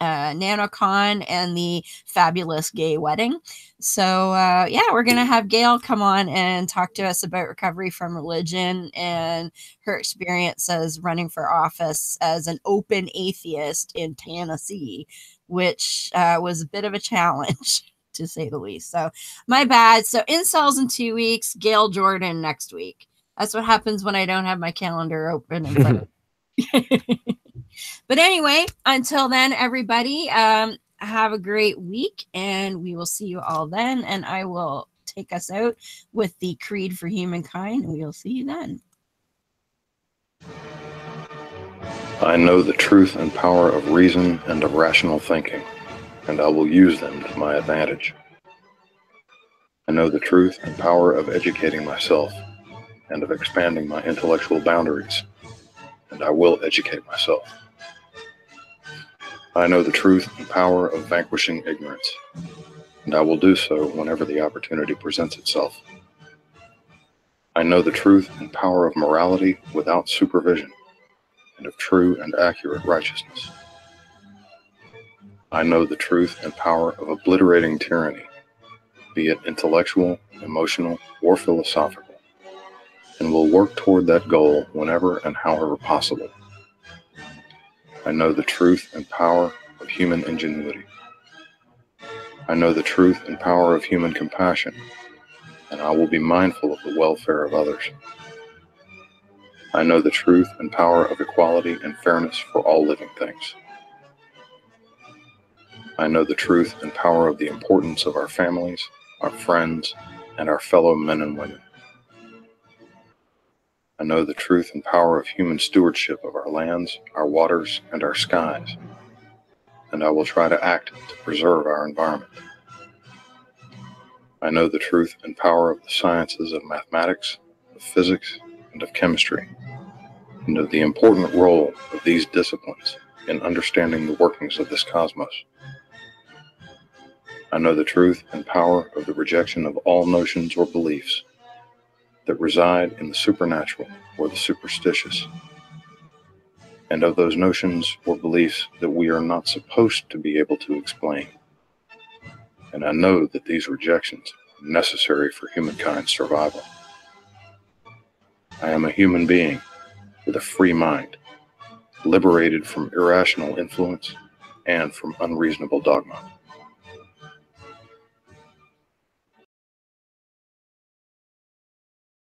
NanoCon and the fabulous gay wedding. So yeah, we're gonna have Gail come on and talk to us about recovery from religion and her experience as running for office as an open atheist in Tennessee, which was a bit of a challenge to say the least. So my bad. So incels in 2 weeks, Gail Jordan next week. That's what happens when I don't have my calendar open in front of me. But anyway, until then, everybody, have a great week, and we will see you all then. And I will take us out with the Creed for Humankind, and we will see you then. I know the truth and power of reason and of rational thinking, and I will use them to my advantage. I know the truth and power of educating myself and of expanding my intellectual boundaries, and I will educate myself. I know the truth and power of vanquishing ignorance, and I will do so whenever the opportunity presents itself. I know the truth and power of morality without supervision, and of true and accurate righteousness. I know the truth and power of obliterating tyranny, be it intellectual, emotional, or philosophical, and will work toward that goal whenever and however possible. I know the truth and power of human ingenuity. I know the truth and power of human compassion, and I will be mindful of the welfare of others. I know the truth and power of equality and fairness for all living things. I know the truth and power of the importance of our families, our friends, and our fellow men and women. I know the truth and power of human stewardship of our lands, our waters, and our skies, and I will try to act to preserve our environment. I know the truth and power of the sciences of mathematics, of physics, and of chemistry, and of the important role of these disciplines in understanding the workings of this cosmos. I know the truth and power of the rejection of all notions or beliefs that reside in the supernatural or the superstitious, and of those notions or beliefs that we are not supposed to be able to explain. And I know that these rejections are necessary for humankind's survival. I am a human being with a free mind, liberated from irrational influence and from unreasonable dogma.